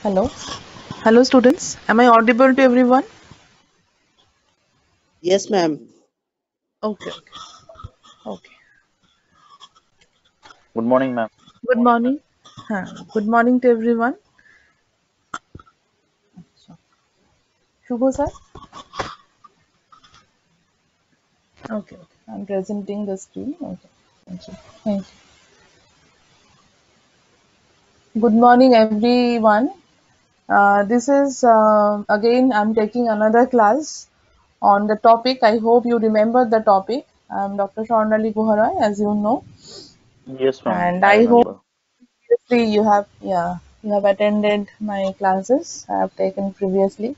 Hello. Hello, students. Am I audible to everyone? Yes, ma'am. Okay. Okay. Good morning, ma'am. Good morning. Good morning to everyone. Shubho sir. Okay. I'm presenting the screen. Okay. Thank you. Thank you. Good morning, everyone. This is again. I'm taking another class on the topic. I hope you remember the topic. I'm Dr. Swarnali Guharai, as you know, Yes, ma'am. and I I hope remember. previously you have attended my classes I have taken previously.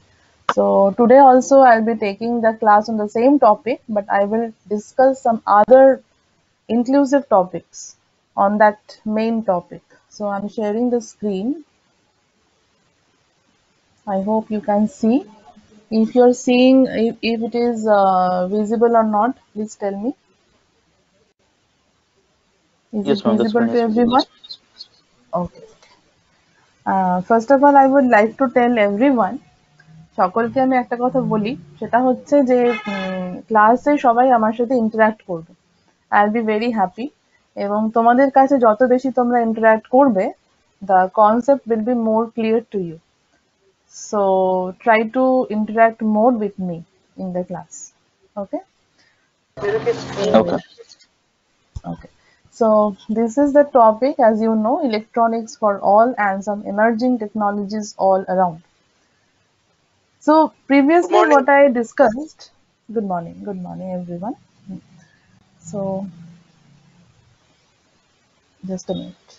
So today also I'll be taking the class on the same topic, but I will discuss some other inclusive topics on that main topic. So I'm sharing the screen. I hope you can see. If you're seeing, if it is visible or not, please tell me. Is it Yes, ma'am. The visible screen to is visible. everyone? Okay. First of all, I would like to tell everyone সকলকে আমি একটা কথা বলি, সেটা হচ্ছে যে ক্লাসে সবাই আমার সাথে ইন্টারঅ্যাক্ট করবে। I will be very happy, এবং তোমাদের কাছে যত বেশি তোমরা ইন্টারঅ্যাক্ট করবে, the concept will be more clear to you. So try to interact more with me in the class. Okay Okay. okay so this is the topic, as you know, electronics for all and some emerging technologies all around. So previously what I discussed, good morning everyone. So just a minute,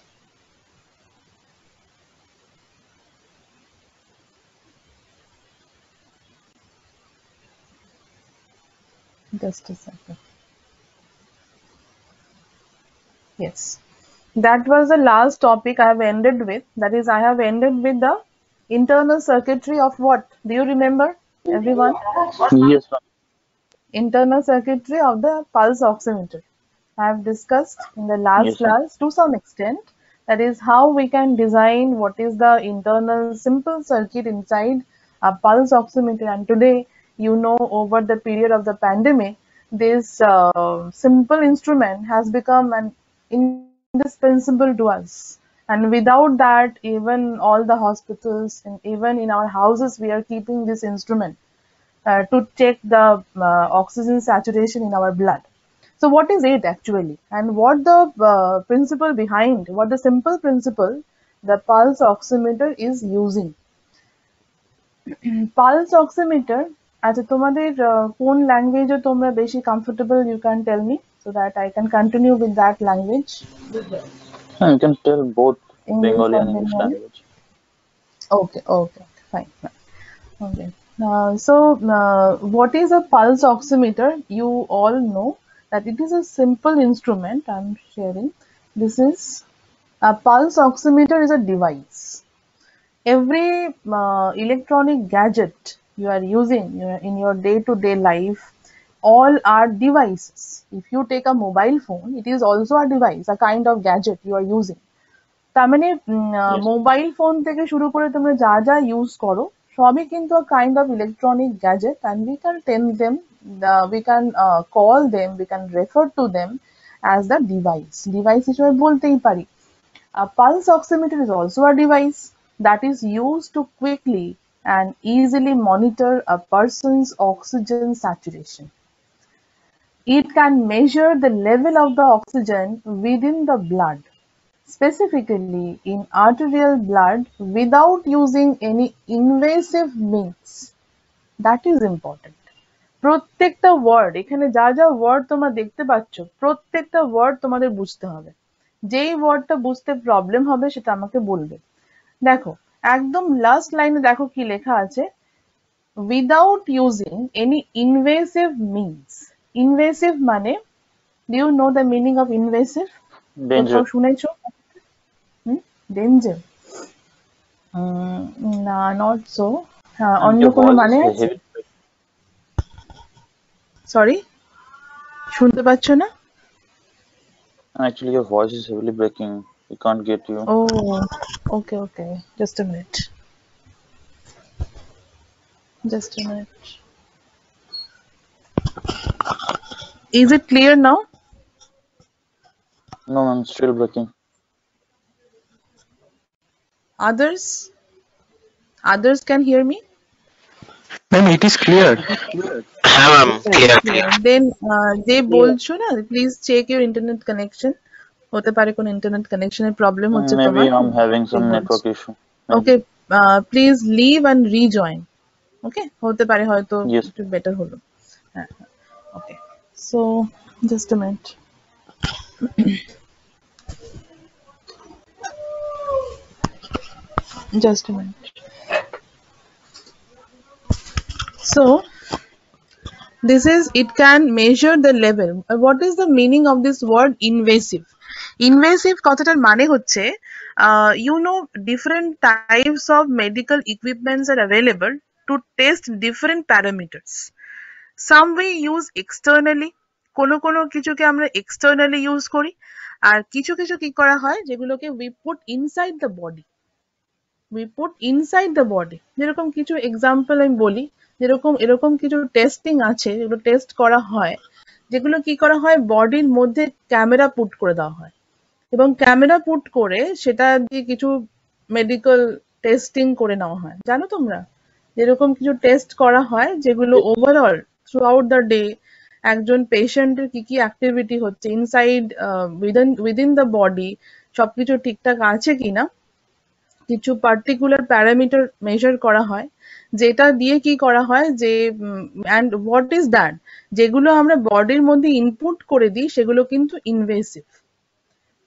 just a second. Yes, that was the last topic I have ended with. That is, I have ended with the internal circuitry of what? Do you remember, everyone? Yes, ma'am. Internal circuitry of the pulse oximeter. I have discussed in the last Yes, ma'am. class to some extent. That is how we can design what is the internal simple circuit inside a pulse oximeter. And today, you know, over the period of the pandemic, this simple instrument has become an indispensable to us. And without that, even all the hospitals and even in our houses, we are keeping this instrument to check the oxygen saturation in our blood. So what is it actually, and what the principle behind, what the simple principle the pulse oximeter is using? Pulse oximeter, আচ্ছা তোমাদের কোন ল্যাঙ্গুয়েজে তোমরা বেশি comfortable, you can tell me so that I can continue with that language. You can tell both English Bengali or and English Bengali? language. Okay, fine. Okay. What is a pulse oximeter? You all know that it is a simple instrument I'm sharing. This is a pulse oximeter is a device. Every electronic gadget you are using in your day-to-day life, all are devices. If you take a mobile phone, it is also a device, a kind of gadget you are using. তার মানে Yes. Mobile phone থেকে শুরু করে তোমরা যা যা use করো সবই কিন্তু a kind of electronic gadget, and we can tell them, we can call them, we can refer to them as the device হিসেবে বলতেই পারি. A pulse oximeter is also a device that is used to quickly and easily monitor a person's oxygen saturation. It can measure the level of the oxygen within the blood, specifically in arterial blood, without using any invasive means. That is important. প্রত্যেকটা word, এখানে যা যা word তোমরা দেখতে পাচ্ছ, প্রত্যেকটা word তোমাদের বুঝতে হবে। যেই ওয়ার্ডটা বুঝতে প্রবলেম হবে সেটা আমাকে বলবে। দেখো, একদম লাস্ট লাইনে দেখো কি লেখা আছে, without using any invasive means. Invasive মানে, do you know the meaning of invasive? কোথাও Danger. শুনেছো? ডেঞ্জার? না, নট সো। And অন্য your কোনো voice মানে is আছে? heavy. সরি, শুনতে পাচ্ছ না? Actually, your voice is heavily breaking. We can't get you. Oh, okay. Just a minute. Just a minute. Is it clear now? No, I'm still breaking. Others? Others can hear me? Ma'am, it is clear. হ্যাঁ ma'am clear clear Then যে বলছো না, please check your internet connection. হতে পারে কোন internet connection এর problem হচ্ছে Maybe তোমার। I'm having some ঠিক network বলছো। issue. Maybe. Okay, please leave and rejoin. Okay, হতে পারে হয়তো Yes. একটু better হলো। হ্যাঁ, হ্যাঁ। Okay, so just a minute. Just a minute. So this is, it can measure the level. What is the meaning of this word invasive? Invasive কথাটার মানে হচ্ছে you know, different types of medical equipments are available to test different parameters. Some we use externally, কোনো কিছুকে আমরা externally use করি, আর কিছু কি করা হয় যেগুলোকে we put inside the body. We put inside the body. যেরকম কিছু এক্সাম্পল আমি বলি, যেরকম এরকম কিছু টেস্টিং আছে যেগুলো টেস্ট করা হয়, যেগুলো কি করা হয় বডির মধ্যে ক্যামেরা পুট করে দেওয়া হয় এবং ক্যামেরা পুট করে সেটা দিয়ে কিছু মেডিকেল টেস্টিং করে নেওয়া হয়। জানো তোমরা যেরকম কিছু টেস্ট করা হয় যেগুলো overall through out the day একজন পেশেন্টের কি অ্যাক্টিভিটি হচ্ছে ইনসাইড উইদিন দ্য বডি সবকিছু ঠিকঠাক আছে কিনা কিছু পার্টিকুলার প্যারামিটার মেজার করা হয়, যেটা দিয়ে কি করা হয় যে অ্যান্ড হোয়াট ইজ দ্যাট, যেগুলো আমরা বডির মধ্যে ইনপুট করে দিই সেগুলো কিন্তু ইনভেসিভ।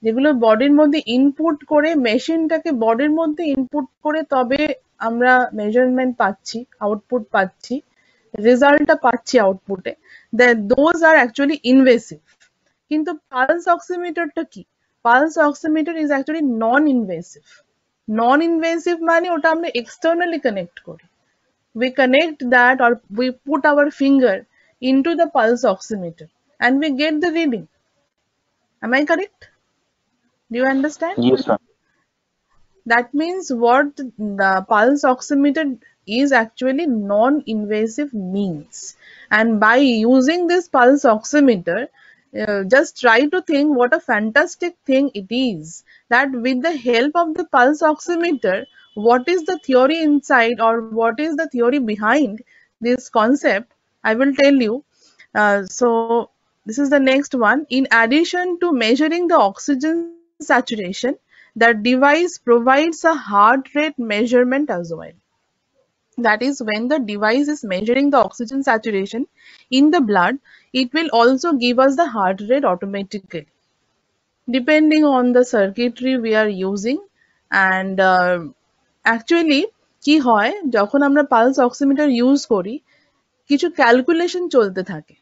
যেগুলো বডির মধ্যে ইনপুট করে মেশিনটাকে বডির মধ্যে ইনপুট করে তবে আমরা মেজারমেন্ট পাচ্ছি, আউটপুট পাচ্ছি, রেজাল্টটা পাচ্ছি আউটপুটে, দোজ আর অ্যাকচুয়ালি ইনভেসিভ। কিন্তু পালস অক্সিমিটারটা কি? Pulse oximeter is actually non invasive. Non invasive মানে ওটা আমরা এক্সটার্নালি কানেক্ট করি। We connect that or we put our finger into the pulse oximeter and we get the reading. Am I correct? Do you understand? Yes, ma'am. That means what the pulse oximeter is actually non-invasive means. And by using this pulse oximeter, just try to think what a fantastic thing it is that with the help of the pulse oximeter, what is the theory inside or what is the theory behind this concept? I will tell you. So this is the next one. In addition to measuring the oxygen saturation, the device provides a heart rate measurement as well. That is, when the device is measuring the oxygen saturation in the blood, it will also give us the heart rate automatically, depending on the circuitry we are using. And actually কি হয় যখন আমরা pulse oximeter use করি, কিছু calculation চলতে থাকে।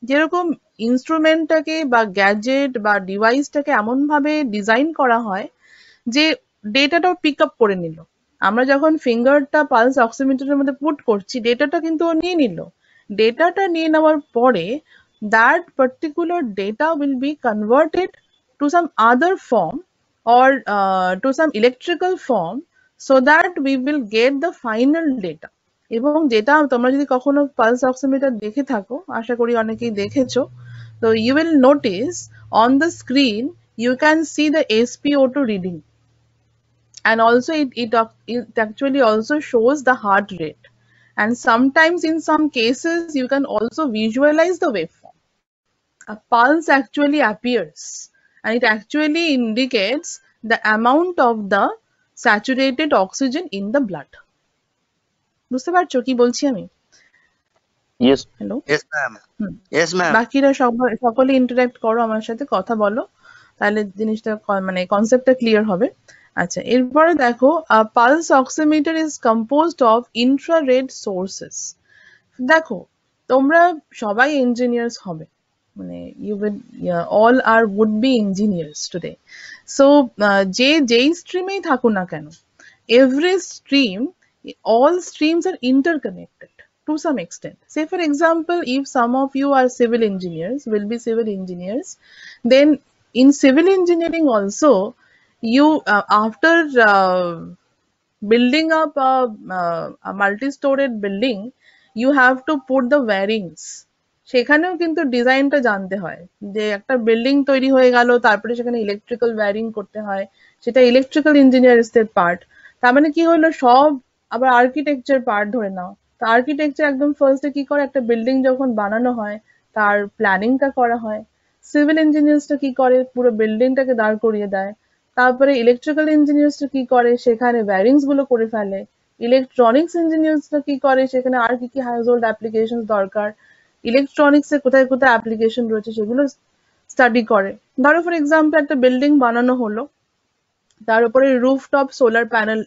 যেরকম ইনস্ট্রুমেন্টটাকে বা গ্যাজেট বা ডিভাইসটাকে এমন ভাবে ডিজাইন করা হয় যে ডেটাটাও পিক আপ করে নিল। আমরা যখন ফিঙ্গারটা পালস অক্সিমিটারের মধ্যে পুট করছি, ডেটাটা কিন্তু ও নিয়ে নিল। ডেটাটা নিয়ে নেওয়ার পরে that particular data will be converted to some other form or to some electrical form so that we will get the final data. এবং যেটা তোমরা যদি কখনো পালস অক্সিমিটার দেখে থাকো, আশা করি অনেকেই দেখেছো, তো you will notice on the screen you can see the SpO2 reading, and also it actually also shows the heart rate, and sometimes in some cases you can also visualize the waveform. A pulse actually appears and it actually indicates the amount of the saturated oxygen in the blood. বুঝতে পারছো কি বলছি আমি? Yes. Hello, yes ma'am yes ma'am বাকিরা সকলে interact করো, আমার সাথে কথা বলো, তাহলে জিনিসটা মানে কনসেপ্টটা ক্লিয়ার হবে। আচ্ছা, এরপরে দেখো, pulse oximeter is composed of infrared sources. দেখো তোমরা সবাই ইঞ্জিনিয়ার্স হবে, মানে you will all are would be engineers today. So যেই স্ট্রিমেই থাকো না কেন, every stream, all streams are interconnected to some extent. Say for example, if some of you are civil engineers, will be civil engineers, then in civil engineering also you after building up a multi-storied building, you have to put the wirings. সেখানেও কিন্তু ডিজাইনটা জানতে হয়, যে একটা building তৈরি হয়ে গেল, তারপরে সেখানে ইলেকট্রিক্যাল ওয়্যারিং করতে হয়, সেটা ইলেকট্রিক্যাল ইঞ্জিনিয়ার্সদের পার্ট। তার মানে কি হলো, সব আবার আর্কিটেকচার পার্ট ধরে নাও। তো আর্কিটেকচার একদম ফার্স্টে কি করে, একটা বিল্ডিং যখন বানানো হয় তার প্ল্যানিংটা করা হয়। সিভিল ইঞ্জিনিয়ার্সটা কি করে, পুরো বিল্ডিংটাকে দাঁড় করিয়ে দেয়। তারপরে ইলেকট্রিক্যাল ইঞ্জিনিয়ার্সটা কি করে, সেখানে ওয়্যারিংস গুলো করে ফেলে। ইলেকট্রনিক্স ইঞ্জিনিয়ার্সটা কি করে, সেখানে আর কি কি হাউজহোল্ড অ্যাপ্লিকেশন দরকার, ইলেকট্রনিক্স এর কোথায় কোথায় অ্যাপ্লিকেশন রয়েছে সেগুলো স্টাডি করে। ধরো ফর এক্সাম্পল একটা বিল্ডিং বানানো হলো, তার উপরে রুফটপ সোলার প্যানেল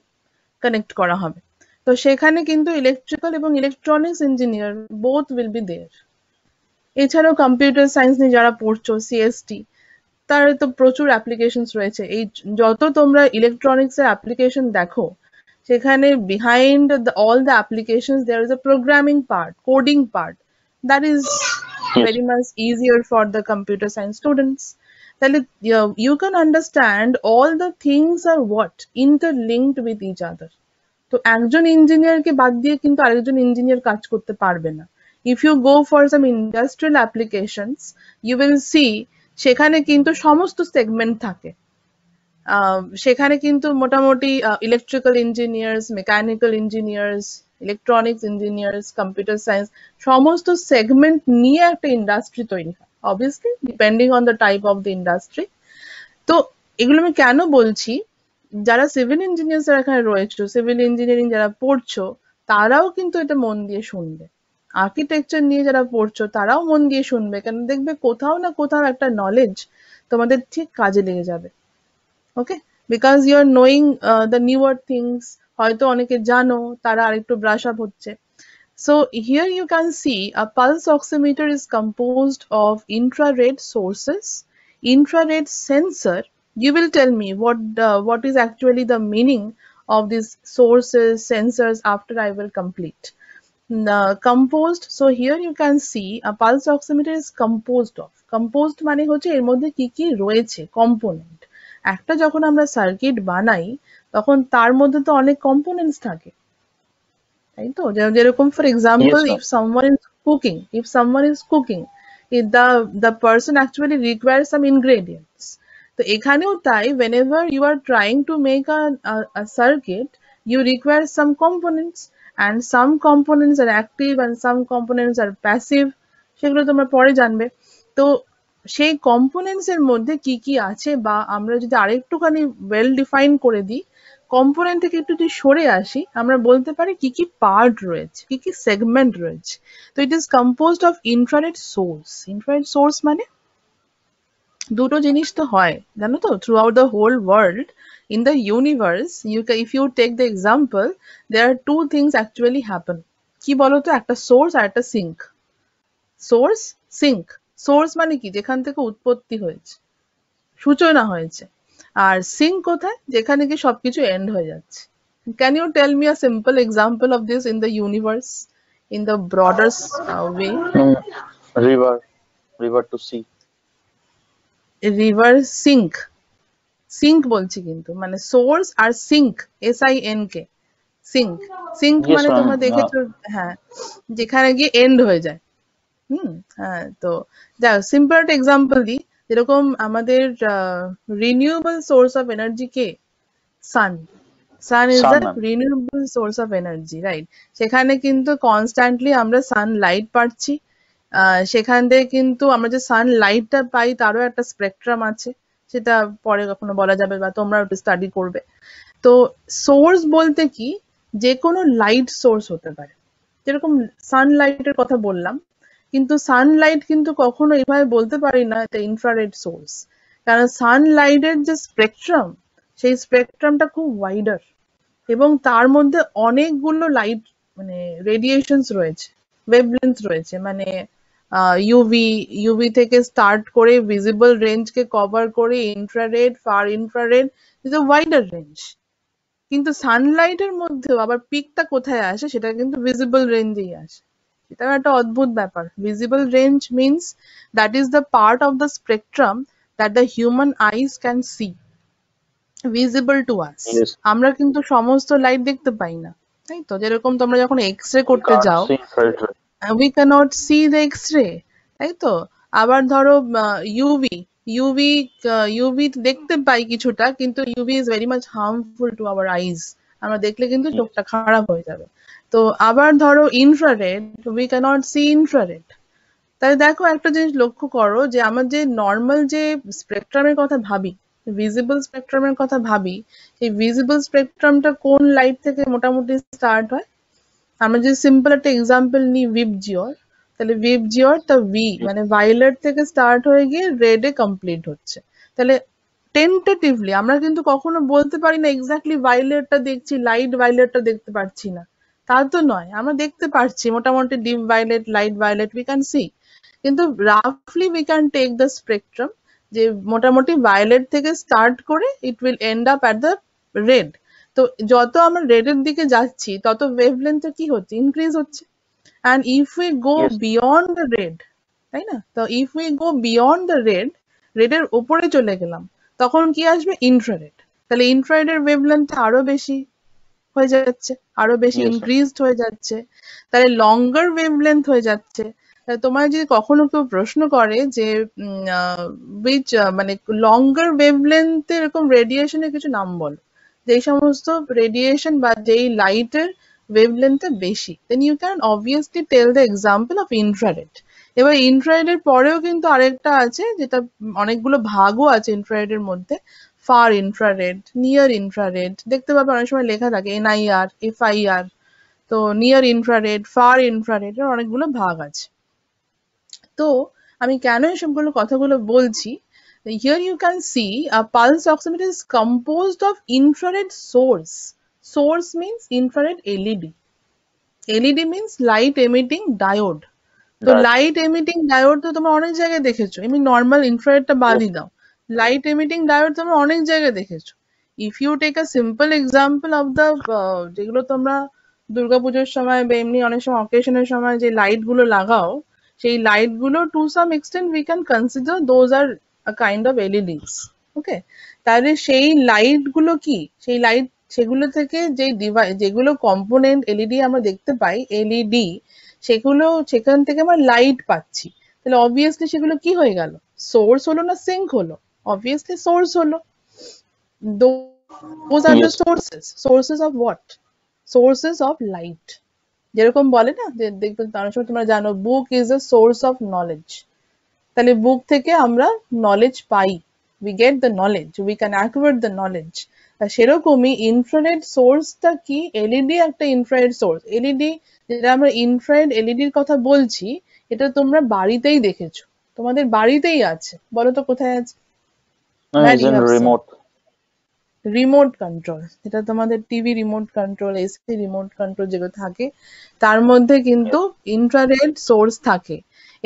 কানেক্ট করা হবে, তো সেখানে কিন্তু ইলেকট্রিক্যাল এবং electronics engineer both will be there. এছাড়াও কম্পিউটার সায়েন্স নিয়ে যারা পড়ছো, সিএসটি, তার তো প্রচুর অ্যাপ্লিকেশনস রয়েছে। এই যত তোমরা ইলেকট্রনিক্স এর অ্যাপ্লিকেশন দেখো, সেখানে behind all the applications there is a programming part, coding part, that is Yes. very much easier for the computer science students. তাহলে you can understand all the things are what interlinked with each other. তো একজন ইঞ্জিনিয়ারকে বাদ দিয়ে কিন্তু আরেকজন engineer কাজ করতে পারবে না। If you go for some industrial applications, you will see সেখানে কিন্তু সমস্ত সেগমেন্ট থাকে। সেখানে কিন্তু মোটামুটি electrical engineers, mechanical engineers, electronics engineers, computer science, সমস্ত সেগমেন্ট নিয়ে একটা ইন্ডাস্ট্রি তৈরি হয়, obviously depending on the type of the industry. তো এগুলো আমি কেন বলছি, যারা সিভিল ইঞ্জিনিয়ার্স যারা এখানে রয়েছে, সিভিল ইঞ্জিনিয়ারিং যারা পড়ছো, তারাও কিন্তু এটা মন দিয়ে শুনবে। আর্কিটেকচার নিয়ে যারা পড়ছো তারাও মন দিয়ে শুনবে, কেন দেখবে কোথাও না কোথাও একটা নলেজ তোমাদের ঠিক কাজে লেগে যাবে। Okay, because you are knowing the newer things, হয়তো অনেকে জানো, তারা আরেকটু ব্রাশ আপ হচ্ছে। So here you can see a pulse oximeter is composed of infrared sources, infrared sensor. You will tell me what is actually the meaning of these sources, sensors after I will complete. Composed, so here you can see a pulse oximeter is composed of. Composed মানে হচ্ছে এর মধ্যে কি কি রয়েছে component. একটা যখন আমরা সার্কিট বানাই তখন তার মধ্যে তো অনেক কম্পোনেন্টস থাকে, তাই তো? যেরকম for example, Yes, ma'am. if someone is cooking, the person actually requires some ingredients. তো এখানেও তাই, whenever you are trying to make a circuit, you require some components, and some components are active and some components are passive, সেগুলো তোমরা পরে জানবে। তো সেই components এর মধ্যে কি কি আছে, বা আমরা যদি আরেকটুখানি ওয়েল ডিফাইন করে দিই, কম্পোনেন্ট থেকে একটু যদি সরে আসি, আমরা বলতে পারি কি কি পার্ট রয়েছে, কি কি সেগমেন্ট রয়েছে। তো it is composed of infrared source. Infrared source মানে দুটো জিনিস তো হয়, জানো তো, throughout the whole world, in the universe, if you take the example, there are two things actually happen. কি বলতো, একটা সোর্স আর একটা সিঙ্ক। Source, sync. সোর্স মানে কি, যেখান থেকে উৎপত্তি হয়েছে, সূচনা হয়েছে। আর সিঙ্ক কোথায়, যেখানে কি সবকিছু এন্ড হয়ে যাচ্ছে। Can you tell me a simple example of this in the universe, in the broader way? River to sea. River sink, sink বলছি কিন্তু, মানে সোর্স আর sink, SINK, sink. Sink Yes, মানে ma'am. তোমরা দেখেছো, হ্যাঁ, যেখানে গিয়ে এন্ড হয়ে যায়। হ্যাঁ, তো যাও সিম্পল একটা এক্সাম্পল দিই, যেরকম আমাদের রিনিউয়েবল সোর্স অফ এনার্জি কে, sun. Sun is Sun, the ma'am. Renewable source of energy, right? সেখানে কিন্তু কনস্ট্যান্টলি আমরা সানলাইট পাচ্ছি। সেখান থেকে কিন্তু আমরা যে সানলাইটটা পাই তারও একটা স্পেকট্রাম আছে, সেটা পরে কখনো বলা যাবে, বা তোমরা একটু স্টাডি করবে। তো সোর্স বলতে কি, যে কোনো লাইট সোর্স হতে পারে, যেরকম সানলাইটের কথা বললাম, কিন্তু সানলাইট কিন্তু কখনো এভাবে বলতে পারি না এটা ইনফ্রারেড সোর্স, কারণ সানলাইটের যে স্পেকট্রাম, সেই স্পেকট্রামটা খুব ওয়াইডার, এবং তার মধ্যে অনেকগুলো লাইট মানে রেডিয়েশনস রয়েছে, ওয়েভলেন্থ রয়েছে, মানে ইউভি থেকে স্টার্ট করে ভিজিবল রেঞ্জকে কভার করে infrared, far infrared, is a wider range. কিন্তু সানলাইটের মধ্যেও আবার পিকটা কোথায় আসে, সেটা কিন্তু ভিজিবল রেঞ্জেই আসে। এটাও একটা অদ্ভুত ব্যাপার। Visible range means that is the part of the spectrum that the human ice can see, visible to us. Yes. আমরা কিন্তু সমস্ত লাইট দেখতে পাই না, তাই তো, যেরকম তোমরা যখন এক্স-রে করতে Can't যাও, see infrared ray. we cannot see the x-ray, তাই তো। আবার ধরো ইউভি, ইউভি ইউভি দেখতে পাই কিছুটা, কিন্তু UV is very much harmful to our eyes, আমরা দেখলে কিন্তু Yes. চোখটা খারাপ হয়ে যাবে। তো আবার ধরো infrared, we cannot see infrared. তাহলে দেখো একটা জিনিস লক্ষ্য করো, যে আমার যে নর্মাল যে স্পেকট্রামের কথা ভাবি, ভিজিবল স্পেকট্রামের কথা ভাবি, সেই ভিজিবল স্পেকট্রামটা কোন লাইট থেকে মোটামুটি স্টার্ট হয়? আমরা যদি সিম্পল একটা এক্সাম্পল নিই ভিবজিওর, তাহলে ভিবজিওর তা ভি মানে ভায়োলেট থেকে স্টার্ট হয়ে গিয়ে রেডে কমপ্লিট হচ্ছে। তাহলে টেন্টেটিভলি আমরা কিন্তু কখনো বলতে পারি না এক্স্যাক্টলি ভায়োলেটটা দেখছি, লাইট ভায়োলেটটা দেখতে পাচ্ছি না, তা তো নয়, আমরা দেখতে পাচ্ছি মোটামুটি deep violet, light violet we can see. কিন্তু রাফলি we can take the spectrum, যে মোটামুটি ভায়োলেট থেকে স্টার্ট করে it will end up at the red. তো যত আমরা রেডের দিকে যাচ্ছি তত ওয়েভলেন্থটা কি হচ্ছে? ইনক্রিজ হচ্ছে। And if we go Yes. Beyond the red, তাই না? তো if we go beyond the red, রেডের উপরে চলে গেলাম, তখন কি আসবে? ইনফ্রারেড। তাহলে ইনফ্রারেডের ওয়েভলেন্থ আরো বেশি হয়ে যাচ্ছে, আরো বেশি Yes, sir. ইনক্রিজড হয়ে যাচ্ছে, তাহলে লঙ্গার ওয়েভলেন্থ হয়ে যাচ্ছে। তাহলে তোমার যদি কখনো কেউ প্রশ্ন করে যে মানে লঙ্গার ওয়েভলেন্থে এরকম রেডিয়েশনের কিছু নাম বলো, যেই সমস্ত রেডিয়েশন বা যেই লাইটের ওয়েভলেন্থটা বেশি, then you can obviously tell the example of infrared. এবার ইনফ্রারেডের পরেও কিন্তু আরেকটা আছে, যেটা অনেকগুলো ভাগও আছে ইনফ্রারেডের মধ্যে। ফার ইনফ্রারেড, নিয়ার ইনফ্রারেড, দেখতে পাবে অনেক সময় লেখা থাকে NIR, FIR। তো নিয়ার ইনফ্রারেড, ফার ইনফ্রারেড, এর অনেকগুলো ভাগ আছে। তো আমি কেন এসবগুলো কথাগুলো বলছি, here you can see a pulse oximeter is composed of infrared source. Source means infrared LED. LED means light emitting diode. তো Right. লাইট এমিটিং ডায়োড তো তোমরা অনেক জায়গায় দেখেছো, এমনি নর্মাল ইনফ্রারেডটা বাদই দাও, লাইট এমিটিং ডায়োড তোমরা অনেক জায়গায় দেখেছো। If you take a simple example of the, যেগুলো তোমরা দুর্গাপুজোর সময় বা এমনি অনেক সময় অকেশনের সময় যে লাইট গুলো লাগাও, সেই লাইট গুলো to some extent we can consider those are a kind of LEDs. Okay, তাহলে সেই লাইট গুলো কি, সেই লাইট সেগুলো থেকে যে ডিভাইস, যেগুলো কম্পোনেন্ট এলইডি আমরা দেখতে পাই, এলইডি, সেগুলো সেখান থেকে আমরা লাইট পাচ্ছি। তাহলে অবভিয়াসলি সেগুলো কি হয়ে গেল? সোর্স হলো না সিঙ্ক হলো? অবভিয়াসলি সোর্স হলো। Those are the Yes. sources. Sources of what? Sources of light. যেরকম বলে না যে দেখবে অনেক সময় তোমরা জানো book is a source of knowledge, তাহলে বুক থেকে আমরা knowledge pi, we get the knowledge, we can acquire the knowledge. সেরকমই ইনফ্রারেড সোর্সটা কি? এলইডি একটা ইনফ্রারেড সোর্স। এলইডি, যেটা আমরা ইনফ্রারেড এলইডির কথা বলছি, এটা তোমরা বাড়িতেই দেখেছো, তোমাদের বাড়িতেই আছে, বলো তো কোথায় আছে? No, Where it's you in have seen? remote. Remote control, যেটা তোমাদের TV remote control, AC remote control যেগুলো থাকে, তার মধ্যে কিন্তু ইনফ্রারেড সোর্স থাকে।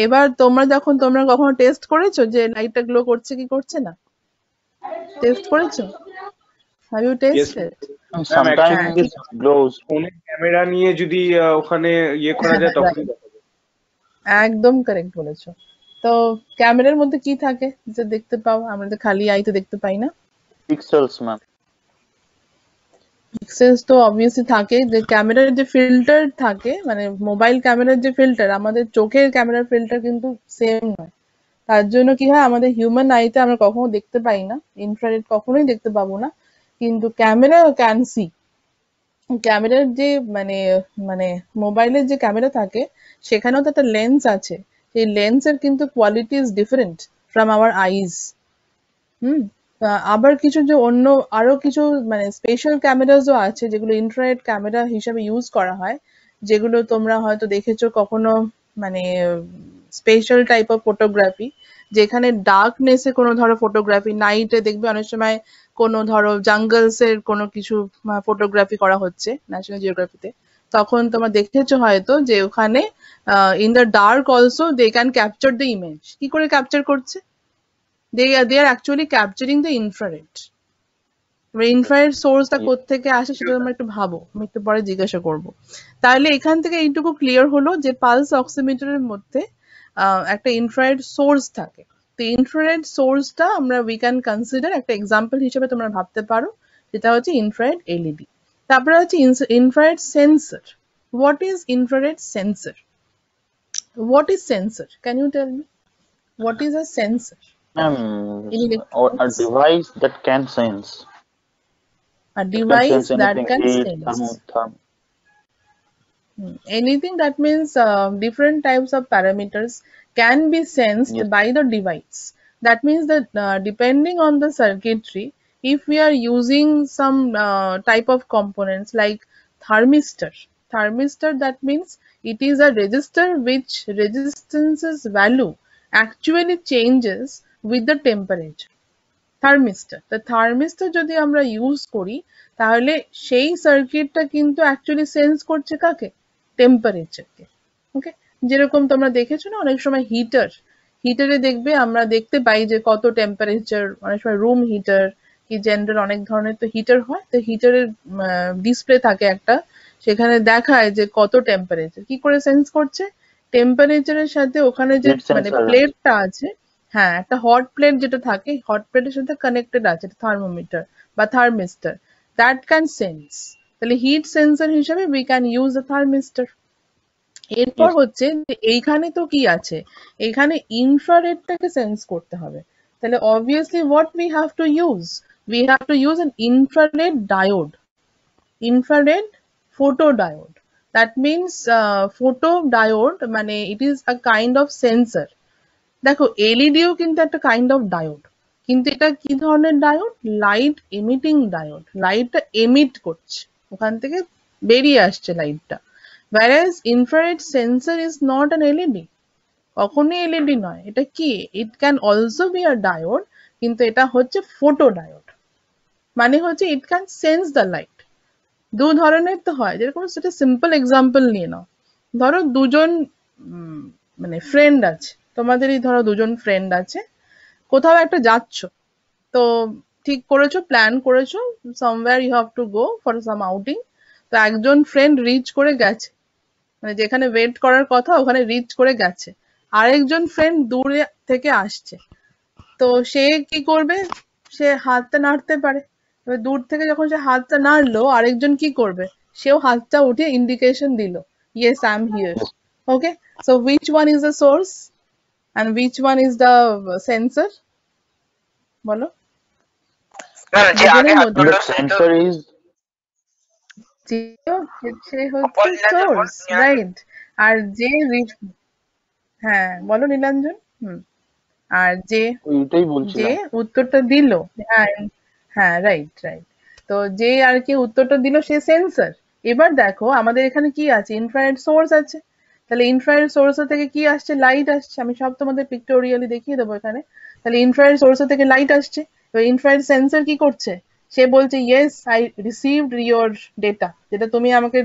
এবার তোমরা কখনো টেস্ট করেছো যে লাইটটা গ্লো করছে কি করছে না? টেস্ট করেছো? Have you tested? And ma'am sometimes actually it glows. ফোনে ক্যামেরা নিয়ে যদি ওখানে ইয়ে করা যায় তখনই দেখা যায়। একদম কারেক্ট বলেছো। তো ক্যামেরার মধ্যে কি থাকে যে দেখতে পাও, আমরা তো খালি আইতে দেখতে পাই না? Pixels, ma'am. পিক্সেলস তো অবভিয়াসলি থাকে, যে ক্যামেরার যে ফিল্টার থাকে, মানে মোবাইল ক্যামেরার যে ফিল্টার, আমাদের চোখের ক্যামেরার ফিল্টার কিন্তু সেম নয়। তার জন্য কি হয়, আমাদের হিউম্যান আইতে আমরা কখনো দেখতে পাই না, ইনফ্রারেড কখনোই দেখতে পাবো না, কিন্তু ক্যামেরা ক্যান সি। ক্যামেরার যে মানে মানে মোবাইলের যে ক্যামেরা থাকে, সেখানেও তো একটা লেন্স আছে, সেই লেন্সের কিন্তু quality is different from our eyes. আবার কিছু যে অন্য আরো কিছু মানে স্পেশাল ক্যামেরাসও আছে, যেগুলো ইনফ্রারেড ক্যামেরা হিসাবে ইউজ করা হয়, যেগুলো তোমরা হয়তো দেখেছো কখনো, মানে স্পেশাল টাইপ অফ ফটোগ্রাফি, যেখানে ডার্কনেসে কোনো ধরো ফটোগ্রাফি, নাইটে দেখবে অনেক সময় কোনো ধরো জঙ্গলস এর কোনো কিছু ফটোগ্রাফি করা হচ্ছে ন্যাশনাল জিওগ্রাফিতে, তখন তোমরা দেখেছো হয়তো যে ওখানে in the dark also they can capture the image. কি করে ক্যাপচার করছে? they are actually capturing the infrared. এবার ইনফ্রারেড সোর্সটা কোত্থেকে আসে সেটা তোমরা একটু ভাবো, আমি একটু পরে জিজ্ঞাসা করবো। তাহলে এখান থেকে এইটুকু ক্লিয়ার হলো যে পালস অক্সিমিটারের মধ্যে একটা ইনফ্রারেড সোর্স থাকে। তো ইনফ্রারেড সোর্সটা আমরা উই ক্যান কনসিডার একটা এক্সাম্পল হিসেবে তোমরা ভাবতে পারো, যেটা হচ্ছে ইনফ্রারেড এলইডি। তারপরে আছে infrared sensor. What is infrared sensor? What is sensor? Can you tell me? What is a sensor Ma'am, in or a electronics? device that can sense. A It can device sense that anything, can heat, sense. therm. Anything that means different types of parameters can be sensed Yes. by the device. That means that depending on the circuitry, if we are using some type of components like thermistor, that means it is a resistor which resistance's value actually changes with the temperature. Thermistor যদি আমরা use করি তাহলে সেই সার্কিটটা কিন্তু actually sense করছে কাকে, টেম্পারেচারকে। ওকে, যেরকম তোমরা দেখেছো না অনেক সময় হিটারে দেখবে আমরা দেখতে পাই যে কত টেম্পারেচার, অনেক সময় রুম হিটার কি জেনারেল অনেক ধরনের তো হিটার হয়, তো হিটারের ডিসপ্লে থাকে একটা, সেখানে দেখায় যে কত টেম্পারেচার। কি করে সেন্স করছে? টেম্পারেচারের সাথে ওখানে যে Heat মানে sensor. প্লেটটা আছে, হ্যাঁ একটা হট প্লেট যেটা থাকে, হট প্লেটের সাথে কানেক্টেড আছে থার্মোমিটার বা থার্মিস্টর, দ্যাট ক্যান সেন্স। তাহলে হিট সেন্সর হিসেবে we can use the thermistor. এরপর Yes. হচ্ছে যে এইখানে তো কি আছে, এখানে ইনফ্রারেডটাকে সেন্স করতে হবে। তাহলে obviously what we have to use, we have to use an infrared diode, infrared photodiode. That means photodiode মানে it is a kind of sensor. দেখো এলইডিও কিন্তু একটা কাইন্ড অফ ডায়োড, কিন্তু এটা কি ধরনের ডায়োড? Light emitting diode. লাইটটা emit করছে, ওখান থেকে বেরিয়ে আসছে লাইটটা। whereas infrared sensor is not an LED, কখনোই এলইডি নয়। এটা কি? it can also be a diode, কিন্তু এটা হচ্ছে photodiode, মানে হচ্ছে it can sense the light। দু ধরনের তো হয়, যেরকম সেটা সিম্পল এক্সাম্পল নিয়ে নাও। ধরো দুজন মানে ফ্রেন্ড আছে, তোমাদেরই ধরো দুজন ফ্রেন্ড আছে, কোথাও একটা যাচ্ছ, তো ঠিক করেছো, প্ল্যান করেছো, somewhere you have to go for some outing. তো একজন ফ্রেন্ড রিচ করে গেছে, মানে যেখানে ওয়েট করার কথা ওখানে রিচ করে গেছে, আরেকজন ফ্রেন্ড দূরে থেকে আসছে। তো সে কি করবে? সে হাতটা নাড়তে পারে। এবার দূর থেকে যখন সে হাতটা নাড়লো, আরেকজন কি করবে? সেও হাতটা উঠিয়ে ইন্ডিকেশন দিল, yes I am here. Okay, so which one is the source and which one is the sensor? বলো Ma'am, যে আগে দুজনের হাত মধ্যে। The তুললো সে তো sensor is সে হচ্ছে সোর্স, রাইট। আর যে হ্যাঁ বলো নীলাঞ্জন। আর যে ওইটাই যে বলছিলাম। উত্তরটা দিল, হ্যাঁ হ্যাঁ রাইট রাইট, তো যে আর কি উত্তরটা দিল সে সেন্সর। এবার দেখো আমাদের এখানে কি আছে, ইনফ্রারেড সোর্স আছে। তাহলে ইনফ্রারেড সোর্স থেকে কি আসছে? লাইট আসছে। আমি সব তোমাদের পিক্টোরিয়ালি দেখিয়ে দেবো এখানে। তাহলে ইনফ্রারেড সোর্স থেকে লাইট আসছে, তো ইনফ্রারেড সেন্সর কি করছে? সে বলছে yes I received your data, যেটা তুমি আমাকে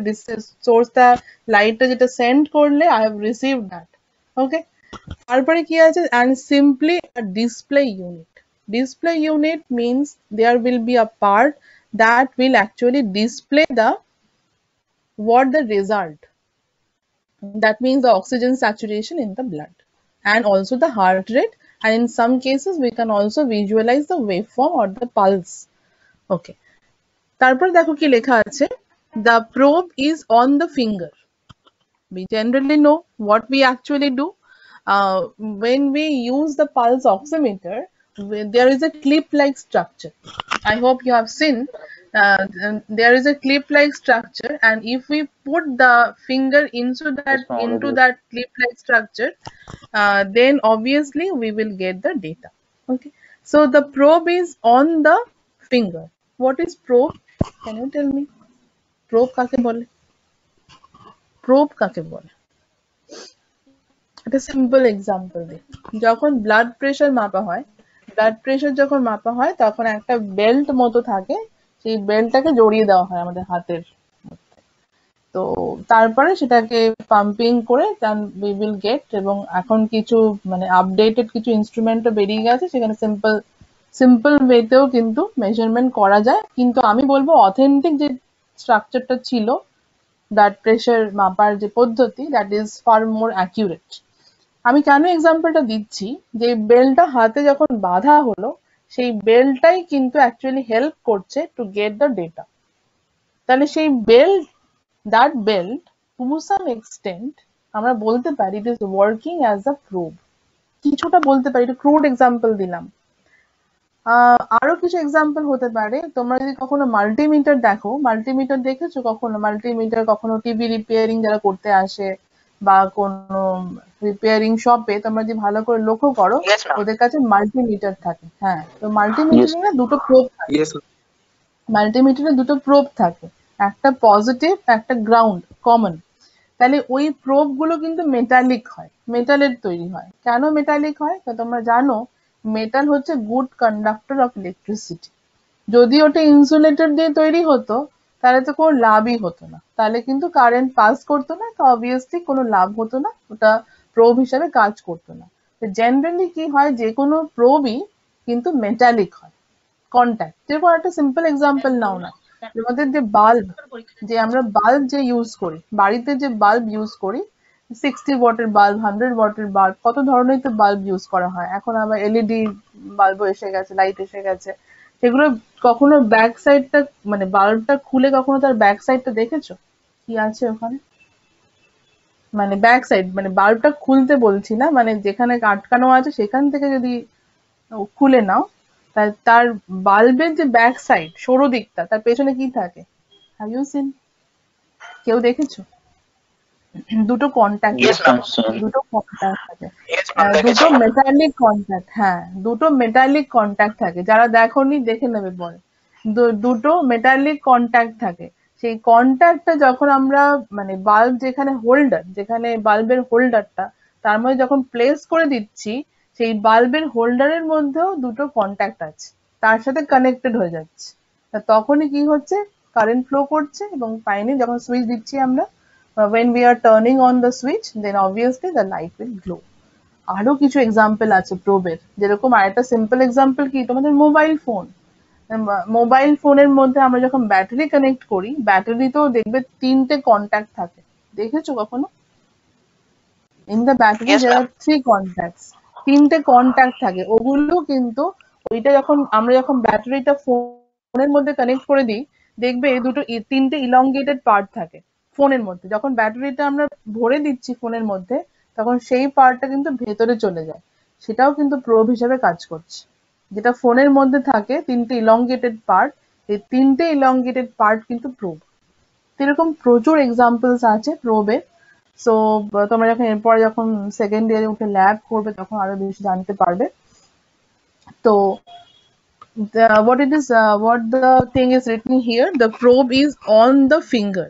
সোর্সটা লাইটটা যেটা সেন্ড করলে আই হ্যাভ রিসিভড দ্যাট। ওকে, তারপরে কি আছে? and simply a display unit. Display unit means there will be a part that will actually display the result. That means the oxygen saturation in the blood and also the heart rate, and in some cases we can also visualize the waveform or the pulse. Okay, তারপর দেখো কি লেখা আছে, the probe is on the finger. We generally know what we actually do. When we use the pulse oximeter, there is a clip-like structure. I hope you have seen. There is a clip-like structure, and if we put the finger into Yes, ma'am, already. that clip-like structure, then obviously we will get the data. Okay, so the probe is on the finger. What is probe? Can you tell me? Probe কাকে বলে? Probe কাকে বলে? একটা simple example দিই। যখন blood pressure মাপা হয়, যখন মাপা হয় তখন একটা বেল্ট মতো থাকে, সেই বেল্টটাকে জড়িয়ে দেওয়া হয় আমাদের হাতের মধ্যে। তো তারপরে সেটাকে পাম্পিং করে উই উইল গেট, এবং এখন কিছু মানে আপডেটেড কিছু ইনস্ট্রুমেন্টও বেরিয়ে গেছে, সেখানে সিম্পল ওয়েতেও কিন্তু মেজারমেন্ট করা যায়। কিন্তু আমি বলবো অথেন্টিক যে স্ট্রাকচারটা ছিল ব্লাড প্রেশার মাপার যে পদ্ধতি, that is far more accurate. আমি কেন এক্সাম্পলটা দিচ্ছি, যে বেলটা হাতে যখন বাঁধা হলো, সেই বেলটাই কিন্তু অ্যাকচুয়ালি হেল্প করছে টু গেট দ্য ডেটা। তাহলে সেই belt, that belt to some extent আমরা বলতে পারি it is working as a probe। কিছুটা বলতে পারি, এটা ক্রুড এক্সাম্পল দিলাম। আরো কিছু এক্সাম্পল হতে পারে, তোমরা যদি কখনো মাল্টিমিটার দেখো, মাল্টিমিটার দেখেছো কখনো? মাল্টিমিটার কখনো টিভি রিপেয়ারিং যারা করতে আসে বা কোনো রিপেয়ারিং শপে তোমরা যদি ভালো করে লক্ষ্য করো, Yes, ma'am. ওদের কাছে মাল্টিমিটার থাকে। হ্যাঁ, তো মাল্টিমিটারে না দুটো প্রোব থাকে, ইয়েস মাল্টিমিটারে দুটো প্রোব থাকে, একটা পজিটিভ একটা গ্রাউন্ড কমন। তাহলে ওই প্রোব গুলো কিন্তু মেটালিক হয়, মেটালের তৈরি হয়। কেন মেটালিক হয়? তো তোমরা জানো মেটাল হচ্ছে গুড কন্ডাক্টর অফ ইলেকট্রিসিটি। যদি ওটা ইনসুলেটর দিয়ে তৈরি হতো তাহলে তো কোনো লাভই হতো না, তাহলে কিন্তু কারেন্ট পাস করতো না, তো অবভিয়াসলি কোনো লাভ হতো না, ওটা প্রোব হিসাবে কাজ করতো না। তো জেনারেলি কি হয়, যে কোনো প্রোবই কিন্তু মেটালিক হয়, কন্ট্যাক্ট। যেরকম একটা সিম্পল এক্সাম্পল নাও না, আমাদের যে বাল্ব, যে আমরা বাল্ব যে ইউজ করি, বাড়িতে যে বাল্ব ইউজ করি, 60 ওয়াটের বাল্ব, 100 ওয়াটের বাল্ব, কত ধরনের তো বাল্ব ইউজ করা হয়। এখন আবার এলইডি বাল্বও এসে গেছে, লাইট এসে গেছে। সেগুলো কখনো ব্যাক সাইডটা, মানে বাল্বটা খুলে কখনো তার ব্যাক সাইডটা দেখেছো কি আছে ওখানে? মানে ব্যাক সাইড মানে বাল্বটা খুলতে বলছি না, মানে যেখানে আটকানো আছে সেখান থেকে যদি খুলে নাও, তার বাল্বের যে ব্যাক সাইড সরু দিকটা, তার পেছনে কি থাকে? Have you seen? কেউ দেখেছো? দুটো কন্ট্যাক্ট Yes, Yes, থাকে, ma'am. I'm saying. দুটো কন্ট্যাক্ট থাকে, Yes, ma'am. দুটো দেখেছি। Metallic contact. হ্যাঁ, দুটো মেটালিক কন্ট্যাক্ট থাকে, যারা দেখোনি দেখে নেবে পরে। দুটো মেটালিক কন্ট্যাক্ট থাকে। সেই কন্ট্যাক্টটা যখন আমরা, মানে বাল্ব যেখানে হোল্ডার, যেখানে বাল্বের হোল্ডারটা, তার মধ্যে যখন প্লেস করে দিচ্ছি, সেই বাল্বের হোল্ডারের মধ্যেও দুটো কন্ট্যাক্ট আছে, তার সাথে কানেক্টেড হয়ে যাচ্ছে। তা তখনই কি হচ্ছে, কারেন্ট ফ্লো করছে, এবং ফাইনালি যখন সুইচ দিচ্ছি আমরা, when we are turning on the switch, then obviously the light will glow। আরো কিছু এক্সাম্পল আছে প্রোবের, যেরকম আরেকটা সিম্পল এক্সাম্পল কি, তোমাদের মোবাইল ফোন, মোবাইল ফোনের মধ্যে আমরা যখন ব্যাটারি কানেক্ট করি, ব্যাটারিতেও দেখবে তিনটে কন্ট্যাক্ট থাকে, দেখেছো কখনো? In the battery Yes, there ma'am. are 3 contacts, তিনটে কন্ট্যাক্ট থাকে। ওগুলো কিন্তু ওইটা যখন আমরা যখন ব্যাটারিটা ফোনের মধ্যে কানেক্ট করে দিই, দেখবে এই দুটো তিনটে ইলংগেটেড পার্ট থাকে ফোনের মধ্যে। যখন ব্যাটারিটা আমরা ভরে দিচ্ছি ফোনের মধ্যে, তখন সেই পার্টটা কিন্তু ভেতরে চলে যায়, সেটাও কিন্তু প্রোব হিসাবে কাজ করছে। যেটা ফোনের মধ্যে থাকে তিনটে ইলংগেটেড পার্ট, এই তিনটে ইলংগেটেড পার্ট কিন্তু প্রোব। এরকম প্রচুর এক্সাম্পলস আছে প্রোবের। সো তোমরা যখন এরপরে যখন সেকেন্ড ইয়ারে উঠে ল্যাব করবে, তখন আরো বেশি জানতে পারবে। তো what the thing is written here, the probe is on the finger,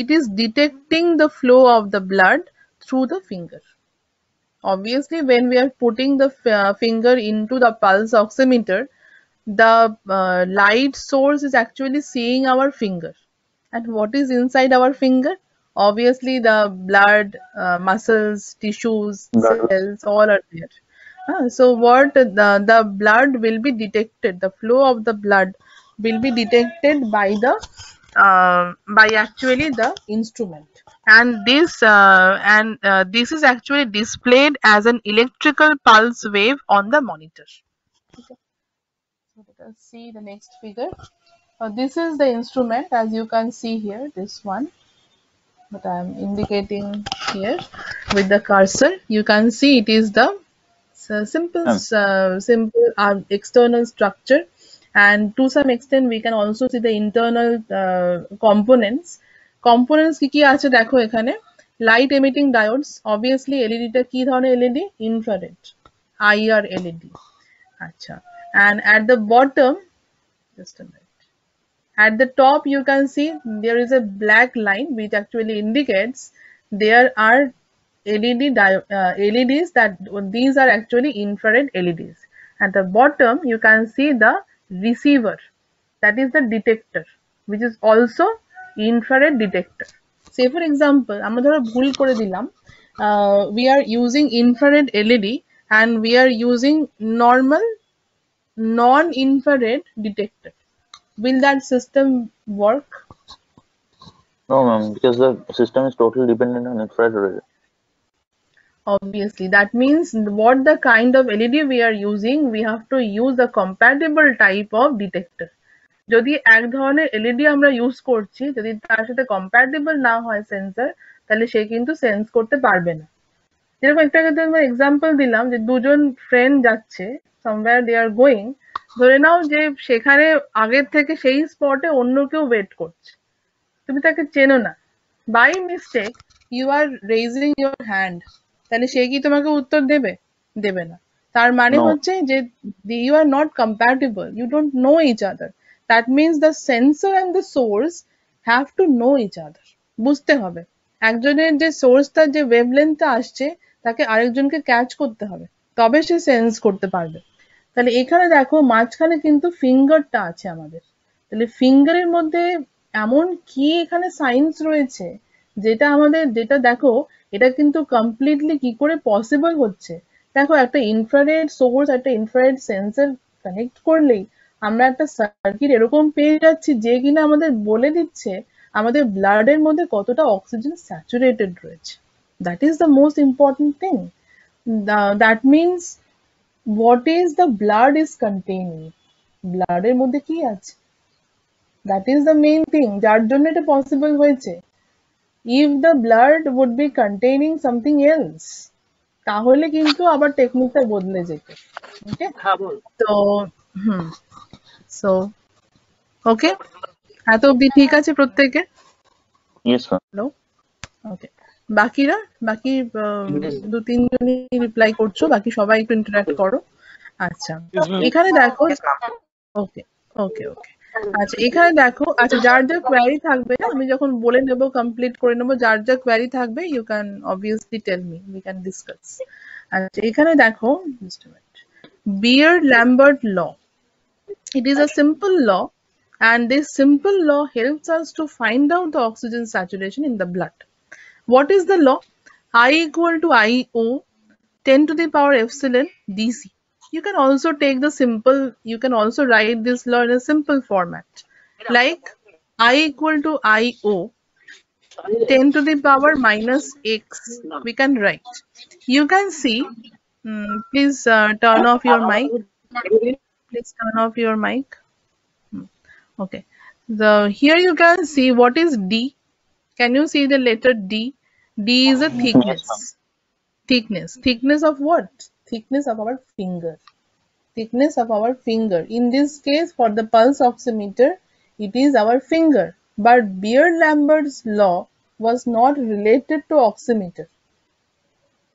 it is detecting the flow of the blood through the finger। Obviously when we are putting the finger into the pulse oximeter, the light source is actually seeing our finger, and what is inside our finger? Obviously the blood, muscles, tissues, Blood. cells, all are there. So what the blood will be detected, the flow of the blood will be detected by actually the instrument, and this is actually displayed as an electrical pulse wave on the monitor। Okay. So let us see the next figure. This is the instrument, as you can see here, this one, but I am indicating here with the cursor. You can see it is the simple external structure, and to some extent we can also see the internal components। কি কি আছে দেখো এখানে, light emitting diodes, obviously LED টা কি ধরনের LED? Infrared IR LED. আচ্ছা, and at the bottom, just a minute, at the top you can see there is a black line which actually indicates there are LEDs, that these are actually infrared LEDs। At the bottom you can see the receiver, that is the detector, which is also infrared detector। Say for example আমরা ধরো ভুল করে দিলাম, we are using infrared LED and we are using normal non-infrared detector, will that system work? No, ma'am, because the system is totally dependent on infrared ray. Obviously, that means what the kind of LED we are using, we have to use the compatible type of detector, যদি এক ধরনের LED আমরা use করছি, যদি তার সাথে compatible না হয় সেন্সর, তাহলে সে কিন্তু সেন্স করতে পারবে না। যেরকম একটা এক্সাম্পল দিলাম যে দুজন ফ্রেন্ড যাচ্ছে সামওয়্যার, দে আর গোয়িং, ধরে নাও যে সেখানে আগের থেকে সেই স্পটে অন্য কেউ ওয়েট করছে, তুমি তাকে চেনো না, by mistake you are raising your hand, তাহলে সে কি তোমাকে উত্তর দেবে? দেবে না। তার মানে No. হচ্ছে যে you are not compatible, you don't know each other. That means the sensor and the source have to know each other. বুঝতে হবে একজনের যে সোর্সটা, যে ওয়েভলেন্থটা আসছে, তাকে আরেকজনকে ক্যাচ করতে হবে, তবে সে সেন্স করতে পারবে। তাহলে এখানে দেখো মাঝখানে কিন্তু ফিঙ্গারটা আছে আমাদের। তাহলে ফিঙ্গারের মধ্যে এমন কি এখানে সায়েন্স রয়েছে যেটা আমাদের, যেটা দেখো এটা কিন্তু কমপ্লিটলি কি করে পসিবল হচ্ছে। দেখো একটা ইনফ্রারেড সোর্স, একটা ইনফ্রারেড সেন্সর কানেক্ট করলেই আমরা একটা সার্কিট এরকম পেয়ে যাচ্ছি যে কিনা আমাদের বলে দিচ্ছে আমাদের ব্লাডের মধ্যে কতটা অক্সিজেন স্যাচুরেটেড রয়েছে। That is the most important thing. That means what is the blood is containing, blood এর মধ্যে কি আছে, that is the main thing যার জন্য এটা পসিবল হয়েছে। if the blood would be containing something else, তাহলে কিন্তু আবার টেকনিকটা বদলে যেত। ওকে, তো সো ওকে, এত অব্দি ঠিক আছে প্রত্যেকে? Yes, ma'am. হ্যালো, ওকে। বাকিরা, বাকি দু তিনজনই রিপ্লাই করছো, বাকি সবাই একটু ইন্টারাক্ট করো। আচ্ছা, এখানে দেখো, ওকে ওকে ওকে, আচ্ছা এখানে দেখো, আচ্ছা যার যা কোয়ারি থাকবে আমি যখন বলে নেব, কমপ্লিট করে নেব, যার যা কোয়ারি থাকবে you can obviously tell me, we can discuss. আচ্ছা এখানে দেখো, Beer-Lambert law. It is a simple law, and this simple law helps us to find out the oxygen saturation in the blood. What is the law? I equal to IO 10 to the power epsilon dc. You can also take the simple, you can also write this law in a simple format, like I equal to IO 10 to the power minus x. We can write. You can see, please turn off your mic. Please turn off your mic. Okay. Here you can see what is D. Can you see the letter D? D is a thickness. Thickness of what? Thickness of our finger. Thickness of our finger. In this case, for the pulse oximeter, it is our finger. But Beer-Lambert's law was not related to oximeter.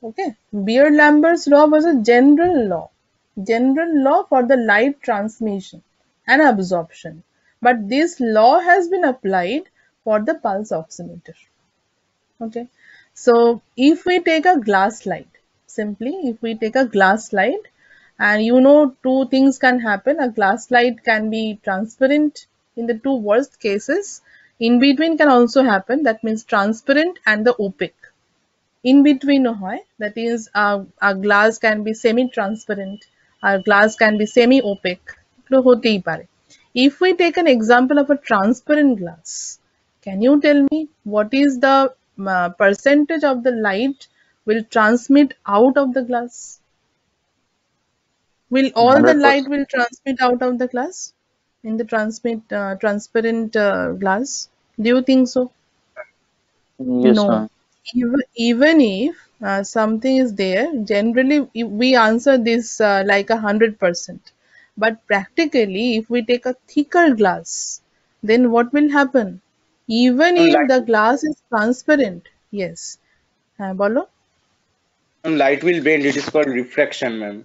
Okay, Beer-Lambert's law was a general law for the light transmission and absorption. But this law has been applied for the pulse oximeter. Okay, so if we take a glass slide, simply if we take a glass slide, and you know two things can happen, a glass slide can be transparent in the two worst cases, in between can also happen, that means transparent and the opaque, in between hoy, that is a glass can be semi transparent, a glass can be semi opaque, এগুলো হতেই পারে। If we take an example of a transparent glass, can you tell me what is the percentage of the light will transmit out of the glass? Will all the 100%. light will transmit out of the glass in the transparent glass? Do you think so? Yes, No. ma'am. Even if something is there, generally we answer this like 100%. But practically, if we take a thicker glass, then what will happen? Even if the glass is transparent, yes. বলো। Light will bend. It is called refraction, ma'am.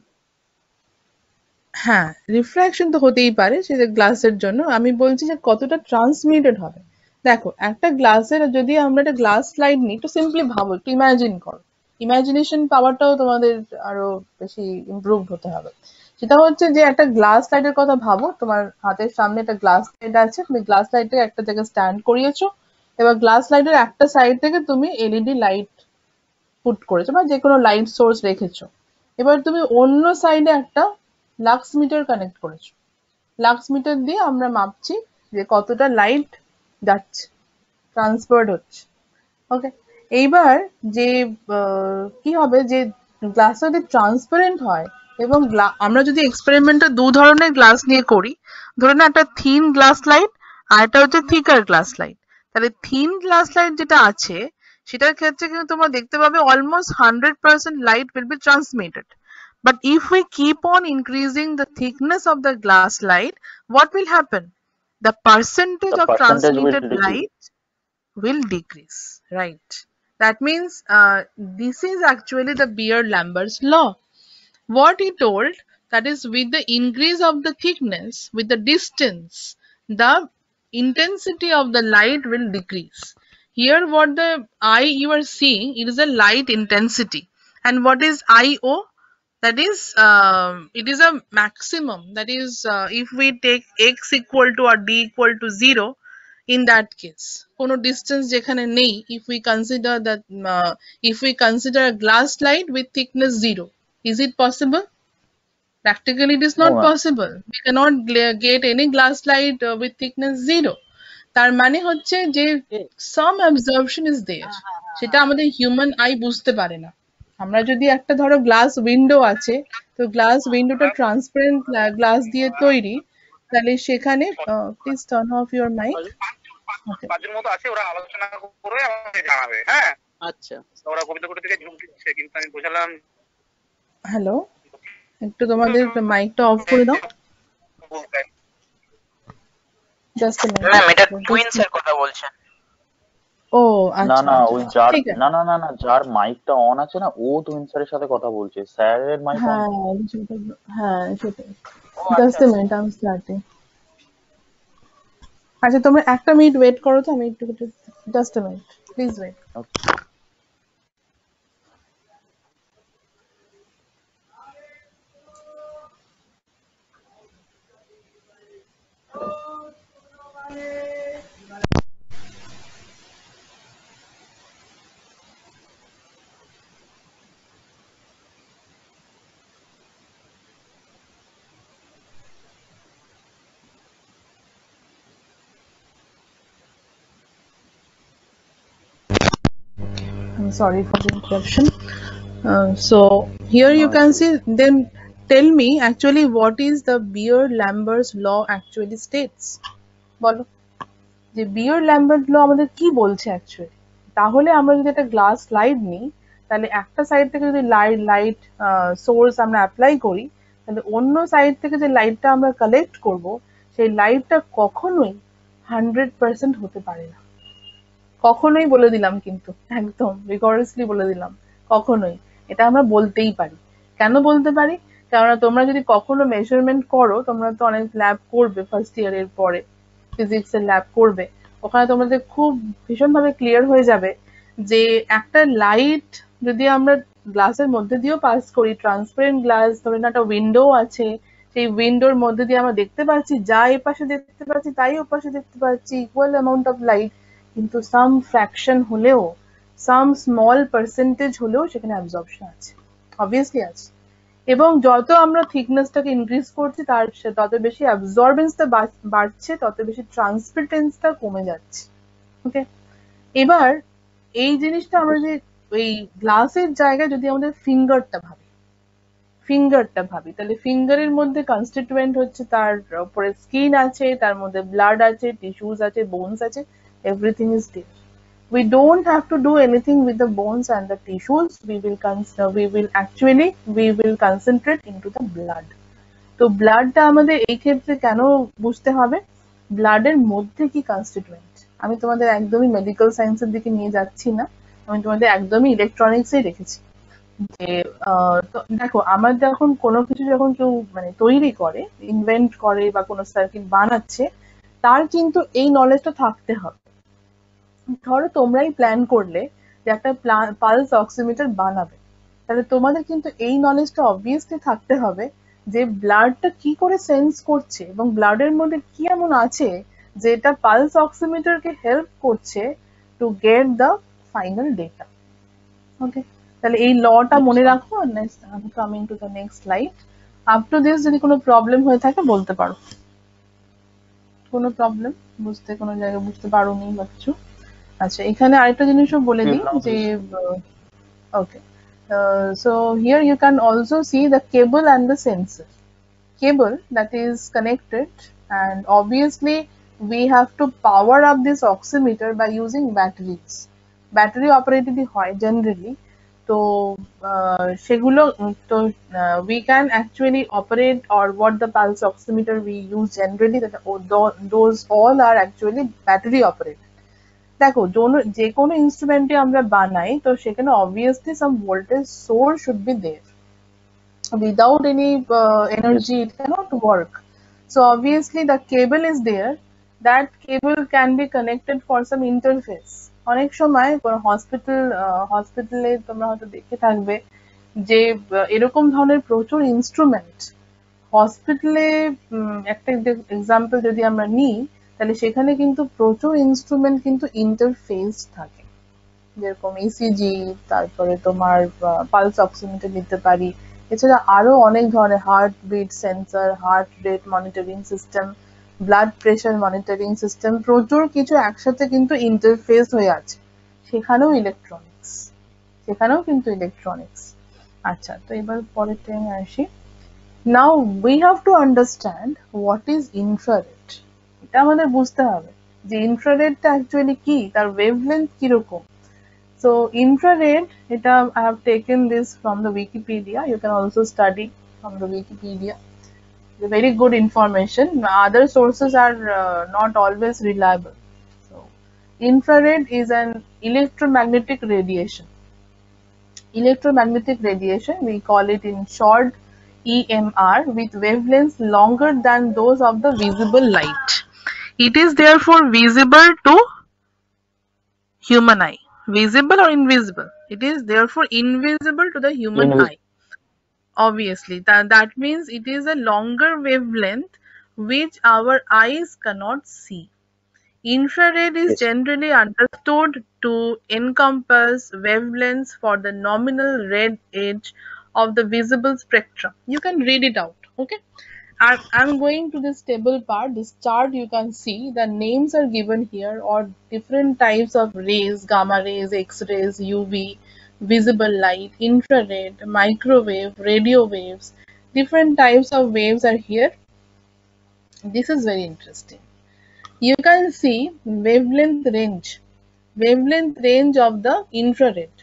হ্যাঁ, refraction তো হতেই পারে সেটা গ্লাসের জন্য, আমি বলছি যে কতটা ট্রান্সমিটেড হবে। দেখো একটা গ্লাসের, যদি আমরা একটা গ্লাস স্লাইড নিই, একটু সিম্পলি ভাবো, একটু ইমাজিন করো, ইমাজিনেশন পাওয়ারটাও তোমাদের আরো বেশি ইমপ্রুভ হতে হবে। সেটা হচ্ছে যে একটা গ্লাস স্লাইডের কথা ভাবো, তোমার হাতের সামনে একটা গ্লাস স্লাইড আছে, তুমি গ্লাস স্লাইডটাকে একটা জায়গায় স্ট্যান্ড করিয়েছো, এবার গ্লাস স্লাইডের একটা সাইড থেকে তুমি এলইডি লাইট পুট করেছো বা যে কোনো লাইট সোর্স রেখেছো, এবার তুমি অন্য সাইডে একটা লাক্স মিটার কানেক্ট করেছো, লাক্স মিটার দিয়ে আমরা মাপছি যে কতটা লাইট যাচ্ছে, ট্রান্সফার্ড হচ্ছে। ওকে, এইবার যে কি হবে, যে গ্লাস যদি ট্রান্সপারেন্ট হয় এবং আমরা যদি এক্সপেরিমেন্টটা দু ধরনের গ্লাস নিয়ে করি, ধরে না একটা থিন গ্লাস লাইট আর একটা হচ্ছে থিকার গ্লাস লাইট, তাহলে থিন গ্লাস লাইট যেটা আছে সেটার ক্ষেত্রে কিন্তু তোমরা দেখতে পাবে almost 100% light will be transmitted. But if we keep on increasing the thickness of the glass light, what will happen? The percentage The of percentage will transmitted decrease. light will decrease, right? That means this is actually the Beer-Lambert's law. What he told, that is, with the increase of the thickness, with the distance, the intensity of the light will decrease. Here what the eye you are seeing, it is a light intensity, and what is IO? That is it is a maximum, that is if we take x equal to or d equal to 0, in that case কোনো distance যেখানে নেই, if we consider that if we consider a glass light with thickness 0, is it possible? Practically, it is not No, ma'am. possible. We cannot get any glass light with thickness 0. তার মানে হচ্ছে যে some absorption is there, সেটা আমাদের human I বুঝতে পারে না। আমরা যদি একটা ধরো গ্লাস উইন্ডো আছে, তো গ্লাস উইন্ডোটা ট্রান্সপারেন্ট গ্লাস দিয়ে তৈরি, তাহলে সেখানে please turn off your mic. Okay, পাঁচজন মতো আছে, ওরা আলোচনা করে আমাকে জানাবে। হ্যাঁ, আচ্ছা, ওরা গোবিন্দপুর থেকে ঝুঁক দিচ্ছে, কিন্তু আমি বোঝালাম হ্যালো, একটু তোমাদের মাইকটা অফ করে দাও, বলতে। Just a minute. ম্যাম এটা টুইনস এর কথা বলছেন? ও না আচ্ছা না ওই যার ঠিক আছে। না না না না যার মাইকটা অন আছে না, ও টুইন স্যারের সাথে কথা বলছে, স্যারের মাইক অন। হ্যাঁ সেটাই, just a minute, I am starting. আচ্ছা তোমরা একটা মিনিট ওয়েট করো, তো আমি একটু just a minute, please wait. I'm sorry for the interruption. So here you can see, then tell me actually what is the Beer-Lambert's law actually states? বলো যে Beer-Lambert law আমাদের কি বলছে অ্যাকচুয়ালি। তাহলে আমরা যদি একটা গ্লাস লাইট নিই, তাহলে একটা সাইড থেকে যদি লাইট সোর্স আমরা অ্যাপ্লাই করি, তাহলে অন্য সাইড থেকে যে লাইটটা আমরা কালেক্ট করব, সেই লাইটটা কখনোই 100% হতে পারে না। কখনোই বলে দিলাম, কিন্তু একদম রিগরাসলি বলে দিলাম, কখনোই। এটা আমরা বলতেই পারি। কেন বলতে পারি? কেননা তোমরা যদি কখনো মেজারমেন্ট করো, তোমরা তো অনেক ল্যাব করবে ফার্স্ট ইয়ারের পরে, ফিজিক্স এর ল্যাব করবে, ওখানে তোমাদের খুব ভীষণভাবে ক্লিয়ার হয়ে যাবে যে একটা লাইট যদি আমরা গ্লাসের মধ্যে দিয়েও পাস করি, ট্রান্সপারেন্ট গ্লাস, ধরে না একটা উইন্ডো আছে, সেই উইন্ডোর মধ্যে দিয়ে আমরা দেখতে পাচ্ছি, যা এ পাশে দেখতে পাচ্ছি তাই ও পাশে দেখতে পাচ্ছি, ইকুয়াল অ্যামাউন্ট অফ লাইট, কিন্তু সাম ফ্র্যাকশন হলেও, সাম স্মল পার্সেন্টেজ হলেও সেখানে অ্যাবজর্পশন আছে, অবভিয়াসলি আছে। এবং যত আমরা থিকনেসটাকে ইনক্রিজ করছি, তার তত বেশি অ্যাবজর্বেন্সটা বাড়ছে, তত বেশি ট্রান্সপিটেন্সটা কমে যাচ্ছে। ওকে, এবার এই জিনিসটা আমরা যে ওই গ্লাসের জায়গায় যদি আমাদের ফিঙ্গারটা ভাবি, তাহলে ফিঙ্গারের মধ্যে কনস্টিটিউয়েন্ট হচ্ছে, তার উপরে স্কিন আছে, তার মধ্যে ব্লাড আছে, টিস্যুস আছে, বোনস আছে, everything is there. We don't have to do anything with the bones and the tissues. We will concentrate into the blood. তো ব্লাডটা আমাদের এই ক্ষেত্রে কেন বুঝতে হবে, ব্লাডের মধ্যে কি কনস্টিটিউয়েন্ট। আমি তোমাদের একদমই মেডিকেল সায়েন্সের দিকে নিয়ে যাচ্ছি না, আমি তোমাদের একদমই ইলেকট্রনিক্সেই রেখেছি। যে দেখো, আমার যখন কোনো কিছু যখন কেউ মানে তৈরি করে, ইনভেন্ট করে বা কোনো সার্কিট বানাচ্ছে, তার কিন্তু এই নলেজটা থাকতে হবে। ধরো তোমরাই প্ল্যান করলে যে একটা পালস অক্সিমিটার বানাবে, তাহলে তোমাদের কিন্তু এই নলেজটা অবভিয়াসলি থাকতে হবে যে ব্লাডটা কি করে সেন্স করছে এবং ব্লাডের মধ্যে কি এমন আছে যেটা পালস অক্সিমিটারকে হেল্প করছে to get the final data. Okay, তাহলে এই লটা মনে রাখো। Coming to the next slide. Up to this যদি কোনো প্রবলেম হয়ে থাকে বলতে পারো, কোনো প্রবলেম বুঝতে, কোনো জায়গায় বুঝতে পারো নি বা কিছু। আচ্ছা, এখানে আরেকটা জিনিসও বলে দিই যে ওকে, So here you can also see the cable and the sensor. Cable that is connected, and obviously we have to power up this oximeter by using batteries. Battery operated হয় generally. So we can actually operate, or what the pulse oximeter we use generally, that those all are actually battery operated. দেখো যে কোনো ইনস্ট্রুমেন্টে আমরা বানাই তো সেখানে obviously some voltage source should be there. Without any energy it cannot work. So obviously the cable is there. That cable can be connected for some interface. অনেক সময় কোনো হসপিটালে তোমরা হয়তো দেখে থাকবে যে এরকম ধরনের প্রচুর ইনস্ট্রুমেন্ট হসপিটালে, একটা এক্সাম্পল যদি আমরা নিই তাহলে সেখানে কিন্তু প্রচুর ইনস্ট্রুমেন্ট কিন্তু ইন্টারফেস থাকে, যেরকম ইসিজি, তারপরে তোমার পালস অক্সিমিটার নিতে পারি, এছাড়া আরো অনেক ধরনের heart beat sensor, heart rate monitoring system, blood pressure monitoring system, প্রচুর কিছু একসাথে কিন্তু ইন্টারফেস হয়ে আছে, সেখানেও কিন্তু ইলেকট্রনিক্স। আচ্ছা, তো এবার পরের টাইমে আসি। Now we have to understand what is infrared. এটা আমাদের বুঝতে হবে যে ইনফ্রারেডটা অ্যাকচুয়ালি কি, তার ওয়েভলেন্থ কিরকম। So infrared, I have taken this from the Wikipedia. You can also study from the Wikipedia. It's very good information. Other sources are not always reliable. So infrared is an electromagnetic radiation. Electromagnetic radiation, we call it in short EMR, with wavelengths longer than those of the visible light. It is therefore visible to human eye. Visible or invisible? It is therefore invisible to the human eye. Obviously, that means it is a longer wavelength which our eyes cannot see. Infrared is generally understood to encompass wavelengths for the nominal red edge of the visible spectrum. You can read it out, okay? I'm going to this table part. This chart you can see the names are given here, or different types of rays: gamma rays, X-rays, UV, visible light, infrared, microwave, radio waves. Different types of waves are here. This is very interesting. You can see wavelength range of the infrared,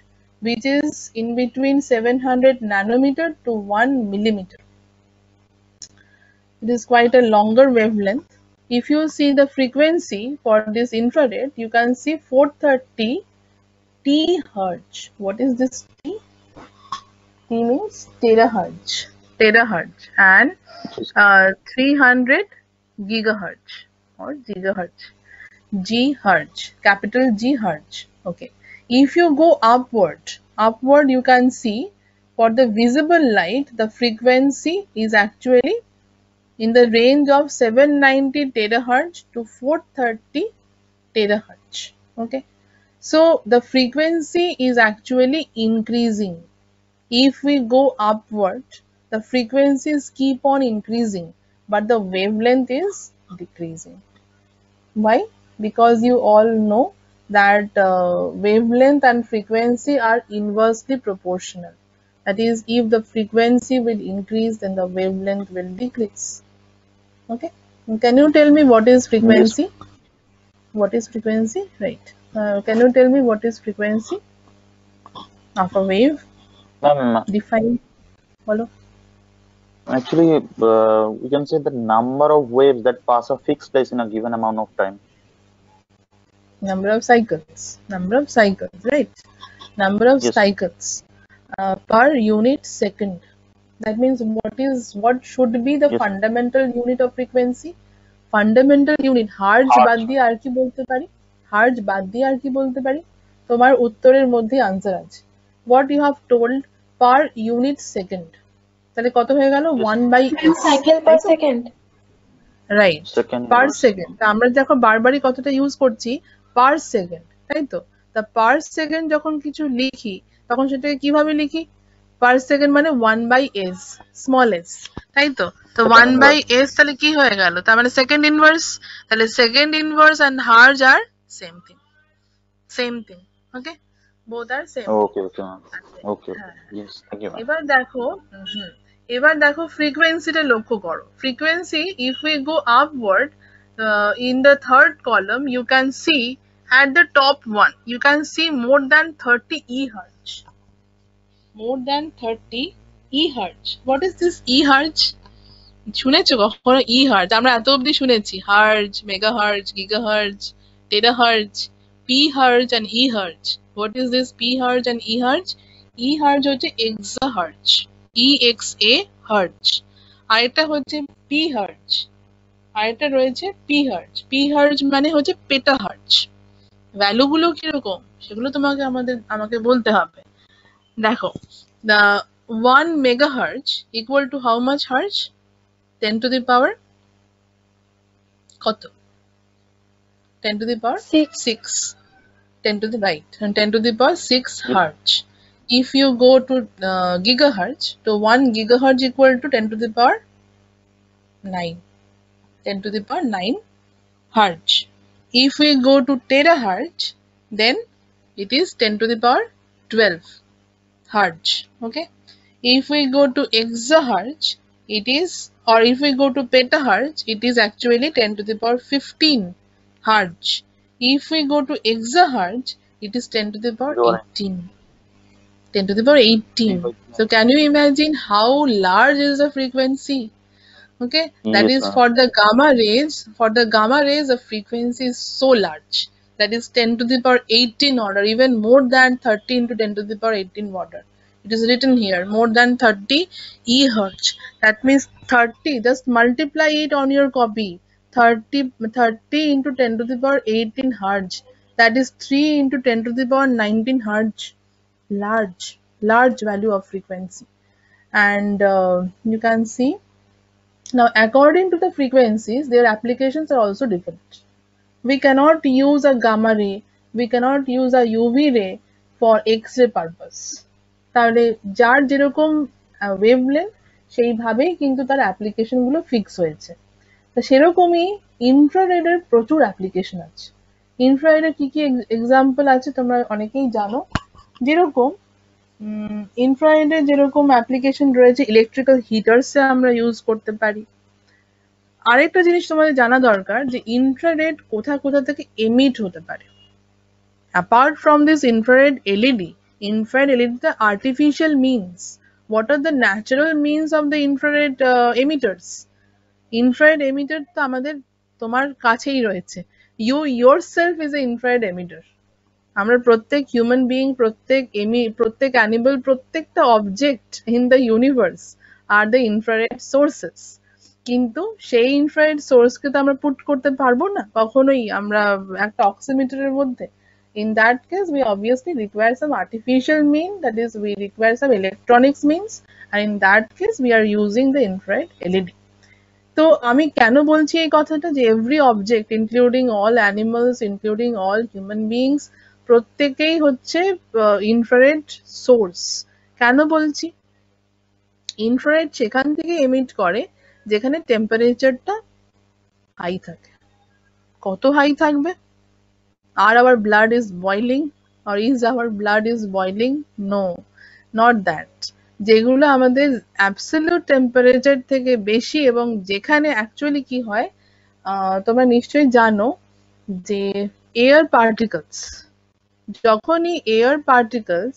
which is in between 700 nanometer to 1 millimeter. It is quite a longer wavelength. If you see the frequency for this infrared, you can see 430 THz. What is this T? T means terahertz, and 300 gigahertz or gigahertz. G hertz, capital G hertz. Okay. If you go upward, you can see for the visible light, the frequency is actually in the range of 790 terahertz to 430 terahertz. Okay, so the frequency is actually increasing. If we go upward, the frequencies keep on increasing, but the wavelength is decreasing. Why? Because you all know that wavelength and frequency are inversely proportional. That is, if the frequency will increase, then the wavelength will decrease. Okay, can you tell me what is frequency? Yes. What is frequency? Right. Can you tell me what is frequency of a wave? Define. Follow. Actually, we can say the number of waves that pass a fixed place in a given amount of time. Number of cycles, right? Number of cycles per unit second. That means what should be the fundamental unit of frequency? Fundamental unit hertz বাদ দিয়ে আর কি বলতে পারি? তোমার উত্তরের মধ্যে answer আছে। What you have told per unit second, তাহলে কত হয়ে গেল? 1/s cycle per second, right? Per second. তা আমরা যখন বারবারই কতটা ইউজ করছি per second, তাই তো? তা per second যখন কিছু লিখি তখন সেটাকে কিভাবে লিখি? per second মানে 1/s, small s, তাই তো? তো 1/s তাহলে কি হয়ে গেল? তার মানে second inverse, তাহলে second inverse and hertz are same thing. Okay, both are same. Okay, okay, ma'am. Okay, হ্যাঁ yes, thank you, ma'am. এবার দেখো ফ্রিকোয়েন্সিটা লক্ষ্য করো। Frequency if we go upward in the third column you can see at the top one you can see more than 30 EHz. More than 30 EHz. What is this EHz? শুনেছো কখনো EHz? আমরা এত অবধি শুনেছি hertz, megahertz, gigahertz, terahertz, PHz and EHz. What is this PHz and EHz? EHz হচ্ছে exahertz, EXA hertz. আরেকটা হচ্ছে PHz, আরেকটা রয়েছে PHz. PHz মানে হচ্ছে পেটাহার্টজ। ভ্যালুগুলো কিরকম সেগুলো আমাকে বলতে হবে। দেখো the 1 megahertz equal to how much hertz? 10 to the power কত? 10 to the power 6. 10 to the right and 10 to the power 6 hertz. If you go to gigahertz, so 1 gigahertz equal to 10 to the power 9. 10 to the power 9 hertz. If we go to terahertz, then it is 10 to the power 12 hertz. Okay. If we go to exahertz, it is, or if we go to petahertz, it is actually 10 to the power 15 hertz. If we go to exahertz, it is 10 to the power 18. 10 to the power 18. So can you imagine how large is the frequency? Okay, that Yes, is ma'am. for the gamma rays. For the gamma rays, the frequency is so large. That is 10 to the power 18 order, even more than 30 into 10 to the power 18 order. It is written here, more than 30 EHz. That means 30, just multiply it on your copy. 30 into 10 to the power 18 hertz. That is 3 into 10 to the power 19 hertz. Large value of frequency. And you can see, now according to the frequencies, their applications are also different. We cannot use a gamma ray, we cannot use a UV ray for X-ray purpose. তাহলে যার যেরকম wavelength সেইভাবেই কিন্তু তার application গুলো fix হয়েছে। তো সেরকমই ইনফ্রারেডের প্রচুর অ্যাপ্লিকেশন আছে। ইনফ্রারেডের কি কি এক্সাম্পল আছে তোমরা অনেকেই জানো। যেরকম ইনফ্রারেডের যেরকম অ্যাপ্লিকেশন রয়েছে, ইলেকট্রিক্যাল হিটার্সে আমরা ইউজ করতে পারি। আরেকটা জিনিস তোমাদের জানা দরকার যে ইনফ্রারেড কোথা কোথা থেকে এমিট হতে পারে। Apart from this infrared LED the artificial means. What are the natural means of the infrared emitters? Infrared emitter তো আমাদের তোমার কাছেই রয়েছে। You yourself is an infrared emitter. আমরা প্রত্যেক হিউম্যান বিইং, প্রত্যেক অ্যানিমাল, প্রত্যেকটা object in the universe are the infrared sources. কিন্তু সেই ইনফ্রারেড সোর্সকে তো আমরা পুট করতে পারবো না কখনোই আমরা একটা অক্সিমিটারের মধ্যে। In that case, we obviously require some artificial mean, that is, we require some electronics means, and in that case, we are using the infrared LED. তো আমি কেন বলছি এই কথাটা যে every object including all animals, including all human beings, প্রত্যেকেই হচ্ছে infrared source. কেন বলছি? ইনফ্রারেড সেখান থেকে এমিট করে যেখানে টেম্পারেচারটা হাই থাকে। কত হাই থাকবে? Are our blood is boiling, or is our blood is boiling? No, not that. যেগুলো আমাদের অ্যাবসলিউট টেম্পারেচার থেকে বেশি এবং যেখানে অ্যাকচুয়ালি কি হয়, তোমরা নিশ্চয়ই জানো যে এয়ার পার্টিকলস, যখনই এয়ার পার্টিকলস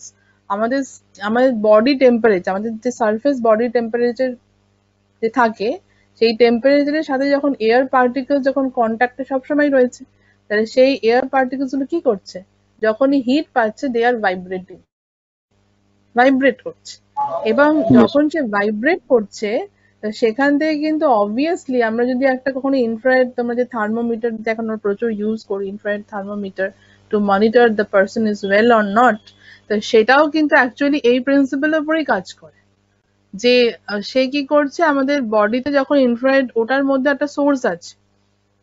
আমাদের বডি টেম্পারেচার, আমাদের যে সারফেস বডি টেম্পারেচার যে থাকে সেই টেম্পারেচারের সাথে যখন এয়ার পার্টিকলস যখন কন্ট্যাক্টে সবসময় রয়েছে, তাহলে সেই এয়ার পার্টিকলস গুলো কি করছে, যখনই হিট পাচ্ছে দে আর ভাইব্রেট করছে। এবং যখন সে ভাইব্রেট করছে সেখান থেকে কিন্তু অবভিয়াসলি আমরা যদি একটা কখনো ইনফ্রারেড, তোমরা যে থার্মোমিটার এখন প্রচুর ইউজ করি, infrared thermometer two monitor the person is well or not, তো সেটাও কিন্তু অ্যাকচুয়ালি এই প্রিন্সিপালের উপরেই কাজ করে যে সে কি করছে আমাদের বডিতে যখন ইনফ্রারেড, ওটার মধ্যে একটা সোর্স আছে।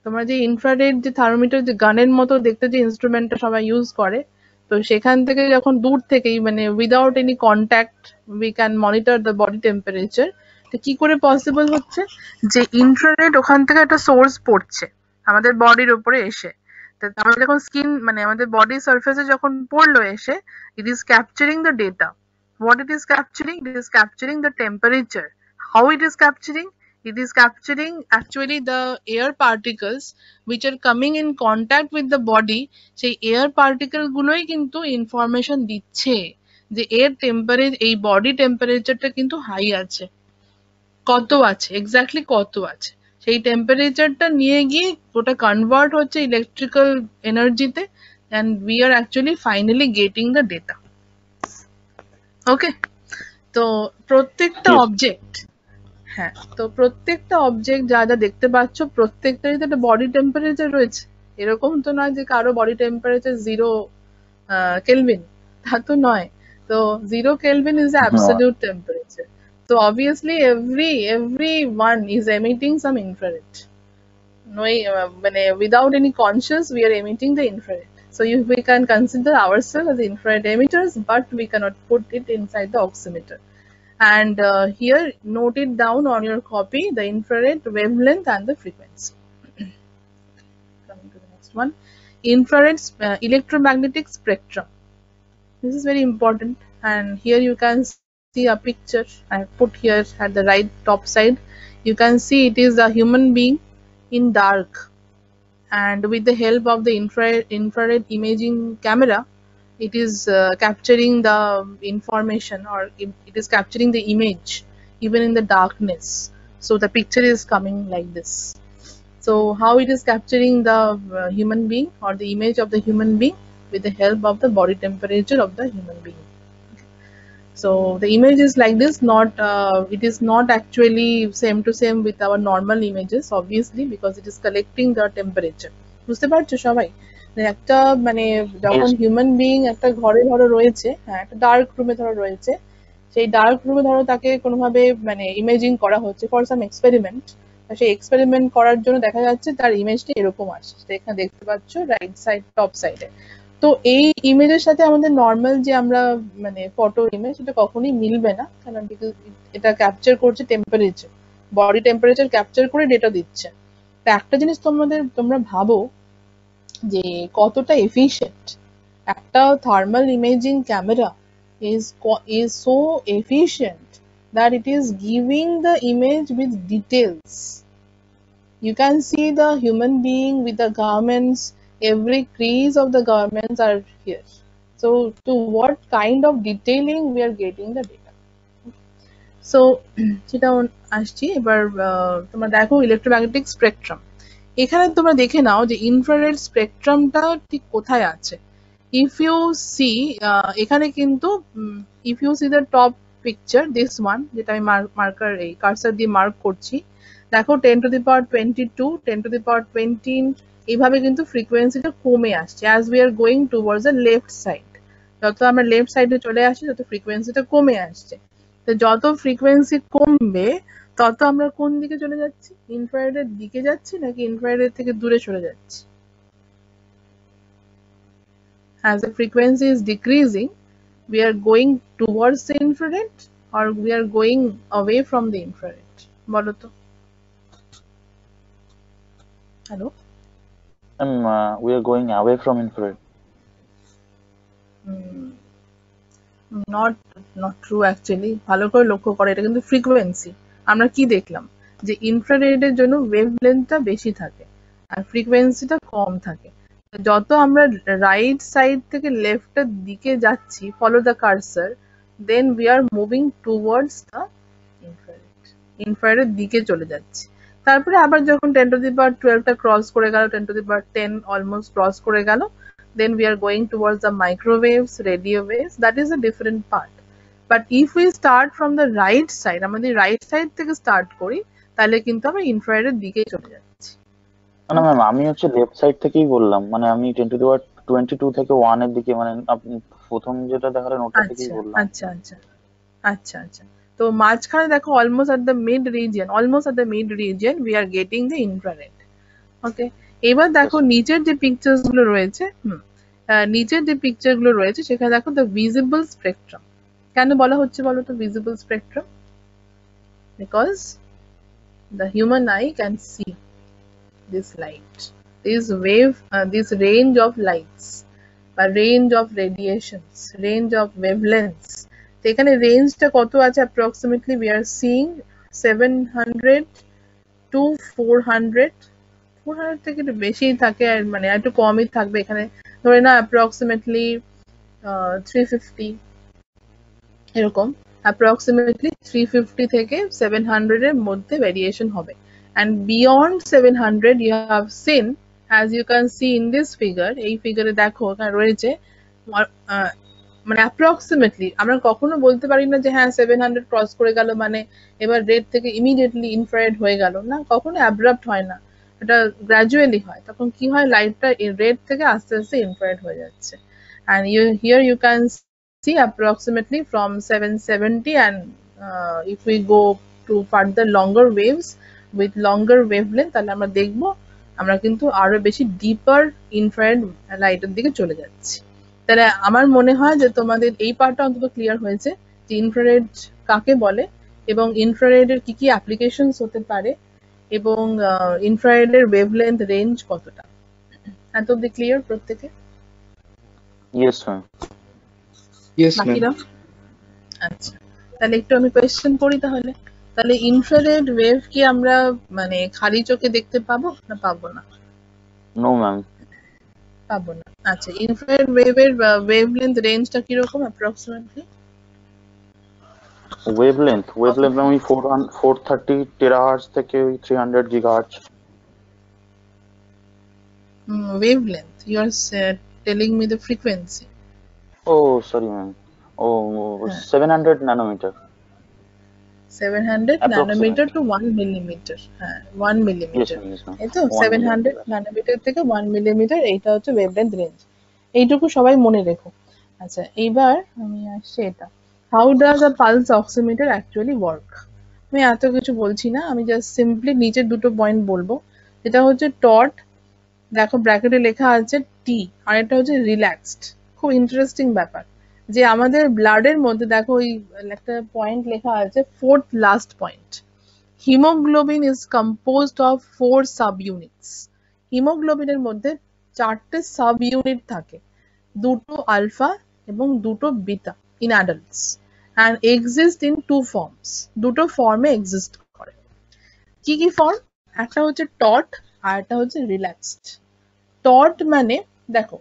তোমরা যে ইনফ্রারেড যে থার্মোমিটার, যে গানের মতো দেখতে যে ইনস্ট্রুমেন্টটা সবাই ইউজ করে, তো সেখান থেকে যখন দূর থেকেই মানে without any contact we can monitor the body temperature. তো কি করে পসিবল হচ্ছে যে ইনফ্রারেড ওখান থেকে একটা সোর্স পড়ছে আমাদের বডির উপরে এসে, আমরা যখন স্কিন মানে আমাদের বডি সারফেসে যখন পড়লো এসে, it is capturing the data. What it is capturing? It is capturing the temperature. How it is capturing? It is capturing actually the air particles which are coming in contact with the body. সেই air particle গুলোই কিন্তু information দিচ্ছে যে এর temperature, এই body টেম্পারেচারটা কিন্তু high আছে, কত আছে, এক্স্যাক্টলি কত আছে, সেই টেম্পারেচারটা নিয়ে গিয়ে ওটা কনভার্ট হচ্ছে ইলেকট্রিক্যাল এনার্জিতে, and we are actually finally getting the data. Okay, তো প্রত্যেকটা Yes. অবজেক্ট, হ্যাঁ, তো প্রত্যেকটা অবজেক্ট যা যা দেখতে পাচ্ছ প্রত্যেকটারই তো একটা বডি টেম্পারেচার রয়েছে। এরকম তো নয় যে কারো বডি টেম্পারেচার 0 কেলভিন, তা তো নয়। তো 0 Kelvin is the absolute temperature. So obviously everyone is emitting some infrared. No, without any conscious, we are emitting the infrared. So we can consider ourselves as infrared emitters, but we cannot put it inside the oximeter. And here, note it down on your copy, the infrared wavelength and the frequency. Coming to the next one, infrared electromagnetic spectrum. This is very important, and here you can see a picture I have put here at the right top side. You can see it is a human being in dark, and with the help of the infrared imaging camera, it is capturing the information, or it is capturing the image even in the darkness. So the picture is coming like this. So how it is capturing the human being or the image of the human being? With the help of the body temperature of the human being. So the image is like this, not it is not actually same to same with our normal images, obviously, because it is collecting the temperature. বুঝতে পারছো সবাই? একটা মানে যখন human being একটা ঘরে ধরো রয়েছে, হ্যাঁ, একটা ডার্ক রুমে ধরো রয়েছে, সেই ডার্ক রুমে ধরো তাকে কোনোভাবে মানে ইমেজিং করা হচ্ছে ফর সাম এক্সপেরিমেন্ট। সেই এক্সপেরিমেন্ট করার জন্য দেখা যাচ্ছে তার ইমেজটা এরকম আসছে, সেটা এখানে দেখতে পাচ্ছ রাইট সাইড টপ সাইডে। তো এই ইমেজের সাথে আমাদের নর্মাল যে আমরা মানে ফটো ইমেজ, সেটা কখনোই মিলবে না, কারণ এটা ক্যাপচার করছে টেম্পারেচার, বডি টেম্পারেচার ক্যাপচার করে ডেটা দিচ্ছে। তো একটা জিনিস তোমরা ভাবো যে কতটা এফিশিয়েন্ট একটা thermal imaging camera is so efficient that it is giving the image with details. You can see the human being with the garments, every crease of the garments are here. So to what kind of detailing we are getting the data. So সেটা আসছি এবার। তোমরা দেখো electromagnetic spectrum, এখানে তোমরা দেখে নাও যে infrared স্পেকট্রামটা ঠিক কোথায় আছে। ইফ ইউ সি এখানে কিন্তু if you see the top picture, this one, যেটা আমি মার্কার এই কার্সার দিয়ে মার্ক করছি, দেখো 10⁻²2, 10⁻20 এইভাবে কিন্তু ফ্রিকোয়েন্সিটা কমে আসছে as we are going towards the left side. যত আমরা লেফট সাইডে চলে আসছি তত ফ্রিকোয়েন্সিটা কমে আসছে। তো যত ফ্রিকোয়েন্সি কমবে তত আমরা কোন দিকে চলে যাচ্ছি? ইনফ্রারেডের দিকে যাচ্ছি নাকি ইনফ্রারেড থেকে দূরে চলে যাচ্ছি? As the frequency is decreasing, we are going towards the infrared or we are going away from the infrared? বলো তো। Hello, We are going away from infrared. not true actually. ভালো করে লক্ষ্য করো, এটা কিন্তু ফ্রিকোয়েন্সি। আমরা কি দেখলাম যে ইনফ্রারেডের জন্য ওয়েভলেন্থটা বেশি থাকে আর ফ্রিকোয়েন্সিটা কম থাকে। যত আমরা রাইট সাইড থেকে লেফটের দিকে যাচ্ছি, follow the cursor, then we are moving towards the infrared, ইনফ্রারেডের দিকে চলে যাচ্ছি। তারপরে আবার যখন 10⁻12টা ক্রস করে গেল, 10⁻10 অলমোস্ট ক্রস করে গেল, then we are going towards the microwaves, radio waves. That is a different part. But if we start from the right side, আমাদের রাইট সাইড থেকে স্টার্ট করি, তাহলে কিন্তু আমরা ইনফ্রারেডের দিকে চলে যাচ্ছি। না ম্যাম, আমি হচ্ছে লেফট সাইড থেকেই বললাম, মানে আমি 10⁻22 থেকে 1 এর দিকে, মানে আপনি প্রথম যেটা দেখালেন ওটা থেকেই বললাম। আচ্ছা আচ্ছা আচ্ছা আচ্ছা। তো মাঝখানে দেখো almost at the mid region we are getting the infrared. ওকে, এবার দেখো নিচের যে পিকচার গুলো রয়েছে, নিচের যে পিকচার গুলো রয়েছে সেখানে দেখো দ্য ভিজিবল স্পেকট্রাম। কেন বলা হচ্ছে বলো তো visible spectrum? Because the human eye can see this light. this range of lights বা range of radiations, range of wavelengths, তো এখানে রেঞ্জটা কত আছে approximately we are seeing 700 to 400 থেকে একটু বেশি থাকে আর মানে একটু কমই থাকবে এখানে ধরে না approximately 350 এরকম approximately 350 থেকে 700 এর মধ্যে ভেরিয়েশন হবে and beyond 700 you have seen as you can see in this figure এই ফিগারে দেখো এখানে রয়েছে মানে approximately আমরা কখনো বলতে পারি না যে হ্যাঁ 700 ক্রস করে গেল মানে এবার রেড থেকে ইমিডিয়েটলি ইনফ্রারেড হয়ে গেল না কখনো অ্যাব্রাপ্ট হয় না এটা গ্র্যাজুয়ালি হয় তখন কি হয় লাইটটা রেড থেকে আস্তে আস্তে ইনফ্রারেড হয়ে যাচ্ছে and here you can see approximately from 770 and if we go to further longer waves with longer wavelength তাহলে আমরা দেখবো আমরা কিন্তু আরো বেশি ডিপার ইনফ্রারেড লাইটের দিকে চলে যাচ্ছি তাহলে আমার মনে হয় যে তোমাদের এই পার্টটা অন্তত ক্লিয়ার হয়েছে যে ইনফ্রারেড কাকে বলে এবং ইনফ্রারেডের কি কি অ্যাপ্লিকেশনস হতে পারে এবং ইনফ্রারেডের ওয়েভলেন্থ রেঞ্জ কতটা এত অবধি ক্লিয়ার প্রত্যেকে ইয়েস ম্যাম। Yes, ma'am. বাকিরা আচ্ছা তাহলে একটু আমি কোয়েশ্চেন করি তাহলে ইনফ্রারেড ওয়েভ কি আমরা মানে খালি চোখে দেখতে পাবো না পাবো না নো ম্যাম। পাবো না আচ্ছা ইনফ্রারেড ওয়েভের ওয়েভলেন্থ রেঞ্জটা কি রকম অ্যাপ্রক্সিমেটলি ওয়েভলেন্থ আমি 430 টেরাহার্টজ থেকে ওই 300 gigahertz. wavelength you are telling me the frequency ও সরি ম্যাম, ও 700 nanometer. 700 Approximate. nanometer to 1 millimeter হ্যাঁ 1 Yes, millimeter ma'am, yes, ma'am. এই তো 1 700 millimeter. nanometer থেকে 1 millimeter এইটা হচ্ছে wavelength range এইটুকু সবাই মনে রেখো আচ্ছা এইবার আমি আসছি এটা how does a pulse oximeter actually work আমি এত কিছু বলছি না আমি জাস্ট সিম্পলি নিচের দুটো পয়েন্ট বলবো যেটা হচ্ছে টট দেখো ব্র্যাকেটে লেখা আছে টি আর এটা হচ্ছে রিল্যাক্সড খুব ইন্টারেস্টিং ব্যাপার যে আমাদের ব্লাডের মধ্যে দেখো ওই একটা পয়েন্ট লেখা আছে fourth last point haemoglobin is composed of 4 subunits হিমোগ্লোবিনের মধ্যে 4টে সাব ইউনিট থাকে দুটো আলফা এবং দুটো beta in adults and exist in two forms দুটো ফর্মে এক্সিস্ট করে কি কি ফর্ম একটা হচ্ছে টট আর একটা হচ্ছে রিল্যাক্সড টট মানে দেখো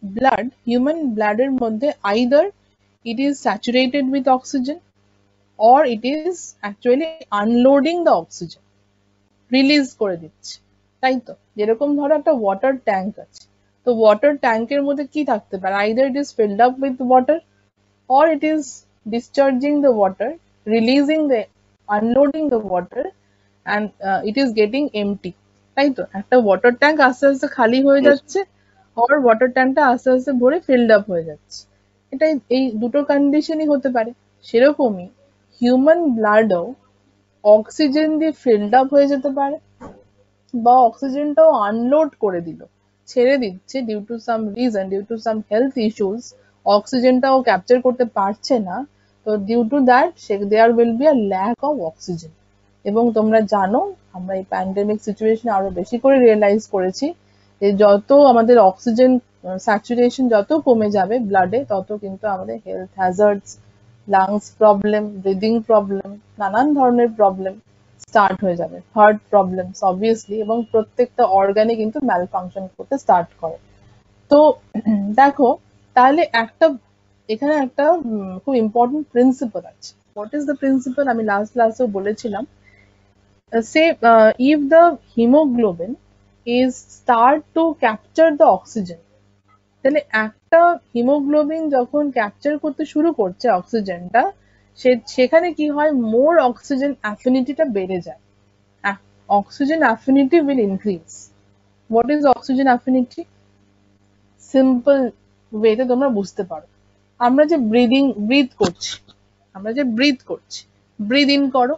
blood human blood এর মধ্যে either it is saturated with oxygen or it is actually unloading the oxygen release করে দিচ্ছে তাই তো যেরকম ধরো একটা ওয়াটার ট্যাঙ্ক আছে তো ওয়াটার ট্যাঙ্কের মধ্যে কি থাকতে পারে either it is filled up with water or it is discharging the water releasing the unloading the water and it is getting empty তাই তো একটা ওয়াটার ট্যাঙ্ক আস্তে আস্তে খালি হয়ে Yes. যাচ্ছে আর ওয়াটার ট্যাঙ্কটা আস্তে আস্তে ভরে ফিল্ড আপ হয়ে যাচ্ছে এটাই এই দুটো কন্ডিশনই হতে পারে সেরকমই হিউম্যান ব্লাডও অক্সিজেন দিয়ে ফিল্ড আপ হয়ে যেতে পারে বা অক্সিজেনটাও আনলোড করে দিল ছেড়ে দিচ্ছে due to some reason due to some health issues অক্সিজেনটাও ক্যাপচার করতে পারছে না তো due to that there will be a lack of oxygen এবং তোমরা জানো আমরা এই প্যান্ডেমিক সিচুয়েশনে আরো বেশি করে রিয়েলাইজ করেছি যে যত আমাদের অক্সিজেন স্যাচুরেশন যত কমে যাবে ব্লাডে তত কিন্তু আমাদের health hazards lungs problem breathing problem নানান ধরনের প্রবলেম স্টার্ট হয়ে যাবে হার্ট প্রবলেমস অবভিয়াসলি এবং প্রত্যেকটা অর্গানে কিন্তু ম্যালফাংশন করতে স্টার্ট করে তো দেখো তাহলে একটা এখানে একটা খুব ইম্পর্টেন্ট প্রিন্সিপাল আছে হোয়াট ইজ দ্য প্রিন্সিপাল আমি লাস্ট ক্লাসেও বলেছিলাম say if the hemoglobin is start to capture the oxygen তাহলে একটা হিমোগ্লোবিন যখন ক্যাপচার করতে শুরু করছে অক্সিজেনটা সেখানে কি হয় মোর অক্সিজেন অ্যাফিনিটিটা বেড়ে যায় oxygen affinity will increase what is oxygen affinity simple ওয়েতে তোমরা বুঝতে পারো আমরা যে ব্রিথ করছি ব্রিথ ইন করো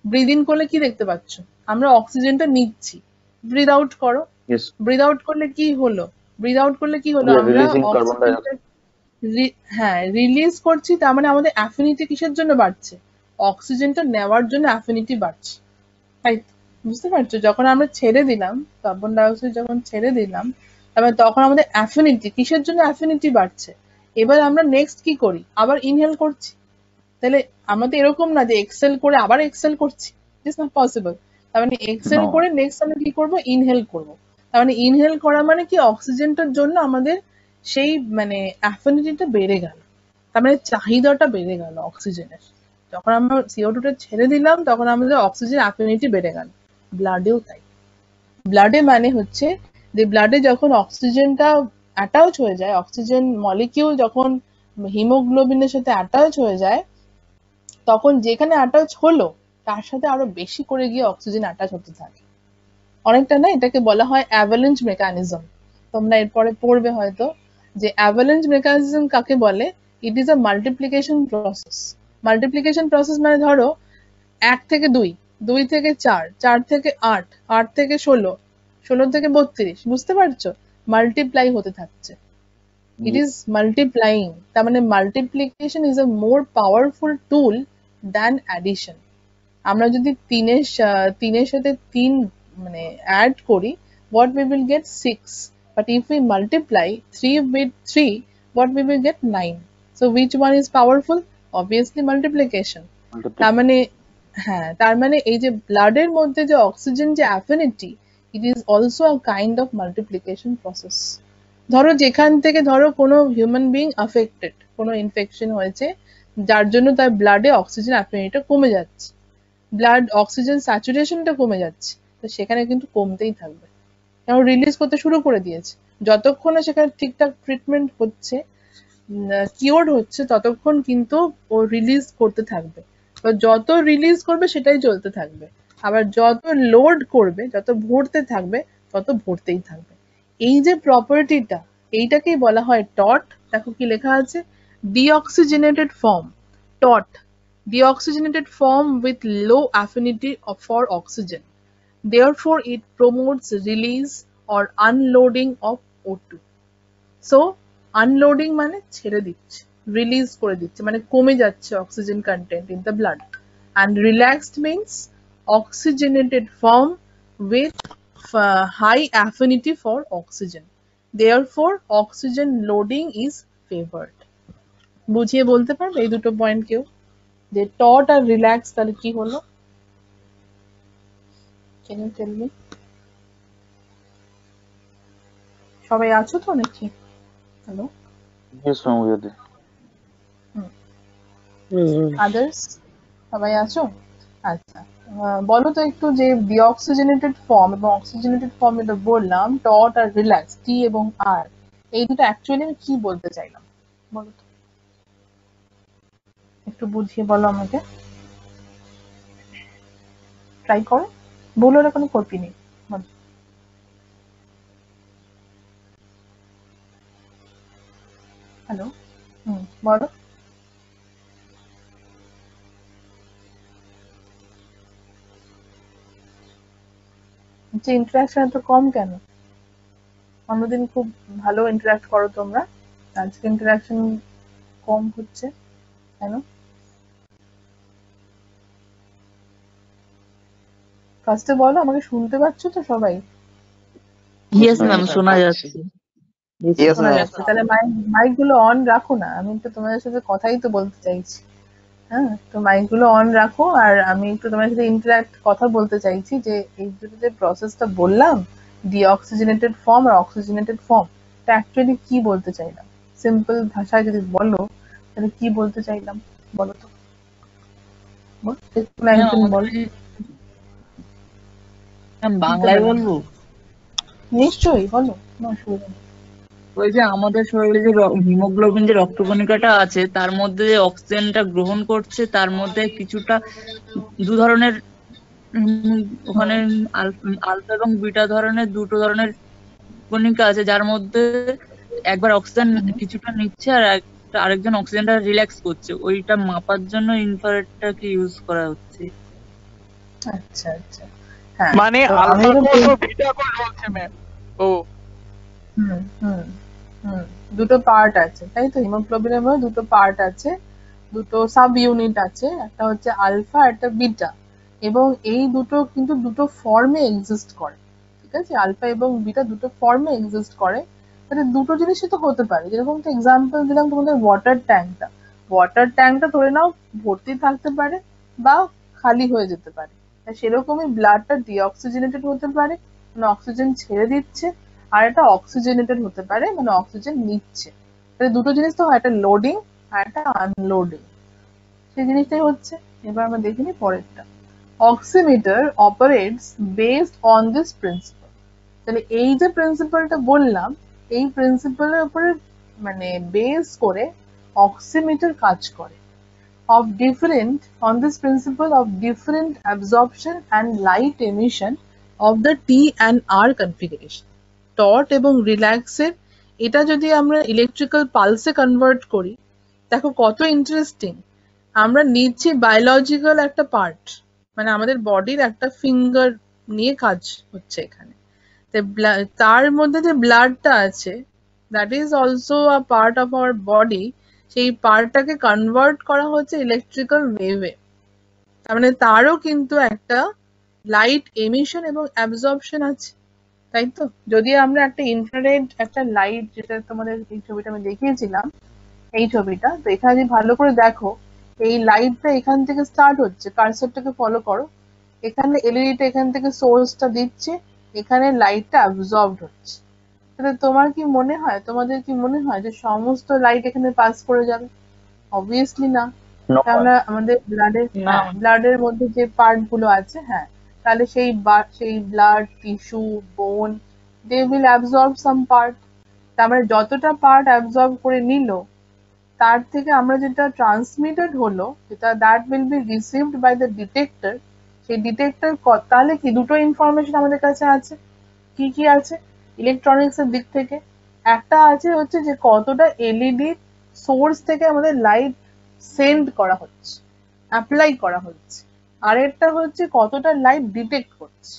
ব্রিথ ইন করলে কি দেখতে পাচ্ছ আমরা অক্সিজেনটা নিচ্ছি ব্রিথ আউট করো Yes. ব্রিথ আউট করলে কি হলো We are আমরা releasing carbon dioxide. হ্যাঁ রিলিজ করছি তার মানে আমাদের অ্যাফিনিটি কিসের জন্য বাড়ছে অক্সিজেনটা নেওয়ার জন্য অ্যাফিনিটি বাড়ছে তাই তো? বুঝতে পারছো? যখন আমরা ছেড়ে দিলাম কার্বন ডাই অক্সাইড, যখন ছেড়ে দিলাম, তারপরে তখন আমাদের অ্যাফিনিটি, কিসের জন্য অ্যাফিনিটি বাড়ছে? এবার আমরা নেক্সট কি করি? আবার ইনহেল করছি। তাহলে আমরা তো এরকম না যে এক্সেল করে আবার এক্সেল করছি, ইটস নট পসিবল। তার মানে এক্সেল No. করে নেক্সট আমরা কি করব? ইনহেল করব। তার মানে ইনহেল করা মানে কি, অক্সিজেনটার জন্য আমাদের সেই মানে অ্যাফিনিটিটা বেড়ে গেল, তার মানে চাহিদাটা বেড়ে গেল অক্সিজেনের। যখন আমরা CO2 টা ছেড়ে দিলাম তখন আমাদের অক্সিজেন অ্যাফিনিটি বেড়ে গেল। ব্লাডেও তাই। ব্লাডে মানে হচ্ছে যে ব্লাডে যখন অক্সিজেনটা অ্যাটাচ হয়ে যায়, অক্সিজেন মলিকিউল যখন হিমোগ্লোবিনের সাথে অ্যাটাচ হয়ে যায়, তখন যেখানে অ্যাটাচ হলো তার সাথে আরো বেশি করে গিয়ে অক্সিজেন অ্যাটাচ হতে থাকে। অনেকটা না, এটাকে বলা হয় অ্যাভালাঞ্চ মেকানিজম। তোমরা এরপরে পড়বে হয়তো যে অ্যাভালাঞ্চ মেকানিজম কাকে বলে। It is a multiplication process. Multiplication process মানে ধরো 1 থেকে 2, 2 থেকে 4, 4 থেকে 8, 8 থেকে 16, 16 থেকে 32, বুঝতে পারছো? মাল্টিপ্লাই হতে থাকছে। It is multiplying. তার মানে multiplication is a more powerful tool than addition. আমরা যদি তিনের সাথে 3 মানে অ্যাড করি, what we will get 6, but if we multiply 3 with 3, what we will get 9. So which one is powerful? Obviously multiplication. তার মানে হ্যাঁ, তার মানে এই যে ব্লাডের মধ্যে যে অক্সিজেন যে affinity, it is also a kind of multiplication process. ধরো যেখান থেকে ধরো কোনো হিউম্যান বিং আফেক্টেড, কোনো ইনফেকশন হয়েছে যার জন্য তার ব্লাডে অক্সিজেন অ্যাফিনিটিটা কমে যাচ্ছে, ব্লাড অক্সিজেন স্যাচুরেশনটা কমে যাচ্ছে, তো সেখানে কিন্তু কমতেই থাকবে, কারণ রিলিজ করতে শুরু করে দিয়েছে। যতক্ষণ না সেখানে ঠিকঠাক ট্রিটমেন্ট হচ্ছে, কিওর্ড হচ্ছে, ততক্ষণ কিন্তু ও রিলিজ করতে থাকবে। এবার যত রিলিজ করবে সেটাই চলতে থাকবে, আবার যত লোড করবে, যত ভরতে থাকবে, তত ভরতেই থাকবে। এই যে প্রপার্টিটা, এইটাকেই বলা হয় টট। দেখো কি লেখা আছে, deoxygenated form, taught, deoxygenated form with low affinity for oxygen. Therefore, it promotes release or unloading of O2. So, unloading মানে ছেড়ে দিচ্ছে, রিলিজ করে দিচ্ছে মানে কমে যাচ্ছে oxygen contained in the blood. And relaxed means oxygenated form with high affinity for oxygen. Therefore, oxygen loading is favored. বুঝিয়ে বলতে পারবে এই দুটো পয়েন্ট কেউ? যে টট আর রিল্যাক্স তাহলে কি হলো? Can you tell me? সবাই আছো তো নাকি? Hello, Yes, ma'am, we are there. Others সবাই আছো? আচ্ছা, বলো তো একটু যে ডিঅক্সিজেনেটেড ফর্ম এবং অক্সিজেনেটেড ফর্ম এটা বললাম, টট আর রিল্যাক্স, টি এবং আর, এই দুটো অ্যাকচুয়ালি আমি কি বলতে চাইলাম বলো তো, একটু বুঝিয়ে বলো আমাকে, ট্রাই করো, বলো, না কোনো ক্ষতি নেই, বলো। হ্যালো, বলো। যে ইন্টারাকশন এত কম কেন? অন্যদিন খুব ভালো ইন্টারাক্ট করো তোমরা, আজকে ইন্টারাকশন কম হচ্ছে কেন? ফার্স্টে বলো, আমাকে শুনতে পাচ্ছ তো সবাই? ইয়েস ম্যাম, শোনা যাচ্ছে। Yes, শোনা ma'am. যাচ্ছে? তাহলে মাইক গুলো অন রাখো না, আমি তো তোমাদের সাথে কথাই তো বলতে চাইছি। হ্যাঁ, তো মাইক গুলো অন রাখো, আর আমি একটু তোমার সাথে ইন্টারাক্ট কথা বলতে চাইছি যে এই দুটো যে প্রসেসটা বললাম, ডিঅক্সিজেনেটেড ফর্ম আর অক্সিজেনেটেড ফর্ম, এটা অ্যাকচুয়ালি কি বলতে চাইলাম? সিম্পল ভাষায় যদি বলো তাহলে কি বলতে চাইলাম বলো তো, বল, কোনো একজন বল। ম্যাম বাংলায় বলবো? নিশ্চয়ই বলো, কোনো অসুবিধা নেই। ওই যে আমাদের শরীরে যে হিমোগ্লোবিন যে রক্তকণিকাটা আছে, তার মধ্যে যে অক্সিজেনটা গ্রহণ করছে, তার মধ্যে কিছুটা দু ধরনের ওখানে আলফা এবং বিটা ধরনের দুটো ধরনের কণিকা আছে, যার মধ্যে একবার অক্সিজেন কিছুটা নিচ্ছে আর আরেকজন অক্সিজেনটা রিল্যাক্স করছে। ওইটা মাপার জন্য ইনফ্রারেডটাকে ইউজ করা হচ্ছে। আচ্ছা আচ্ছা, হ্যাঁ, মানে তো আমি আলফা যেটা কোষ ও বিটা কোষ বলছে ম্যাম। ও হুম হুম হুম, দুটো পার্ট আছে তাই তো, হিমোগ্লোবিনের মধ্যে দুটো পার্ট আছে, দুটো সাব ইউনিট আছে, একটা হচ্ছে আলফা, একটা বিটা। এবং এই দুটো কিন্তু দুটো ফর্মে এক্সিস্ট করে, ঠিক আছে? আলফা এবং বিটা দুটো ফর্মে এক্সিস্ট করে, তাহলে দুটো জিনিসই তো হতে পারে। যেরকম তো এক্সাম্পল দিলাম তোমাদের ওয়াটার ট্যাঙ্কটা ধরে নাও ভর্তি থাকতে পারে বা খালি হয়ে যেতে পারে, সেরকমই ব্লাডটা ডিঅক্সিজেনেটেড হতে পারে, মানে অক্সিজেন ছেড়ে দিচ্ছে, আর এটা অক্সিজেনেটেড হতে পারে, মানে অক্সিজেন নিচ্ছে। তাহলে দুটো জিনিস তো হয়, একটা লোডিং আর একটা আনলোডিং, সেই জিনিসটাই হচ্ছে। এবার আমরা দেখিনি পরেরটা, oximeter operates based on this principal. তাহলে এই যে প্রিন্সিপালটা বললাম, এই প্রিন্সিপালের উপরে মানে বেস করে অক্সিমিটার কাজ করে, of different on this principle of different absorption and light emission of the T and R configuration. টট এবং রিল্যাক্সের এটা যদি আমরা ইলেকট্রিক্যাল পালসে কনভার্ট করি, দেখো কত ইন্টারেস্টিং। আমরা নিচ্ছি বায়োলজিক্যাল একটা পার্ট, মানে আমাদের বডির একটা ফিঙ্গার নিয়ে কাজ হচ্ছে এখানে। তার মধ্যে যে ব্লাডটা আছে, that is also a part of our body, সেই পার্টটাকে কনভার্ট করা হচ্ছে ইলেকট্রিক্যাল ওয়েভে। তার মানে তারও কিন্তু একটা লাইট এমিশন এবং অ্যাবজর্পশন আছে, তাই তো? যদি আমরা একটা ইনফ্রারেড একটা লাইট, যেটা তোমাদের এই ছবিটা আমি দেখিয়েছিলাম, এই ছবিটা, তো এখানে যদি ভালো করে দেখো, এই লাইটটা এখান থেকে স্টার্ট হচ্ছে, কার্সরটাকে ফলো করো, এখানে এলইডিটা এখান থেকে সোর্সটা দিচ্ছে, এখানে লাইটটা অ্যাবজর্বড হচ্ছে। তাহলে তোমার কি মনে হয়, তোমাদের কি মনে হয় যে সমস্ত লাইট এখানে পাস করে যাবে? অবভিয়াসলি না। কেননা আমাদের ব্লাডের মধ্যে যে পার্ট গুলো আছে, হ্যাঁ, তাহলে সেই blood tissue bone, they will absorb some part. তার মানে যতটা পার্ট অ্যাবজর্ব করে নিল, তার থেকে আমরা যেটা ট্রান্সমিটেড হলো, যেটা that will be received by the detector, সেই ডিটেক্টর তাহলে কি দুটো ইনফরমেশন আমাদের কাছে আছে। কি কি আছে ইলেকট্রনিক্স এর দিক থেকে? একটা আছে হচ্ছে যে কতটা এলইডি সোর্স থেকে আমাদের লাইট সেন্ড করা হচ্ছে, অ্যাপ্লাই করা হচ্ছে, আর একটা হচ্ছে কতটা লাইট ডিটেক্ট করছে।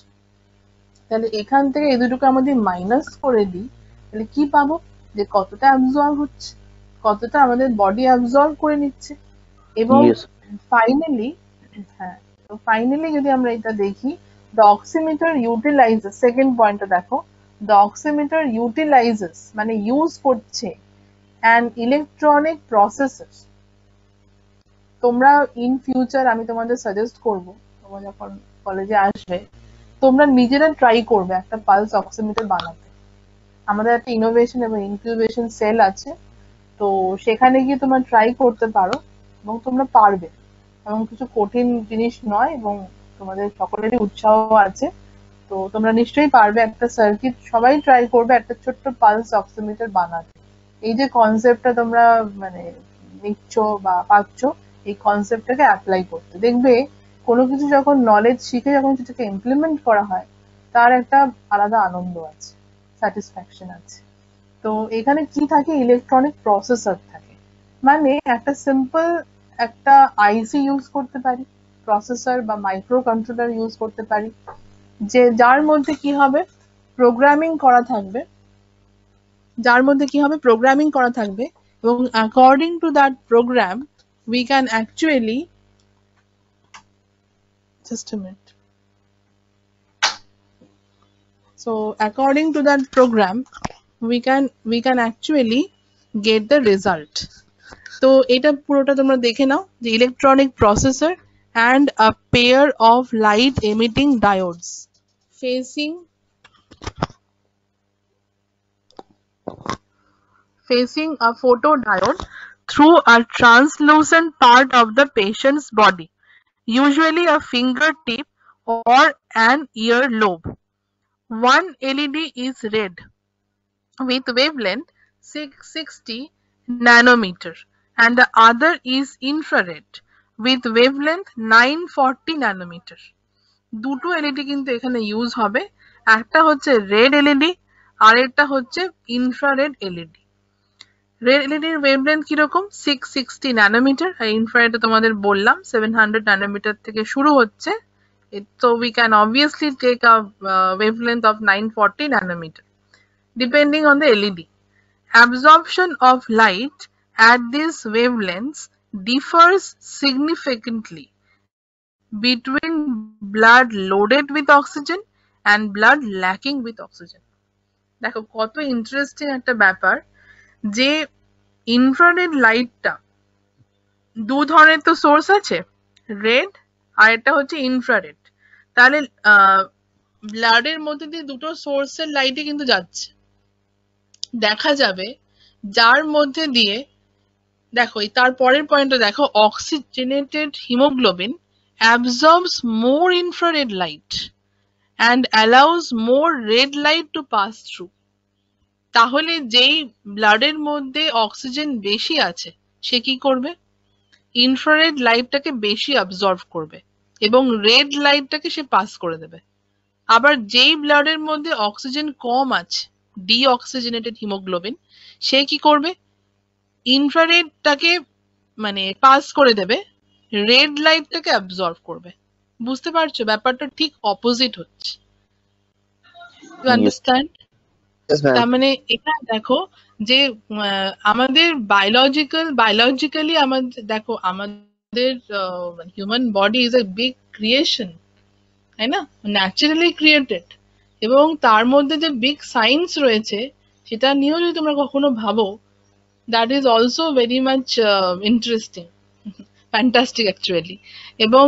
তাহলে এখান থেকে এই দুটোকে আমাদের মাইনাস করে দিই, তাহলে কি পাবো, যে কতটা অ্যাবজর্ব হচ্ছে, কতটা আমাদের বডি অ্যাবজর্ব করে নিচ্ছে। এবং ফাইনালি, হ্যাঁ, তো ফাইনালি যদি আমরা এটা দেখি, the oximeter utilizes, সেকেন্ড পয়েন্টটা দেখো, the oximeter utilizes মানে ইউজ করছে an electronic processor। তোমরা ইন ফিউচার আমি তোমাদের সাজেস্ট করব, তোমরা যখন কলেজে আসবে তোমরা নিজেরা ট্রাই করবে একটা পালস অক্সিমিটার বানাতে। আমাদের একটা ইনোভেশন এবং ইনকিউবেশন সেল আছে, তো সেখানে গিয়ে তোমরা ট্রাই করতে পারো এবং তোমরা পারবে, এবং কিছু কঠিন জিনিস নয়, এবং তোমাদের সকলেরই উৎসাহ আছে, তো তোমরা নিশ্চয়ই পারবে। একটা সার্কিট সবাই ট্রাই করবে একটা ছোট্ট পালস অক্সিমিটার বানাতে। এই যে কনসেপ্টটা তোমরা মানে নিচ্ছ বা পাচ্ছ, এই কনসেপ্টটাকে অ্যাপ্লাই করতে, দেখবে কোনো কিছু যখন নলেজ শিখে যখন সেটাকে ইমপ্লিমেন্ট করা হয়, তার একটা আলাদা আনন্দ আছে, স্যাটিসফ্যাকশন আছে। তো এখানে কি থাকে, ইলেকট্রনিক প্রসেসর থাকে, মানে একটা সিম্পল একটা আইসি ইউজ করতে পারি, প্রসেসর বা মাইক্রো কন্ট্রোলার ইউজ করতে পারি, যে যার মধ্যে কি হবে, প্রোগ্রামিং করা থাকবে, এবং according to that program we can actually, just a minute, so according to that program we can actually get the result. তো এটা পুরোটা তোমরা দেখে নাও, যে electronic processor and a pair of light emitting diodes facing a photodiode through a translucent part of the patient's body, usually a fingertip or an earlobe. One LED is red with wavelength 660 nanometer and the other is infrared with wavelength 940 nanometer. দুটো LED কিন্তু এখানে use হবে, একটা হচ্ছে red LED আর একটা হচ্ছে infrared LED. Red এলইডির wavelength কিরকম, 660 nanometre, আর infrared তোমাদের বললাম 700 ন্যানোমিটার থেকে শুরু হচ্ছে, so we can obviously take a wavelength of 940 nanometer depending on the LED. Absorption of light at these wavelengths differs significantly between blood loaded with oxygen and blood lacking with oxygen. দেখো কত interesting একটা ব্যাপার যে infrared লাইটটা দু ধরনের তো source আছে, রেড আর একটা হচ্ছে ইনফ্রারেড। তাহলে ব্লাডের মধ্যে দিয়ে দুটো সোর্সের লাইটই কিন্তু যাচ্ছে। দেখা যাবে যার মধ্যে দিয়ে, দেখো তার পরের পয়েন্টটা দেখো, oxygenated haemoglobin absorbs more infrared light and allows more red light to pass through. তাহলে যেই ব্লাডের মধ্যে অক্সিজেন বেশি আছে সে কি করবে, ইনফ্রারেড লাইটটাকে বেশি অ্যাবজর্ব করবে এবং রেড লাইটটাকে সে পাস করে দেবে। আবার যেই ব্লাডের মধ্যে অক্সিজেন কম আছে, ডিঅক্সিজেনেটেড হিমোগ্লোবিন, সে কি করবে, ইনফ্রারেডটাকে মানে পাস করে দেবে, রেড লাইটটাকে অ্যাবজর্ব করবে। বুঝতে পারছো ব্যাপারটা ঠিক অপোজিট হচ্ছে। You understand? Yes, ma'am. তার মানে এটা দেখো যে আমাদের বায়োলজিক্যালি আমাদের দেখো আমাদের human body is a big creation, তাই না, ন্যাচারালি ক্রিয়েটেড, এবং তার মধ্যে যে বিগ সায়েন্স রয়েছে সেটা নিয়েও যদি তোমরা কখনো ভাবো, that is also very much interesting, fantastic actually. এবং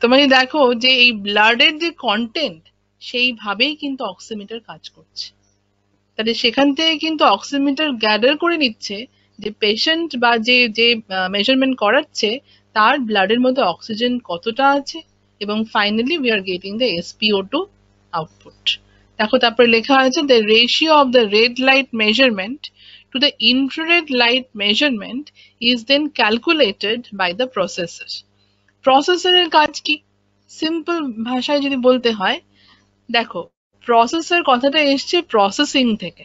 তোমরা দেখো যে এই ব্লাডের যে কন্টেন্ট সেইভাবেই কিন্তু অক্সিমিটার কাজ করছে। তাহলে সেখান থেকে কিন্তু অক্সিমিটার গ্যাদার করে নিচ্ছে যে পেশেন্ট বা যে যে মেজারমেন্ট করাচ্ছে তার ব্লাডের মধ্যে অক্সিজেন কতটা আছে, এবং finally we are getting the SpO2 output. দেখো তারপরে লেখা আছে the ratio of the red light measurement to the infrared light measurement is then calculated by the processor. প্রসেসরের কাজ কি, সিম্পল ভাষায় যদি বলতে হয়, দেখো প্রসেসর কথাটা এসছে প্রসেসিং থেকে,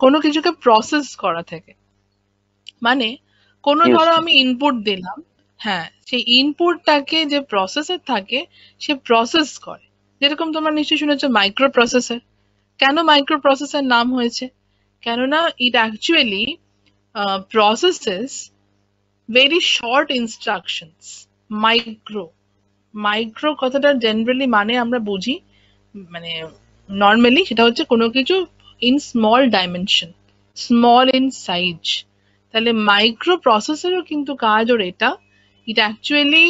কোনো কিছুকে প্রসেস করা থেকে। মানে কোনো Yes. ধরো আমি ইনপুট দিলাম, হ্যাঁ সেই ইনপুটটাকে যে প্রসেসর থাকে সে প্রসেস করে। যেরকম তোমরা নিশ্চয়ই শুনেছো মাইক্রো প্রসেসর। কেন মাইক্রো প্রসেসর নাম হয়েছে, কেননা it actually processes very short instructions. Micro কথাটা জেনারেলি মানে আমরা বুঝি, মানে নর্মালি সেটা হচ্ছে কোনো কিছু in small dimension, small in size. তাহলে মাইক্রো প্রসেসরও কিন্তু কাজ ওর এটা, it actually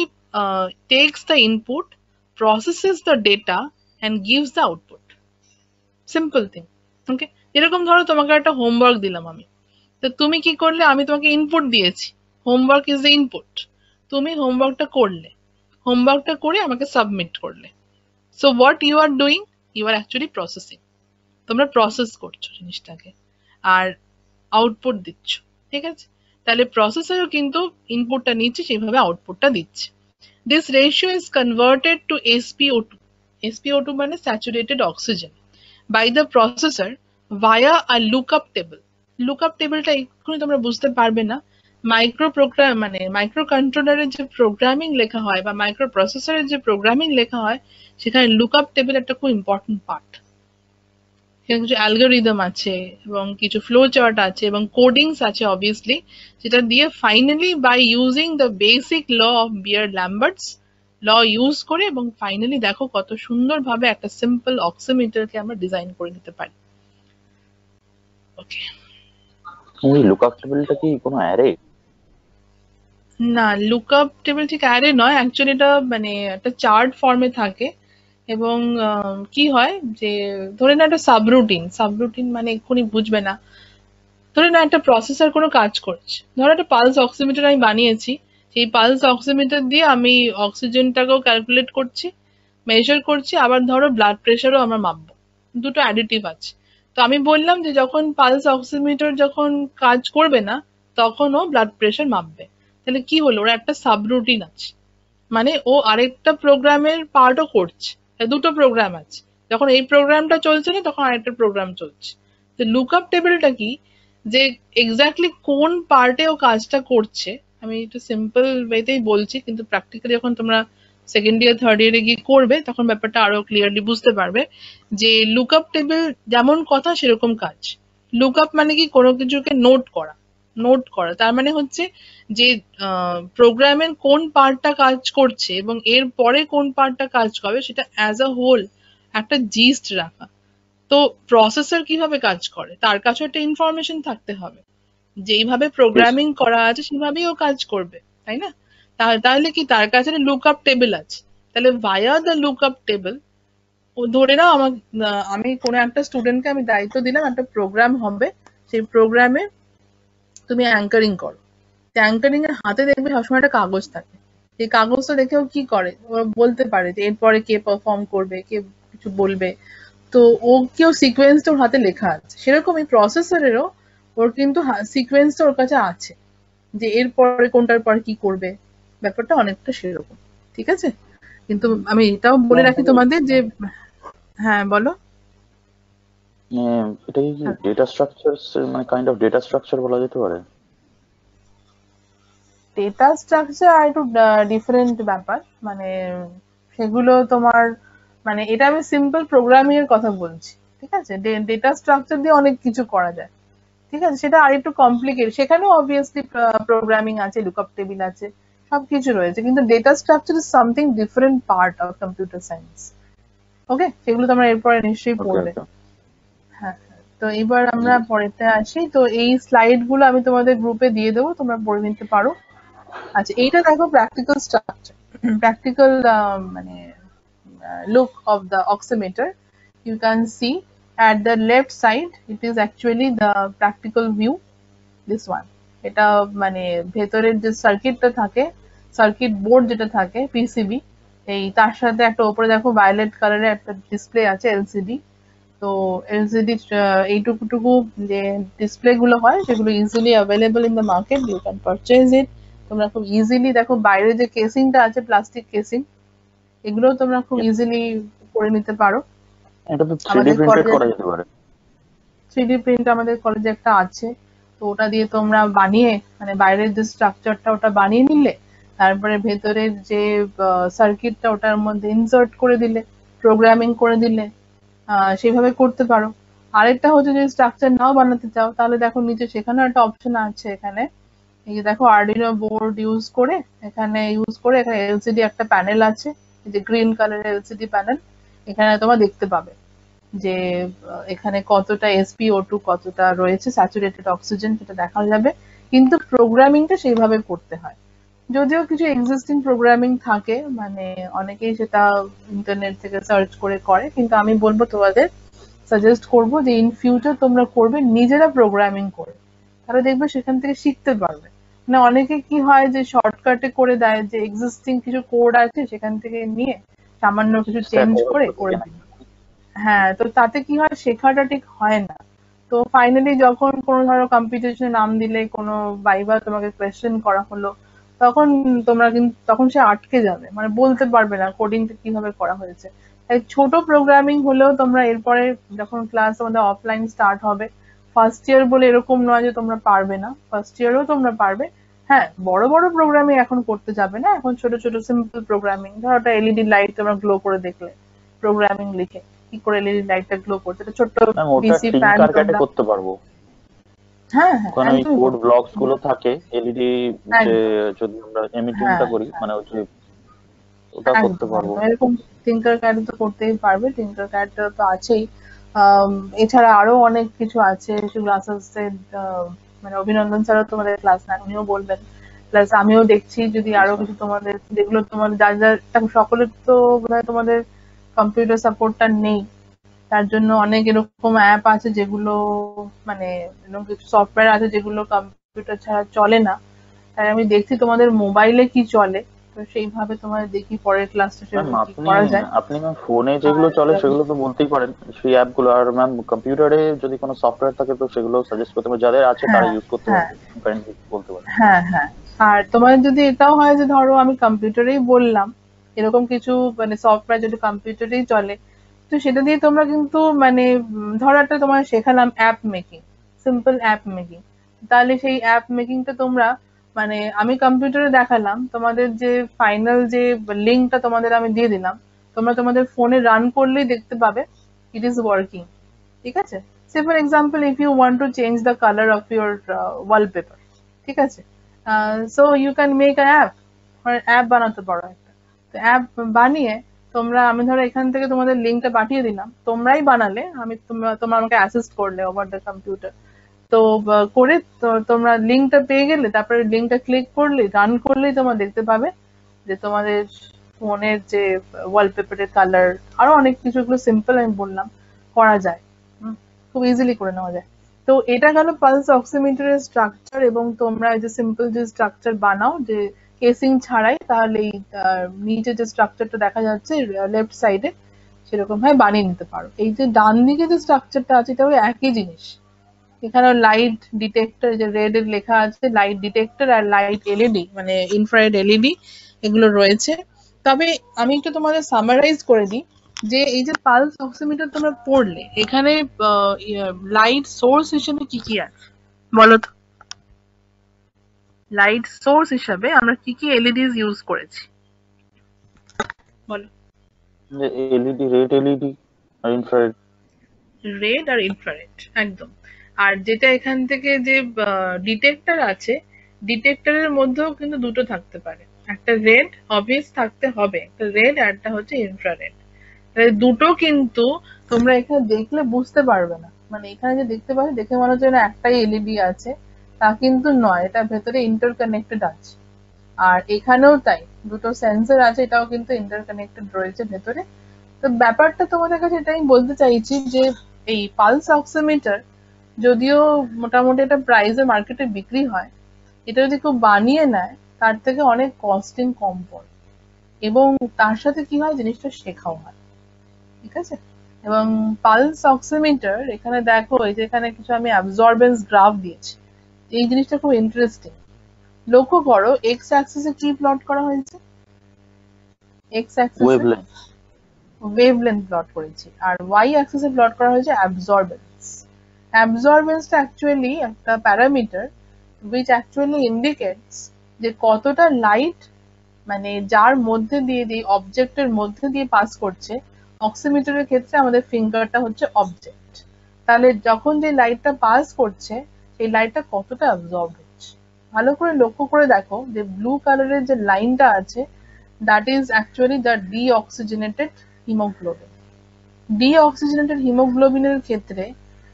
takes the input, processes the data and gives the output. Simple thing. Okay, এরকম ধরো তোমাকে একটা হোমওয়ার্ক দিলাম আমি, তো তুমি কি করলে, আমি তোমাকে ইনপুট দিয়েছি, হোমওয়ার্ক ইজ দ্য ইনপুট, তুমি হোমওয়ার্কটা করলে, হোমওয়ার্কটা করে আমাকে সাবমিট করলে। So what you are doing, you are actually processing, তোমরা প্রসেস করছো জিনিসটাকে আর আউটপুট দিচ্ছ, ঠিক আছে। তাহলে প্রসেসরও কিন্তু ইনপুটটা নিচ্ছে, সেইভাবে আউটপুটটা দিচ্ছে। This ratio is converted to SpO2, SpO2 মানে saturated oxygen, by the processor via a lookup table. lookup টেবিলটা এক্ষুনি তোমরা বুঝতে পারবে না, মাইক্রো প্রোগ্রাম মানে মাইক্রো কন্ট্রোলারের যে প্রোগ্রামিং লেখা হয় বা মাইক্রো প্রসেসরের যে প্রোগ্রামিং লেখা হয় সেখানে লুকআপ টেবিল একটা খুব ইম্পর্টেন্ট পার্ট। সেখানে কিছু অ্যালগোরিদম আছে এবং কিছু ফ্লো চার্ট আছে এবং কোডিংস আছে অবভিয়াসলি, যেটা দিয়ে finally by using the basic law of Beer-Lambert's law use করে, এবং ফাইনালি দেখো কত সুন্দরভাবে একটা সিম্পল অক্সিমিটারকে আমরা ডিজাইন করে নিতে পারি। ওকে, ওই লুকআপ টেবিলটা কি কোনো অ্যারে? না লুকআপ টেবিল ঠিক অ্যারে নয়, অ্যাকচুয়ালি এটা মানে একটা চার্ট ফর্মে থাকে। এবং কি হয় যে ধরে না একটা সাবরুটিন মানে এক্ষুনি বুঝবে না, ধরে না একটা প্রসেসর কোনো কাজ করছে, ধরো একটা পালস অক্সিমিটার আমি বানিয়েছি, সেই পালস অক্সিমিটার দিয়ে আমি অক্সিজেনটাকেও ক্যালকুলেট করছি, মেজার করছি, আবার ধরো ব্লাড প্রেশারও আমার মাপবো, দুটো অ্যাডিটিভ আছে। তো আমি বললাম যে যখন পালস অক্সিমিটার যখন কাজ করবে না তখন ও ব্লাড প্রেশার মাপবে। তাহলে কি হলো, ওর একটা সাবরুটিন আছে, মানে ও আরেকটা প্রোগ্রামের পার্টও করছে, দুটো প্রোগ্রাম আছে, যখন এই প্রোগ্রামটা চলছে না তখন আরেকটা প্রোগ্রাম চলছে। তো লুকআপ টেবিলটা কি, যে এক্স্যাক্টলি কোন পার্টে ও কাজটা করছে, আমি একটু সিম্পল ওয়েতেই বলছি, কিন্তু প্র্যাকটিক্যালি যখন তোমরা সেকেন্ড ইয়ার থার্ড ইয়ারে গিয়ে করবে তখন ব্যাপারটা আরো ক্লিয়ারলি বুঝতে পারবে যে লুকআপ টেবিল যেমন কথা সেরকম কাজ। লুকআপ মানে কি, কোনো কিছুকে নোট করা, নোট করা, তার মানে হচ্ছে যে প্রোগ্রামের কোন পার্টটা কাজ করছে এবং এর পরে কোন পার্টটা কাজ করবে সেটা অ্যাজ আ হোল একটা জিস্ট রাখা। তো প্রসেসর কিভাবে কাজ করে তার কাছে একটা ইনফরমেশন থাকতে হবে, যেইভাবে প্রোগ্রামিং করা আছে সেভাবেই ও কাজ করবে, তাই না? তাহলে কি তার কাছে লুক আপ টেবিল আছে, তাহলে via the look up table ও ধরে নাও আমি কোনো একটা স্টুডেন্টকে আমি দায়িত্ব দিলাম একটা প্রোগ্রাম হবে, সেই প্রোগ্রামে তুমি অ্যাঙ্কারিং করো। অ্যাঙ্কারিং এর হাতে দেখবে সবসময় একটা কাগজ থাকে, এই কাগজটা দেখে ও কি করে, ও বলতে পারে যে এরপরে কে পারফর্ম করবে, কে কিছু বলবে। তো ও কেউ সিকোয়েন্সটা ওর হাতে লেখা আছে, সেরকম এই প্রসেসরেরও ওর কিন্তু সিকোয়েন্সটা ওর কাছে আছে, যে এরপরে কোনটার পর কি করবে, ব্যাপারটা অনেকটা সেরকম। ঠিক আছে, কিন্তু আমি এটাও বলে রাখি তোমাদের যে, হ্যাঁ বলো। এটা কি ডেটা স্ট্রাকচার, মানে কাইন্ড অফ ডেটা স্ট্রাকচার বলা যেতে পারে? ডেটা স্ট্রাকচার আর একটু ডিফারেন্ট ব্যাপার, মানে সেগুলো তোমার, মানে এটা আমি সিম্পল প্রোগ্রামিং এর কথা বলছি। ঠিক আছে, ডেটা স্ট্রাকচার দিয়ে অনেক কিছু করা যায়। ঠিক আছে, সেটা আর একটু কমপ্লিকেট, সেখানেও অবভিয়াসলি প্রোগ্রামিং আছে, লুকআপ টেবিল আছে, সবকিছু রয়েছে, কিন্তু data structure is something different part of computer science. Okay, সেগুলো তোমরা এরপরে নিশ্চয়ই ওকে পড়বে। ওকে। হ্যাঁ, তো এবার আমরা পরেতে আসি। তো এই স্লাইড গুলো আমি তোমাদের গ্রুপে দিয়ে দেবো, তোমরা পড়ে নিতে পারো। আচ্ছা, এইটা দেখো প্র্যাকটিক্যাল স্ট্রাকচার, প্র্যাকটিক্যাল মানে look of the oximeter. You can see at the left side it is actually the practical view, this one. এটা মানে ভেতরের যে সার্কিটটা থাকে, সার্কিট বোর্ড যেটা থাকে পিসিবি, এই তার সাথে একটা উপরে দেখো ভায়োলেট কালারের একটা ডিসপ্লে আছে এলসিডি। তো এলসিডি এইটুকু যে ডিসপ্লে গুলো হয় সেগুলো easily available in the market, you can purchase it. তোমরা খুব ইজিলি দেখো বাইরে যে কেসিংটা আছে, প্লাস্টিক কেসিং, এগুলো তোমরা খুব ইজিলি করে নিতে পারো। এটা তো 3D আমাদের প্রিন্টেড কলেজে করা যেতে পারে। 3D প্রিন্ট আমাদের কলেজে একটা আছে, তো ওটা দিয়ে তোমরা বানিয়ে, মানে বাইরের যে স্ট্রাকচারটা ওটা বানিয়ে নিলে, তারপরে ভেতরের যে সার্কিটটা ওটার মধ্যে ইনসার্ট করে দিলে, প্রোগ্রামিং করে দিলে, সেইভাবে করতে পারো। আরেকটা হচ্ছে যদি স্ট্রাকচার নাও বানাতে চাও, তাহলে দেখো নিচে সেখানেও একটা অপশন আছে, এখানে এই যে দেখো আরডিনো বোর্ড ইউজ করে, এখানে এলসিডি একটা প্যানেল আছে, এই যে গ্রিন কালারের এলসিডি প্যানেল, এখানে তোমরা দেখতে পাবে যে এখানে কতটা SpO2 কতটা রয়েছে, স্যাচুরেটেড অক্সিজেন, সেটা দেখা যাবে। কিন্তু প্রোগ্রামিংটা সেইভাবে করতে হয়, যদিও কিছু এক্সিস্টিং প্রোগ্রামিং থাকে, মানে অনেকেই সেটা ইন্টারনেট থেকে সার্চ করে, কিন্তু আমি বলবো তোমাদের সাজেস্ট করবো যে ইন ফিউচার তোমরা করবে নিজেরা প্রোগ্রামিং করে, তাহলে দেখবে সেখান থেকে শিখতে পারবে। মানে অনেকে কি হয় যে শর্টকাটে করে দেয়, যে এক্সিস্টিং কিছু কোড আছে সেখান থেকে নিয়ে সামান্য কিছু চেঞ্জ করে দিই। হ্যাঁ, তো তাতে কি হয়, শেখাটা ঠিক হয় না। তো ফাইনালি যখন কোনো ধরো কম্পিটিশনে নাম দিলে, কোনো ভাইভা তোমাকে কোয়েশ্চেন করা হলো, তখন তখন সে আটকে যাবে, মানে বলতে পারবে না কোডিংটা কিভাবে করা হয়েছে। তাই ছোট প্রোগ্রামিং হলেও তোমরা এরপরে যখন ক্লাস তোমাদের অফলাইন স্টার্ট হবে, ফার্স্ট ইয়ার বলে এরকম নয় যে তোমরা পারবে না, ফার্স্ট ইয়ারেও তোমরা পারবে। হ্যাঁ, বড় বড় প্রোগ্রামিং এখন করতে যাবে না, এখন ছোট ছোট সিম্পল প্রোগ্রামিং, ধরো একটা এলইডি লাইট তোমরা গ্লো করে দেখলে, প্রোগ্রামিং লিখে কি করে এলইডি লাইটটা গ্লো করছে, এটা ছোট্ট ম্যাম ওটা পিসি ফ্যান টিঙ্কারক্যাডে তোমরা, করতে পারবো। হ্যাঁ হ্যাঁ ওখানে ওই একদমই কোড করতে ব্লকস পারো। গুলো থাকে, এলইডি যে যদি আমরা এমিটিংটা হ্যাঁ করি, মানে ওই যে ওটা করতে একদম পারবো। একদম এরকম টিঙ্কার ক্যাড তো করতেই পারবে, টিঙ্কার ক্যাড তো আছেই। এছাড়া আরো অনেক কিছু আছে, সেগুলো আস্তে আস্তে মানে অভিনন্দন ছাড়াও তোমাদের ক্লাস না, উনিও বলবেন, প্লাস আমিও দেখছি যদি আরো কিছু তোমাদের, যেগুলো তোমাদের যা যা সকলের তো বোধহয় তোমাদের কম্পিউটার সাপোর্টটা নেই, তার জন্য অনেক এরকম অ্যাপ আছে যেগুলো, মানে এরকম কিছু সফটওয়্যার আছে যেগুলো কম্পিউটার ছাড়া চলে না। তাই আমি দেখছি তোমাদের মোবাইলে কি চলে, তো সেইভাবে তোমাদের দেখি পরের ক্লাসটা ম্যাম সেভাবে কি আপনি করা যায়। আপনি ম্যাম ফোনে যেগুলো চলে সেগুলো তো বলতেই পারেন, সেই অ্যাপগুলো। আর ম্যাম কম্পিউটারে যদি কোনো সফটওয়্যার থাকে তো সেগুলো সাজেস্ট করতে পারেন, যাদের আছে তারা হ্যাঁ ইউজ করতে হ্যাঁ পারবে, কাইন্ডলি বলতে পারেন। হ্যাঁ হ্যাঁ আর তোমাদের যদি এটাও হয় যে ধরো আমি কম্পিউটারেই বললাম, এরকম কিছু মানে সফটওয়্যার যদি কম্পিউটারেই চলে, তো সেটা দিয়ে তোমরা কিন্তু মানে ধরো একটা তোমার শেখালাম app making, simple app making, তাহলে সেই অ্যাপ মেকিংটা তোমরা, মানে আমি কম্পিউটারে দেখালাম, তোমাদের যে ফাইনাল যে লিঙ্কটা তোমাদের আমি দিয়ে দিলাম, তোমরা তোমাদের ফোনে রান করলেই দেখতে পাবে ইট ইজ ওয়ার্কিং। ঠিক আছে, say for example if you want to change the colour of your wallpaper, ঠিক আছে? So you can make app, app বানাতে পারো একটা। তো অ্যাপ বানিয়ে তোমরা, আমি ধরো এখান থেকে তোমাদের লিঙ্কটা পাঠিয়ে দিলাম, তোমরাই বানালে, তোমরা আমাকে অ্যাসিস্ট করলে ওভার দ্য কম্পিউটার। তো করে তোমরা লিঙ্কটা পেয়ে গেলে, তারপরে লিঙ্কটা ক্লিক করলে, রান করলেই তোমরা দেখতে পাবে যে তোমাদের ফোনের যে ওয়ালপেপারের কালার, আরো অনেক কিছু, এগুলো সিম্পল আমি বললাম, করা যায়, খুব ইজিলি করে নেওয়া যায়। তো এটা গেল পালস অক্সিমিটারের স্ট্রাকচার। এবং তোমরা এই যে সিম্পল যে স্ট্রাকচার বানাও, যে কেসিং ছাড়াই, তাহলে এই নিচে যে স্ট্রাকচারটা দেখা যাচ্ছে লেফট সাইডে, সেরকম ভাবে বানিয়ে নিতে পারো। এই যে ডান দিকে যে স্ট্রাকচারটা আছে, এটাও একই জিনিস। এখানে লাইট ডিটেক্টর, যে রেড এর লেখা আছে লাইট ডিটেক্টর, আর লাইট এলইডি মানে ইনফ্রারেড এলইডি, এগুলো রয়েছে। তবে আমি একটু তোমাদের সামারাইজ করে দিই যে এই যে পালস অক্সিমিটার তোমরা পড়লে, এখানে লাইট সোর্স হিসেবে কি কি আছে বলো তো? লাইট সোর্স হিসাবে আমরা কি কি এলইডিস ইউজ করেছি বলো? এলইডি, রেড এলইডি আর ইনফ্রারেড। রেড আর ইনফ্রারেড, একদম। আর যেটা এখান থেকে যে ডিটেক্টর আছে, ডিটেক্টরের মধ্যেও কিন্তু দুটো থাকতে পারে, একটা রেড অবভিয়াস থাকতে হবে, একটা রেড আর একটা হচ্ছে ইনফ্রারেড। তাহলে দুটো কিন্তু তোমরা এখানে দেখলে বুঝতে পারবে না, মানে এখানে যে দেখতে পাবে, দেখে মনে হচ্ছে না একটাই এলইডি আছে, তা কিন্তু নয়, এটা ভেতরে ইন্টারকানেক্টেড আছে। আর এখানেও তাই, দুটো সেন্সর আছে, এটাও কিন্তু ইন্টারকানেক্টেড রয়েছে ভেতরে। তো ব্যাপারটা তোমাদের কাছে এটা আমি বলতে চাইছি যে এই পালস অক্সিমিটার যদিও মোটামুটি এটা প্রাইসে মার্কেটে বিক্রি হয়, এটা যদি কেউ বানিয়ে নেয়, তার থেকে অনেক কস্টিং কম পড়ে, এবং তার সাথে কি হয়, জিনিসটা শেখাও হয়, ঠিক আছে? এবং পালস অক্সিমিটার এখানে দেখো, এই যে এখানে কিছু আমি অ্যাবজর্বেন্স গ্রাফ দিয়েছি, এই জিনিসটা খুব ইন্টারেস্টিং। লক্ষ্য করো, এক্স অ্যাক্সিসে কি প্লট করা হয়েছে? এক্স অ্যাক্সিসে ওয়েভলেন্থ। ওয়েভলেন্থ প্লট করেছি, আর ওয়াই অ্যাক্সিসে প্লট করা হয়েছে অ্যাবজর্বেন্স। অ্যাবজর্বেন্সটা অ্যাকচুয়ালি একটা প্যারামিটার which actually indicates যে কতটা লাইট মানে যার মধ্যে দিয়ে অবজেক্টের মধ্যে দিয়ে পাস করছে। অক্সিমিটারের ক্ষেত্রে আমাদের ফিঙ্গারটা হচ্ছে অবজেক্ট, তাহলে যখন যে লাইটটা পাস করছে, সেই লাইটটা কতটা অ্যাবজর্ব হচ্ছে। ভালো করে লক্ষ্য করে দেখো যে ব্লু কালারের যে লাইনটা আছে, that is actually the deoxygenated haemoglobin. Deoxygenated হিমোগ্লোবিনের ক্ষেত্রে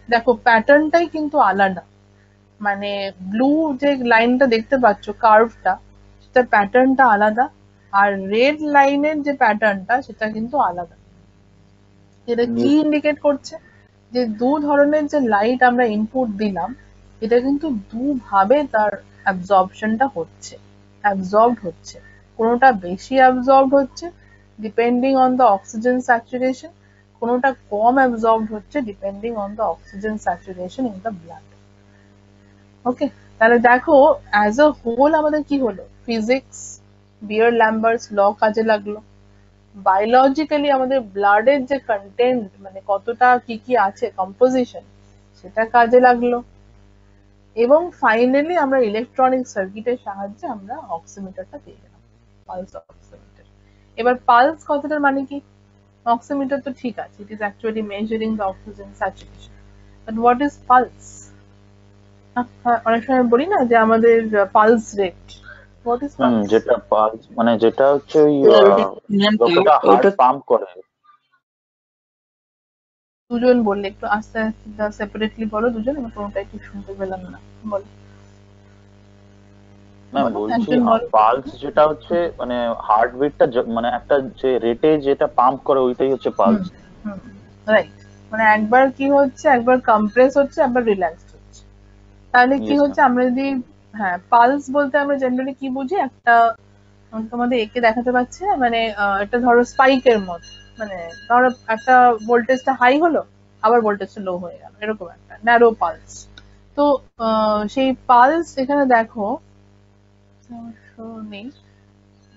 দেখো প্যাটার্নটাই কিন্তু আলাদা, মানে ব্লু যে লাইনটা দেখতে পাচ্ছ কার্ভটা, সেটা প্যাটার্নটা আলাদা, আর রেড লাইনের যে প্যাটার্নটা সেটা কিন্তু আলাদা। এটা কি ইন্ডিকেট করছে? যে দু ধরনের যে লাইট আমরা ইনপুট দিলাম, এটা কিন্তু দুভাবে তার অ্যাবজর্পশনটা হচ্ছে, অ্যাবজর্বড হচ্ছে। কোনোটা বেশি অ্যাবজর্বড হচ্ছে depending on the oxygen saturation, কোনোটা কম অ্যাবজর্বড হচ্ছে depending on the oxygen saturation in the blood. Okay, তাহলে দেখো অ্যাজ আ হোল আমাদের কি হলো, ফিজিক্স, বিয়ার ল্যাম্বার্টস ল কাজে লাগলো, বায়োলজিক্যালি আমাদের ব্লাডের যে কন্টেন্ট, মানে কতটা কি কি আছে কম্পোজিশন, সেটা কাজে লাগলো, এবং ফাইনালি আমরা ইলেকট্রনিক সার্কিটের সাহায্যে আমরা অক্সিমিটারটা পেয়ে গেলাম, পালস অক্সিমিটার। এবার পালস কথাটার মানে কি? অক্সিমিটার তো ঠিক আছে, it is actually measuring the oxygen saturation, but what is pulse? অনেক সময় বলি না যে আমাদের pulse rate, what is pulse? যেটা পালস মানে যেটা হচ্ছে ওই যতটা হার্ট পাম্প করে। দুজন বললে একটু আস্তে আস্তে সেপারেটলি বলো, দুজন, আমি কোনোটাই ঠিক শুনতে পেলাম না, বলো। ম্যাম বলছি পালস যেটা হচ্ছে মানে হার্টবিটটা মানে একটা যে রেটে যেটা পাম্প করে ওইটাই হচ্ছে পালস। রাইট, মানে একবার কি হচ্ছে, একবার কম্প্রেস হচ্ছে, একবার রিল্যাক্সড হচ্ছে। তাহলে কি হচ্ছে, আমরা যদি হ্যাঁ পালস বলতে আমরা জেনারেলি কি বুঝি, একটা তোমাদের একে দেখাতে পাচ্ছি না, মানে একটা ধরো স্পাইকের মতো, মানে ধরো একটা ভোল্টেজটা হাই হলো, আবার ভোল্টেজটা লো হয়ে গেল, এরকম একটা ন্যারো পালস। তো সেই পালস এখানে দেখো নেই,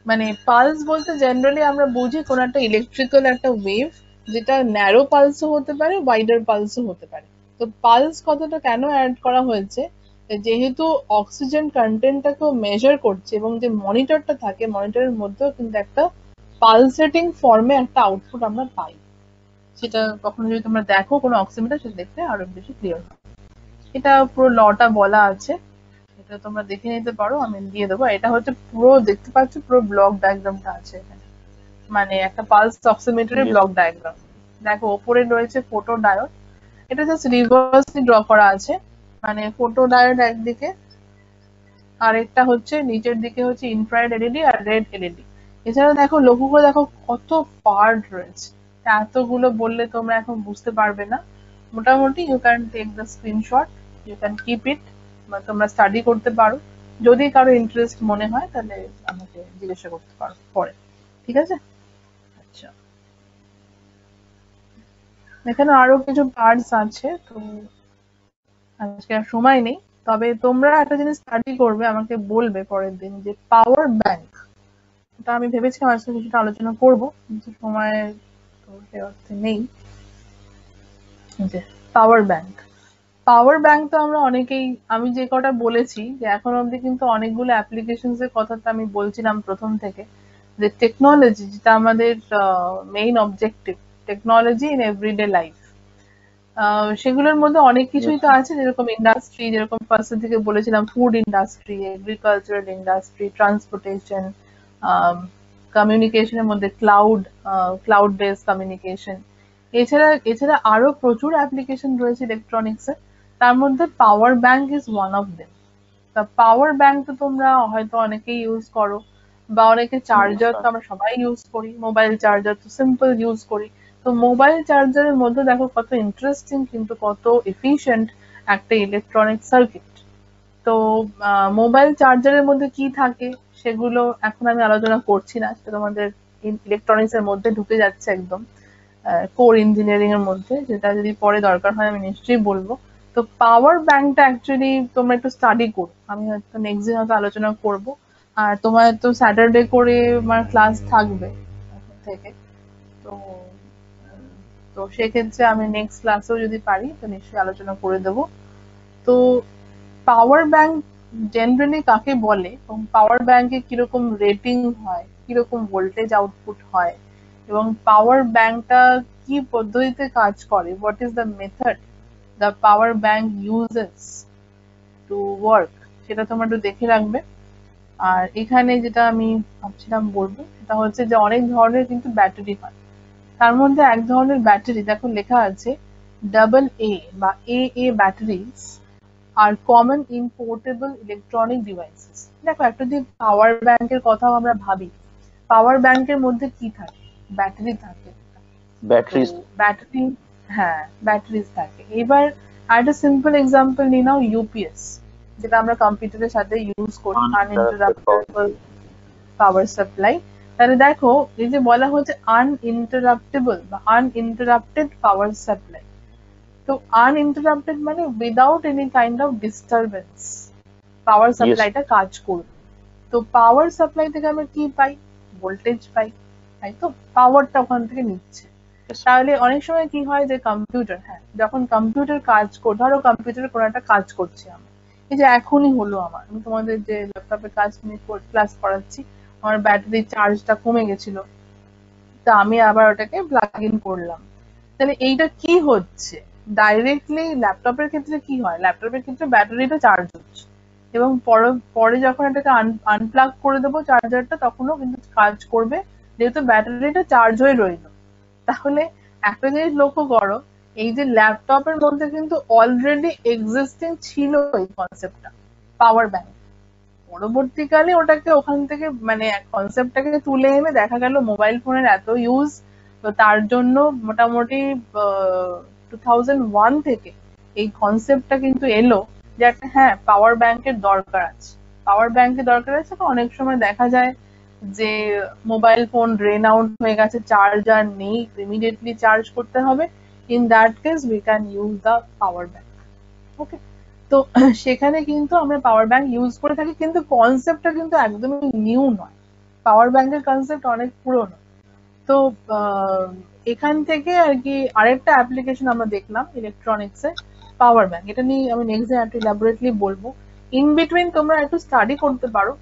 মানে পালস বলতে জেনারেলি আমরা বুঝি কোন একটা ইলেকট্রিক্যাল একটা ওয়েভ, যেটা ন্যারো পালসও হতে পারে, ওয়াইডার পালসও হতে পারে। তো পালস কথাটা কেন অ্যাড করা হয়েছে, যেহেতু অক্সিজেন কন্টেন্টটাকেও মেজার করছে, এবং যে মনিটরটা থাকে, মনিটরের মধ্যেও কিন্তু একটা পালসেটিং ফর্মে একটা আউটপুট আমরা পাই। সেটা কখনো যদি তোমরা দেখো কোনো অক্সিমিটার, সেটা দেখতে আরো বেশি ক্লিয়ার হয়। এটা পুরো লটা বলা আছে, এটা তোমরা দেখে নিতে পারো, আমি দিয়ে দেবো। এটা হচ্ছে পুরো, দেখতে পাচ্ছ পুরো ব্লক ডায়াগ্রামটা আছে এখানে, মানে একটা পালস অক্সিমিটারের Yes. Block diagram. দেখো ওপরে রয়েছে ফোটো ডায়োড, এটা জাস্ট রিভার্সলি ড্র করা আছে, মানে ফোটো ডায়োড একদিকে, আরেকটা হচ্ছে নিচের দিকে হচ্ছে ইনফ্রারেড এলইডি আর রেড এলইডি। এছাড়া দেখো, লক্ষ্য করে দেখো কত পার্ট রয়েছে, এতগুলো বললে তোমরা এখন বুঝতে পারবে না। মোটামুটি you can take the screenshot, you can keep it, বা তোমরা স্টাডি করতে পারো। যদি কারো ইন্টারেস্ট মনে হয় তাহলে আমাকে জিজ্ঞাসা করতে পারো পরে, ঠিক আছে? আচ্ছা, এখানে আরো কিছু পার্টস আছে, তো আজকে আর সময় নেই। তবে তোমরা একটা জিনিস স্টাডি করবে, আমাকে বলবে পরের দিন, যে পাওয়ার ব্যাংক, এটা আমি ভেবেছিলাম আজকে কিছুটা আলোচনা করব, কিন্তু সময় তো সে অর্থে নেই। যে পাওয়ার ব্যাংক, পাওয়ার ব্যাংক তো আমরা অনেকেই, আমি যে কটা বলেছি, যে এখন অবধি কিন্তু অনেকগুলো অ্যাপ্লিকেশনস এর কথা তো আমি বলছিলাম প্রথম থেকে, যে টেকনোলজি যেটা আমাদের main objective, technology in everyday life, সেগুলোর মধ্যে অনেক কিছুই তো আছে, যেরকম ইন্ডাস্ট্রি, যেরকম ফার্স্ট থেকে বলেছিলাম, food industry, agricultural industry, transportation, কমিউনিকেশনের মধ্যে ক্লাউড বেসড কমিউনিকেশন। এছাড়া আরো প্রচুর অ্যাপ্লিকেশন রয়েছে ইলেকট্রনিক্স এর, তার মধ্যে power bank is one of them. তা পাওয়ার ব্যাংক তো তোমরা হয়তো অনেকেই ইউজ করো, বা অনেকে চার্জার তো আমরা সবাই ইউজ করি, মোবাইল চার্জার তো সিম্পল ইউজ করি। তো মোবাইল চার্জারের মধ্যে দেখো কত ইন্টারেস্টিং, কিন্তু কত এফিশিয়েন্ট একটা ইলেকট্রনিক সার্কিট। তো মোবাইল চার্জারের মধ্যে কি থাকে সেগুলো এখন আমি আলোচনা করছি না, সেটা তোমাদের ইলেকট্রনিক্স এর মধ্যে ঢুকে যাচ্ছে একদম, কোর ইঞ্জিনিয়ারিং এর মধ্যে, যেটা যদি পরে দরকার হয় আমি নিশ্চয়ই বলবো। তো পাওয়ার ব্যাংকটা অ্যাকচুয়ালি তোমরা একটু স্টাডি করো, আমি হয়তো নেক্সট দিন হয়তো আলোচনা করব। আর তোমার তো স্যাটারডে করে আমার ক্লাস থাকবে এখন থেকে, তো তো সেক্ষেত্রে আমি নেক্সট ক্লাসেও যদি পারি তো নিশ্চয়ই আলোচনা করে দেবো। তো পাওয়ার ব্যাংক জেনারেলি কাকে বলে, এবং পাওয়ার ব্যাংকে কিরকম রেটিং হয়, কিরকম ভোল্টেজ আউটপুট হয়, এবং পাওয়ার ব্যাংকটা কি পদ্ধতিতে কাজ করে, what is the method the power bank uses to work, সেটা তোমরা একটু দেখে রাখবে। আর এখানে যেটা আমি ভাবছিলাম বলবো, সেটা হচ্ছে যে অনেক ধরনের কিন্তু ব্যাটারি হয়, তার মধ্যে এক ধরনের ব্যাটারি দেখো লেখা আছে ডাবল এ বা A batteries are common in portable electronic devices. দেখো একটা যে পাওয়ার ব্যাংকের কথা আমরা ভাবি, পাওয়ার ব্যাংকের মধ্যে কি থাকে, ব্যাটারি থাকে, ব্যাটারিজ। ব্যাটারি, হ্যাঁ ব্যাটারিজ থাকে। এবার আরেকটা সিম্পল এক্সাম্পল নিয়ে নাও, ইউপিএস, যেটা আমরা কম্পিউটারের সাথে ইউজ করি, আনইন্টারাপ্টেবল পাওয়ার সাপ্লাই। তাহলে দেখো এই যে বলা হচ্ছে আনইন্টারাপ্টেবল বা আনইন্টারাপ্টেড পাওয়ার সাপ্লাই, তো আনইন্টারাপ্টেড মানে without any kind of disturbance power সাপ্লাইটা কাজ করবে। তো পাওয়ার সাপ্লাই থেকে আমরা কি পাই, ভোল্টেজ পাই, তাই তো, পাওয়ারটা ওখান থেকে নিচ্ছে। তাহলে অনেক সময় কি হয় যে কম্পিউটার, হ্যাঁ যখন কম্পিউটার কাজ ধরো কম্পিউটারে কোনো একটা কাজ করছি আমি, এই যে এখনই হলো আমার, আমি তোমাদের যে ল্যাপটপে কাজ নিয়ে ক্লাস করাচ্ছি, আমার ব্যাটারি চার্জটা কমে গেছিল, তা আমি আবার ওটাকে প্লাগ ইন করলাম। তাহলে এইটা কি হচ্ছে, ডাইরেক্টলি ল্যাপটপের ক্ষেত্রে কি হয়, ল্যাপটপের ক্ষেত্রে ব্যাটারিটা চার্জ হচ্ছে, এবং পরে যখন এটাকে আনপ্লাগ করে দেবো চার্জারটা, তখনও কিন্তু কাজ করবে, যেহেতু ব্যাটারিটা চার্জ হয়ে রইল। তাহলে একটা জিনিস লক্ষ্য করো, এই যে ল্যাপটপের মধ্যে কিন্তু অলরেডি এক্সিস্টিং ছিল এই কনসেপ্টটা, পাওয়ার ব্যাংক। পরবর্তীকালে ওটাকে ওখান থেকে মানে কনসেপ্টটাকে তুলে এনে দেখা গেল মোবাইল ফোনের এত ইউজ, তো তার জন্য মোটামুটি 2001 থেকে এই কনসেপ্টটা কিন্তু এলো, যে একটা হ্যাঁ পাওয়ার ব্যাংকের দরকার আছে, পাওয়ার ব্যাংকের দরকার আছে। অনেক সময় দেখা যায় যে মোবাইল ফোন ড্রেন আউট হয়ে গেছে, চার্জার নেই, ইমিডিয়েটলি চার্জ করতে হবে, in that case we can use the power bank. Okay, তো সেখানে কিন্তু আমরা পাওয়ার ব্যাংক ইউজ করে থাকি, কিন্তু কনসেপ্টটা কিন্তু একদমই নিউ নয়, পাওয়ার ব্যাংকের কনসেপ্ট অনেক পুরনো। তো এখান থেকে আর কি আরেকটা অ্যাপ্লিকেশন আমরা দেখলাম ইলেকট্রনিক্স এ, পাওয়ার ব্যাংক। এটা নিয়ে আমি নেক্সট ডে একটু ইলাবোরেটলি বলবো। ইন বিটুইন তোমরা একটু স্টাডি করতে পারো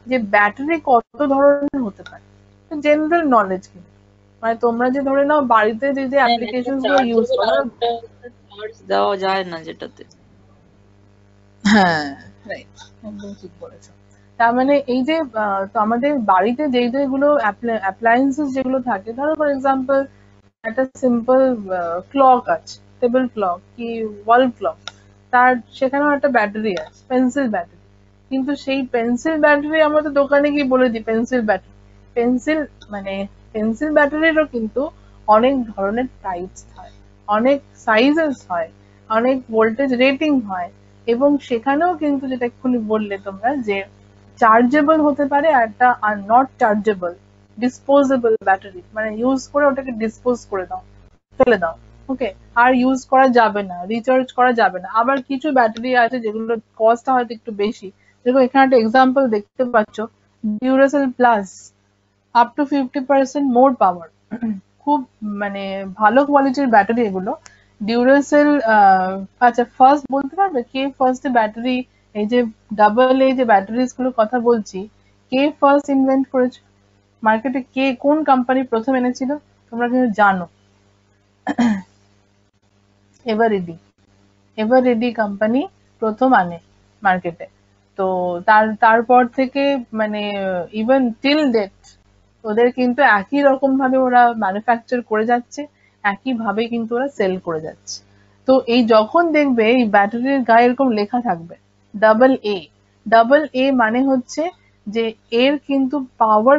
যে ব্যাটারি কত ধরনের হতে পারে, জেনারেল নলেজ কিন্তু, মানে তোমরা যে ধরে নাও বাড়িতে যে যে অ্যাপ্লিকেশন গুলো ইউজ করো, চার্জ দেওয়া যায় না যেটাতে। হ্যাঁ রাইট, একদম ঠিক বলেছো। তার মানে এই যে তো আমাদের বাড়িতে যেগুলো অ্যাপ্লায়েন্সেস যেগুলো থাকে, ধরো ফর এক্সাম্পল একটা সিম্পল ক্লক আছে, টেবিল ক্লক কি ওয়াল ক্লক, তার সেখানেও একটা ব্যাটারি আছে, পেন্সিল ব্যাটারি। কিন্তু সেই পেন্সিল ব্যাটারি আমরা তো দোকানে গিয়ে বলে দিই পেন্সিল ব্যাটারি। পেন্সিল মানে পেন্সিল ব্যাটারিরও কিন্তু অনেক ধরনের টাইপস হয়, অনেক সাইজেস হয়, অনেক ভোল্টেজ রেটিং হয়, এবং সেখানেও কিন্তু যেটা এক্ষুনি বললে তোমরা যে চার্জেবল হতে পারে আর একটা are not chargeable, disposable battery, মানে ইউজ করে ওটাকে ডিসপোজ করে দাও, ফেলে দাও, ওকে, আর ইউজ করা যাবে না, রিচার্জ করা যাবে না। আবার কিছু ব্যাটারি আছে যেগুলো কস্টটা হয়তো একটু বেশি, যেরকম এখানে একটা এক্সাম্পল দেখতে পাচ্ছ, ডিউরাসেল প্লাস, আপ টু 50% মোর পাওয়ার, খুব মানে ভালো কোয়ালিটির ব্যাটারি এগুলো। ডিউরাসেল আচ্ছা ফার্স্ট বলতে পারবে কে ফার্স্ট ব্যাটারি, এই যে ডাবল এ যে ব্যাটারিজ গুলোর কথা বলছি, কে ফার্স্ট ইনভেন্ট করেছে মার্কেটে, কে কোন কোম্পানি প্রথম এনেছিল? তোমরা কিন্তু জানো, এভাররেডি কোম্পানি প্রথম আনে মার্কেটে। তো তারপর থেকে মানে ইভেন টিল ডেট ওদের কিন্তু একই রকম ভাবে ওরা ম্যানুফ্যাকচার করে যাচ্ছে, একই ভাবে কিন্তু ওরা সেল করে যাচ্ছে। তো এই যখন দেখবে এই ব্যাটারির গায়ে এরকম লেখা থাকবে ডাবল এ মানে হচ্ছে যে এর কিন্তু পাওয়ার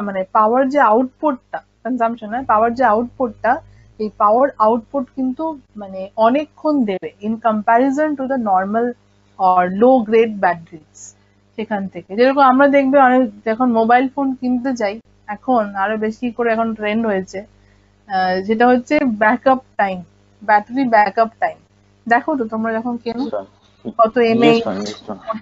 মানে পাওয়ার যে আউটপুটটা, কনজাম্পশন নয়, পাওয়ার যে আউটপুটটা, এই পাওয়ার আউটপুট কিন্তু মানে অনেকক্ষণ দেবে in comparison to the normal or low grade batteries. সেখান থেকে যেরকম আমরা দেখবে অনেক যখন মোবাইল ফোন কিনতে যাই, এখন আরো বেশি করে এখন ট্রেন্ড হয়েছে, যেটা হচ্ছে backup time, battery backup time. দেখো তো তোমরা যখন কেনো কত এমএইচ,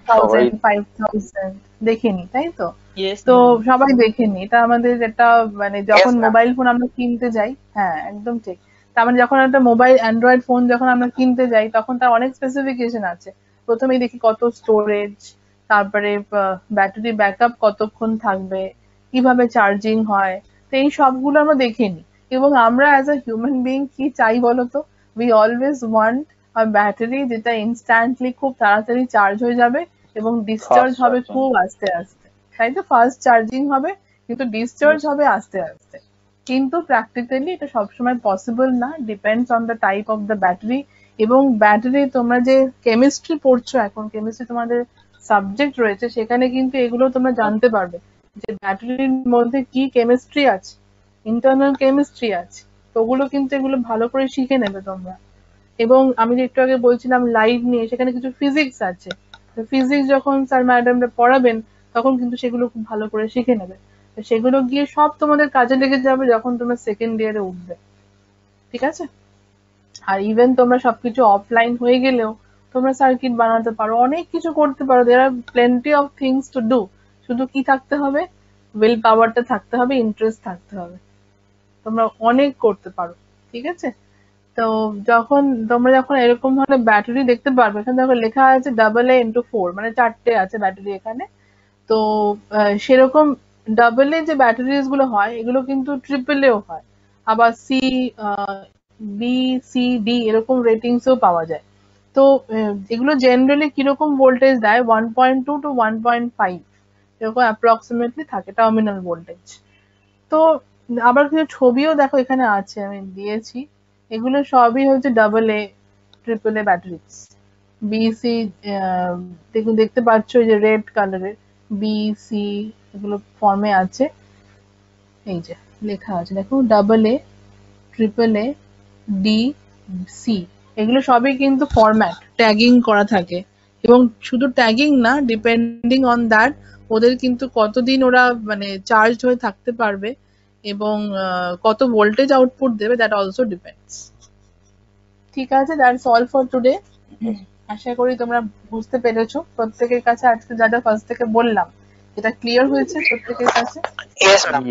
4000 5000 দেখেনি, তাই তো? ইয়েস তো সবাই দেখেনি, এটা আমাদের একটা মানে যখন মোবাইল ফোন আমরা কিনতে যাই, হ্যাঁ একদম ঠিক, তার মানে যখন একটা মোবাইল অ্যান্ড্রয়েড ফোন যখন আমরা কিনতে যাই তখন তার অনেক স্পেসিফিকেশন আছে। প্রথমেই দেখি কত স্টোরেজ, তারপরে ব্যাটারি ব্যাকআপ কতক্ষণ থাকবে, কিভাবে চার্জিং হয়, তো এই সবগুলো আমরা দেখে নিই। এবং আমরা অ্যাজ আ হিউম্যান বিইং কি চাই বলতো, উই অলওয়েজ ওয়ান্ট ব্যাটারি যেটা ইনস্ট্যান্টলি খুব তাড়াতাড়ি চার্জ হয়ে যাবে এবং ডিসচার্জ Fast হবে charging. খুব আস্তে আস্তে, তাই তো? ফাস্ট চার্জিং হবে কিন্তু ডিসচার্জ হবে আস্তে আস্তে। কিন্তু প্র্যাকটিক্যালি এটা সবসময় পসিবল না, depends on the type of the battery. এবং ব্যাটারি তোমরা যে কেমিস্ট্রি পড়ছো, এখন কেমিস্ট্রি তোমাদের সাবজেক্ট রয়েছে, সেখানে কিন্তু এগুলো তোমরা জানতে পারবে যে ব্যাটারির মধ্যে কি কেমিস্ট্রি আছে, ইন্টারনাল কেমিস্ট্রি আছে, তো ওগুলো কিন্তু এগুলো ভালো করে শিখে নেবে তোমরা। এবং আমি যে একটু আগে বলছিলাম লাইট নিয়ে, সেখানে কিছু ফিজিক্স আছে, ফিজিক্স যখন স্যার ম্যাডামরা পড়াবেন তখন কিন্তু সেগুলো খুব ভালো করে শিখে নেবে। তো সেগুলো গিয়ে সব তোমাদের কাজে লেগে যাবে যখন তোমরা সেকেন্ড ইয়ারে উঠবে, ঠিক আছে? আর ইভেন তোমরা সবকিছু অফলাইন হয়ে গেলেও তোমরা সার্কিট বানাতে পারো, অনেক কিছু করতে পারো, there are plenty of things to do. শুধু কি থাকতে হবে? উইল পাওয়ারটা থাকতে হবে, ইন্টারেস্ট থাকতে হবে, তোমরা অনেক করতে পারো, ঠিক আছে? তো যখন এরকম ধরনের ব্যাটারি দেখতে পারবে, এখানে দেখো লেখা আছে AA x 4, মানে 4টে আছে ব্যাটারি এখানে। তো সেরকম ডাবল এ যে ব্যাটারিজ গুলো হয় এগুলো কিন্তু ট্রিপল এও হয়, আবার বি সি ডি এরকম রেটিংসও পাওয়া যায়। তো এগুলো জেনারেলি কিরকম ভোল্টেজ দেয়, 1.2 to 1.5 এরকম অ্যাপ্রক্সিমেটলি থাকে টার্মিনাল ভোল্টেজ। তো আবার কিছু ছবিও দেখো এখানে আছে, আমি দিয়েছি, এগুলো সবই হচ্ছে double A triple A batteries. বিসি দেখুন, দেখতে পাচ্ছ যে রেড কালারের বিসি এগুলো ফর্মে আছে, এই যে লেখা আছে দেখো double A, triple A, D, C, এগুলো সবই কিন্তু ফরম্যাট ট্যাগিং করা থাকে। এবং শুধু ট্যাগিং না, ডিপেন্ডিং অন দ্যাট ওদের কিন্তু কতদিন ওরা মানে চার্জ হয়ে থাকতে পারবে এবং কত ভোল্টেজ আউটপুট দেবে, দ্যাট অলসো ডিপেন্ডস। ঠিক আছে, দ্যাটস অল ফর টুডে। আশা করি তোমরা বুঝতে পেরেছো। প্রত্যেকের কাছে আজকে যা যা ফার্স্ট থেকে বললাম এটা ক্লিয়ার হয়েছে প্রত্যেকের কাছে। Yes, ma'am.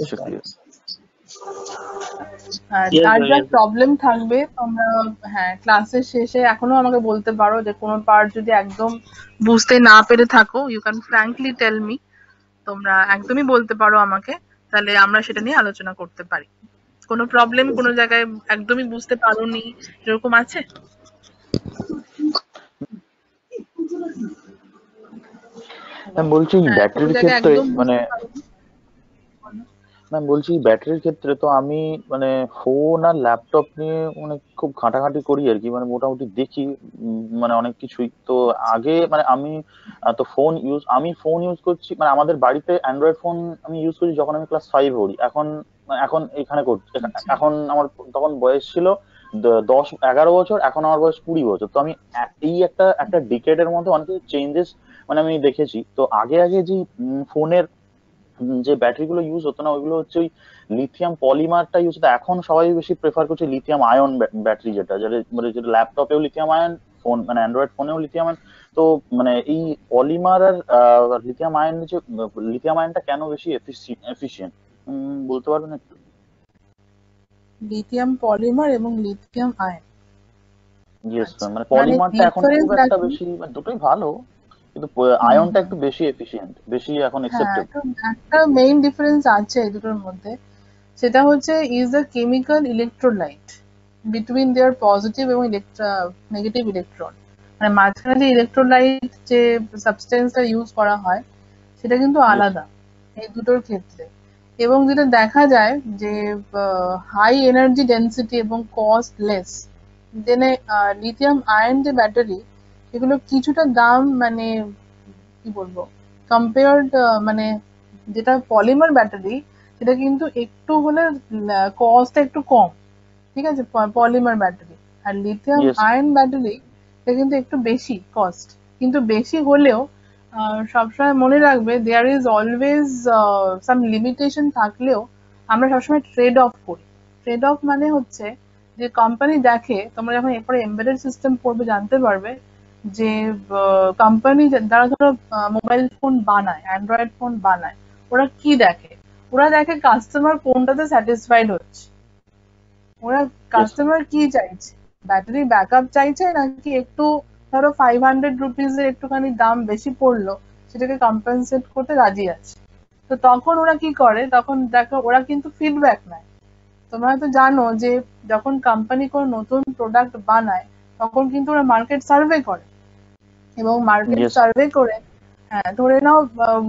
It's clear. আর যার যা প্রবলেম থাকবে তোমরা হ্যাঁ ক্লাসের শেষে এখনো আমাকে বলতে পারো, যে কোনো পার্ট যদি একদম বুঝতে না পেরে থাকো, you can frankly tell me, তোমরা একদমই বলতে পারো আমাকে, তাহলে আমরা সেটা নিয়ে আলোচনা করতে পারি। কোনো প্রবলেম কোনো জায়গায় একদমই বুঝতে পারোনি এরকম আছে? আমি বলছি হ্যাঁ, কোনো ব্যাটারির জায়গায় ক্ষেত্রে একদম মানে বুঝতে পারোনি। বলো। ম্যাম বলছি ব্যাটারির ক্ষেত্রে তো আমি মানে ফোন আর ল্যাপটপ নিয়ে মানে খুব ঘাটাঘাটি করি আর কি, মানে মোটামুটি দেখি মানে অনেক কিছুই তো। আগে মানে আমি তো আমি ফোন ইউজ করছি, মানে আমাদের বাড়িতে অ্যান্ড্রয়েড ফোন আমি ইউজ করছি যখন আমি ক্লাস 5 পড়ি। এখন এখন এখানে করছি, আচ্ছা। এখন আমার তখন বয়স ছিল 10-11 বছর, এখন আমার বয়স 20 বছর। তো আমি এই একটা একটা ডিকেডের মধ্যে অনেক কিছু চেঞ্জেস মানে আমি দেখেছি। তো আগে আগে যে ফোনের যে ব্যাটারি গুলো ইউজ হতো না, ওইগুলো হচ্ছে ওই লিথিয়াম পলিমারটা ইউজ হতো। এখন সবাই বেশি প্রেফার করছে লিথিয়াম আয়ন ব্যাটারি, যেটা ল্যাপটপেও লিথিয়াম আয়ন, ফোন মানে অ্যান্ড্রয়েড ফোনেও লিথিয়াম আয়ন। তো মানে এই পলিমার আর লিথিয়াম আয়ন, যে লিথিয়াম আয়নটা কেন বেশি এফিশিয়েন্ট বলতে পারবেন একটু? লিথিয়াম পলিমার এবং লিথিয়াম আয়ন। ইয়েস আচ্ছা, মানে মানে পলিমারটা এখন খুব ডিফারেন্স একটা আছে। বেশি, মানে দুটোই ভালো, কিন্তু হুম আয়নটা হুম। একটু বেশি এফিশিয়েন্ট, বেশি এখন হ্যাঁ, একসেপ্টেবল। একটা একটা মেইন ডিফারেন্স আছে এই দুটোর মধ্যে। সেটা হচ্ছে is the chemical electrolyte between there positive এবং নেগেটিভ ইলেকট্রন। মানে মাঝখানে যে ইলেকট্রোলাইট যে সাবস্টেন্সটা ইউজ করা হয় সেটা কিন্তু ইয়েস। আলাদা এই দুটোর ক্ষেত্রে। এবং যেটা দেখা যায় যে হাই এনার্জি ডেন্সিটি এবং কস্ট লেস দেনে লিথিয়াম আয়ন যে ব্যাটারি, এগুলো কিছুটা দাম মানে কি বলবো কম্পেয়ার্ড, মানে যেটা পলিমার ব্যাটারি সেটা কিন্তু একটু হলে কস্টটা একটু কম, ঠিক আছে, পলিমার ব্যাটারি। আর লিথিয়াম ইয়েস। আয়ন ব্যাটারি এটা কিন্তু একটু বেশি কস্ট, কিন্তু বেশি হলেও সবসময় মনে রাখবে there is always some limitation থাকলেও আমরা সবসময় ট্রেড অফ করি। ট্রেড অফ মানে হচ্ছে যে কোম্পানি দেখে, তোমরা যখন এরপরে এমবেডেড সিস্টেম পড়বে জানতে পারবে যে কোম্পানি যারা ধরো মোবাইল ফোন বানায়, অ্যান্ড্রয়েড ফোন বানায়, ওরা কি দেখে? ওরা দেখে কাস্টমার কোনটাতে স্যাটিসফাইড হচ্ছে। ওরা ইয়েস। কাস্টমার কি চাইছে, ব্যাটারি ব্যাকআপ চাইছে নাকি একটু ধরো 500 রুপিজের একটুখানি দাম বেশি পড়লো সেটাকে কম্পেনসেট করতে রাজি আছে। তো তখন ওরা কি করে, তখন দেখো ওরা কিন্তু ফিডব্যাক নেয়। তোমরা হয়তো জানো যে যখন কোম্পানি কোনো নতুন প্রোডাক্ট বানায় তখন কিন্তু ওরা মার্কেট সার্ভে করে, এবং মার্কেট ইয়েস। সার্ভে করে, হ্যাঁ ধরে নাও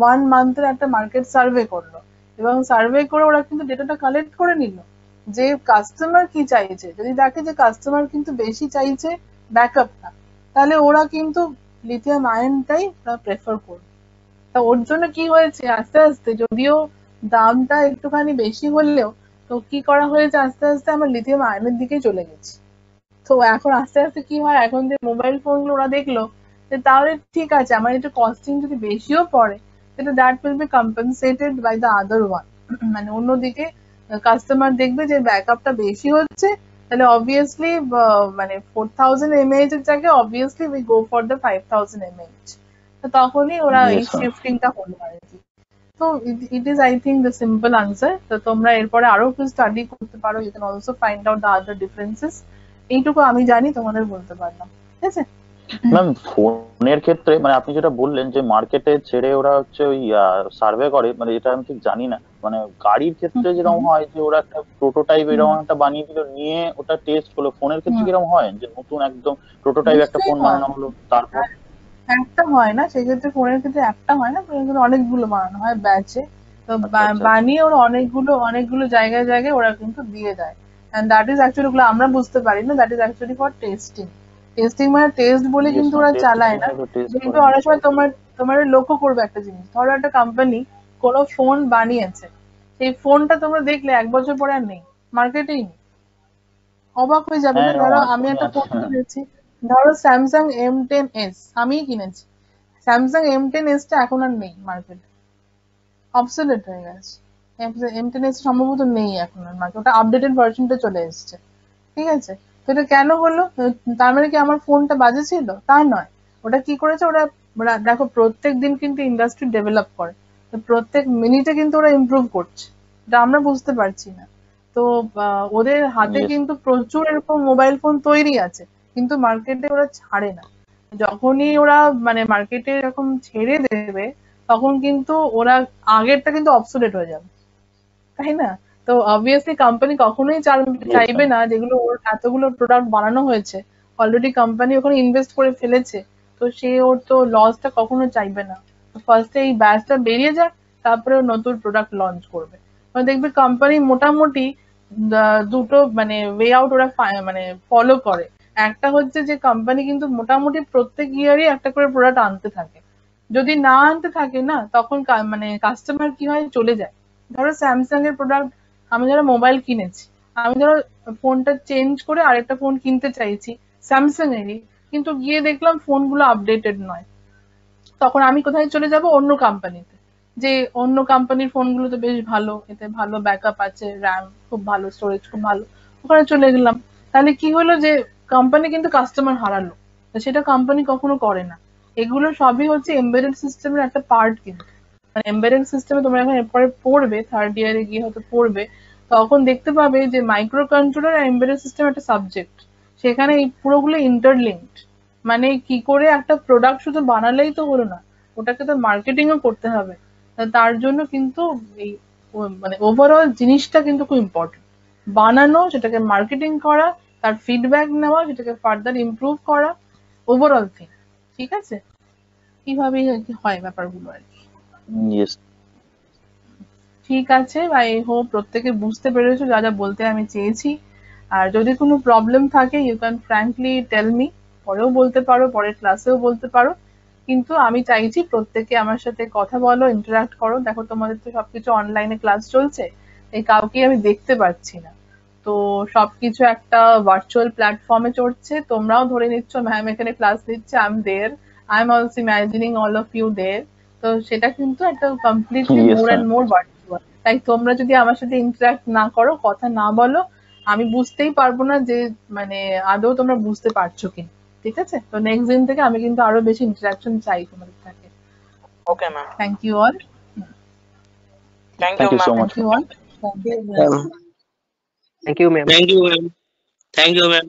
1 মান্থের একটা মার্কেট সার্ভে করলো, এবং সার্ভে করে ওরা কিন্তু ডেটাটা কালেক্ট করে নিল যে কাস্টমার কি চাইছে। যদি দেখে যে কাস্টমার কিন্তু বেশি চাইছে ব্যাকআপটা, তাহলে ওরা কিন্তু লিথিয়াম আয়নটাই প্রেফার করবে। তা ওর জন্য কি হয়েছে, আস্তে আস্তে যদিও দামটা একটুখানি বেশি হলেও তো কি করা হয়েছে, আস্তে আস্তে আমরা লিথিয়াম আয়নের দিকে চলে গেছি। তো এখন আস্তে আস্তে কি হয়, এখন যে মোবাইল ফোন গুলো ওরা দেখলো যে তাহলে ঠিক আছে আমার একটু কস্টিং যদি বেশিও পড়ে, কিন্তু that will be compensated by the other one. মানে অন্যদিকে কাস্টমার দেখবে যে ব্যাকআপটা বেশি হচ্ছে, তাহলে অবভিয়াসলি মানে 4000 mAh এর জায়গায় obviously we go for the 5000 mAh। তো তখনই ওরা এই ইয়েস। শিফটিংটা হলো আর কি। তো it is I think the simple answer. তো তোমরা এরপরে আরো একটু স্টাডি করতে পারো, you can also find out the other differences. এইটুকু আমি জানি, তোমাদের বলতে পারলাম, ঠিক আছে। ম্যাম ফোনের ক্ষেত্রে মানে আপনি যেটা বললেন যে মার্কেটে ছেড়ে ওরা হচ্ছে ওই সার্ভে করে, মানে এটা আমি ঠিক জানি না। মানে গাড়ির ক্ষেত্রে যেরকম হয় যে ওরা একটা প্রোটোটাইপ এরকম একটা বানিয়ে দিল, নিয়ে ওটা টেস্ট করলো, ফোনের ক্ষেত্রে কিরকম হয় যে নতুন একদম প্রোটোটাইপ একটা নিশ্চয়ই ফোন হয়। বানানো হলো তারপর? একটা হয় না, সেক্ষেত্রে ফোনের ক্ষেত্রে একটা হয় না, ফোনের ক্ষেত্রে অনেকগুলো বানানো হয় ব্যাচে। তো আচ্ছা আচ্ছা আচ্ছা। বানিয়ে ওরা অনেকগুলো অনেকগুলো জায়গায় জায়গায় ওরা কিন্তু দিয়ে দেয়। এন্ড দ্যাট ইজ অ্যাকচুয়ালি, ওগুলো আমরা বুঝতে পারি না, that is actually for testing. Testing মানে টেস্ট বলে ইয়েস কিন্তু ম্যাম, ওরা টেস্টিং চালায় না। মানে তো টেস্ট কিন্তু করে। অনেক সময় তোমার তোমার লক্ষ্য করবে একটা জিনিস, ধরো একটা কোম্পানি কোনো ফোন বানিয়েছে, সেই ফোনটা তোমরা দেখলে 1 বছর পরে আর নেই, মার্কেটেই নেই। অবাক হয়ে যাবে হ্যাঁ না? এরকম ধরো অনেক আমি ফোনই একটা আছে। ফোন কিনেছি, ধরো স্যামসাং M10s আমিই কিনেছি, স্যামসাং M10s টা এখন আর নেই মার্কেটে, অবসোলেট হয়ে গেছে। M10s সম্ভবত নেই এখন আর মার্কেটে, ওটা আপডেটেড ভার্সনটা চলে এসেছে, ঠিক আছে। তো এটা কেন হলো? তার মানে কি আমার ফোনটা বাজে ছিল? তা নয়। ওটা কি করেছে ওরা, দেখো প্রত্যেক দিন কিন্তু ইন্ডাস্ট্রি ডেভেলপ করে, তো প্রত্যেক মিনিটে কিন্তু ওরা ইমপ্রুভ করছে, এটা আমরা বুঝতে পারছি না। তো ওদের হাতে ইয়েস। কিন্তু প্রচুর এরকম মোবাইল ফোন তৈরি আছে, কিন্তু মার্কেটে ওরা ছাড়ে না। যখনই ওরা মানে মার্কেটে এরকম ছেড়ে দেবে, তখন কিন্তু ওরা আগেরটা কিন্তু অবসোলেট হয়ে যাবে, তাই না? তো অবভিয়াসলি কোম্পানি কখনোই ইয়েস চাইবে ম্যাম। না, যেগুলো ওর এতগুলো প্রোডাক্ট বানানো হয়েছে, অলরেডি কোম্পানি ওখানে ইনভেস্ট করে ফেলেছে, তো সে ওর তো লসটা কখনো চাইবে না। ফার্স্টে এই ব্যাচটা বেরিয়ে যাক, তারপরে নতুন প্রোডাক্ট লঞ্চ করবে। মানে দেখবে কোম্পানি মোটামুটি দুটো মানে ওয়ে আউট ওরা মানে ফলো করে। একটা হচ্ছে যে কোম্পানি কিন্তু মোটামুটি প্রত্যেক ইয়ারই একটা করে প্রোডাক্ট আনতে থাকে। যদি না আনতে থাকে না, তখন মানে কাস্টমার কি হয়, চলে যায়। ধরো স্যামসাং এর প্রোডাক্ট, আমি ধরো মোবাইল কিনেছি, আমি ধরো ফোনটা চেঞ্জ করে আরেকটা ফোন কিনতে চাইছি স্যামসাং এরই, কিন্তু গিয়ে দেখলাম ফোনগুলো আপডেটেড নয়, তখন আমি কোথায় চলে যাব, অন্য কোম্পানিতে, যে অন্য কোম্পানির ফোনগুলো তো বেশ ভালো, এতে ভালো ব্যাকআপ আছে, র্যাম খুব ভালো, স্টোরেজ খুব ভালো, ওখানে চলে গেলাম। তাহলে কি হলো যে কোম্পানি কিন্তু কাস্টমার হারালো, তো সেটা কোম্পানি কখনো করে না। এগুলো সবই হচ্ছে এমবেডেড সিস্টেমের একটা পার্ট। কিন্তু মানে এমবেডেড সিস্টেমে তোমরা এখন এরপরে পড়বে, থার্ড ইয়ারে গিয়ে হয়তো পড়বে, তখন দেখতে পাবে যে মাইক্রো কন্ট্রোলার আর এমবেডেড সিস্টেম একটা সাবজেক্ট, সেখানে এই পুরোগুলো ইন্টারলিঙ্কড। মানে কি করে একটা প্রোডাক্ট শুধু বানালেই তো হলো না, ওটাকে তো মার্কেটিংও করতে হবে। তার জন্য কিন্তু এই মানে ওভারঅল জিনিসটা কিন্তু খুব ইম্পর্টেন্ট। বানানো, সেটাকে মার্কেটিং করা, তার ফিডব্যাক নেওয়া, সেটাকে ফার্দার ইমপ্রুভ করা, ওভারঅল থিং। ঠিক আছে, কিভাবে হয় ব্যাপারগুলো আর কি। ইয়েস। ঠিক আছে, আই হোপ প্রত্যেকে বুঝতে পেরেছো যা যা বলতে আমি চেয়েছি। আর যদি কোনো প্রবলেম থাকে, you can frankly tell me, পরেও বলতে পারো, পরের ক্লাসেও বলতে পারো। কিন্তু আমি চাইছি প্রত্যেকে আমার সাথে কথা বলো, ইন্টারাক্ট করো। দেখো তোমাদের তো সবকিছু অনলাইনে ক্লাস চলছে, এই কাউকে আমি দেখতে পাচ্ছি না, তো সবকিছু একটা ভার্চুয়াল প্ল্যাটফর্মে চলছে। তোমরাও ধরে নিচ্ছ ম্যাম এখানে ক্লাস দিচ্ছে, I am there, I am also imagining all of you there. তো সেটা কিন্তু একটা completely Yes, more ma'am. And more virtual. তাই তোমরা যদি আমার সাথে ইন্টারাক্ট না করো, কথা না বলো, আমি বুঝতেই পারবো না যে মানে আদৌ তোমরা বুঝতে পারছো কিনা। ঠিক আছে, তো নেক্সট দিন থেকে আমি কিন্তু আরো বেশি ইন্টারাকশন চাই তোমাদের থেকে। Okay ma'am, thank you all, thank Thank you you so ma'am, much. Thank you all. Thank you, ma'am. Thank you, ma'am. Thank you, ma'am.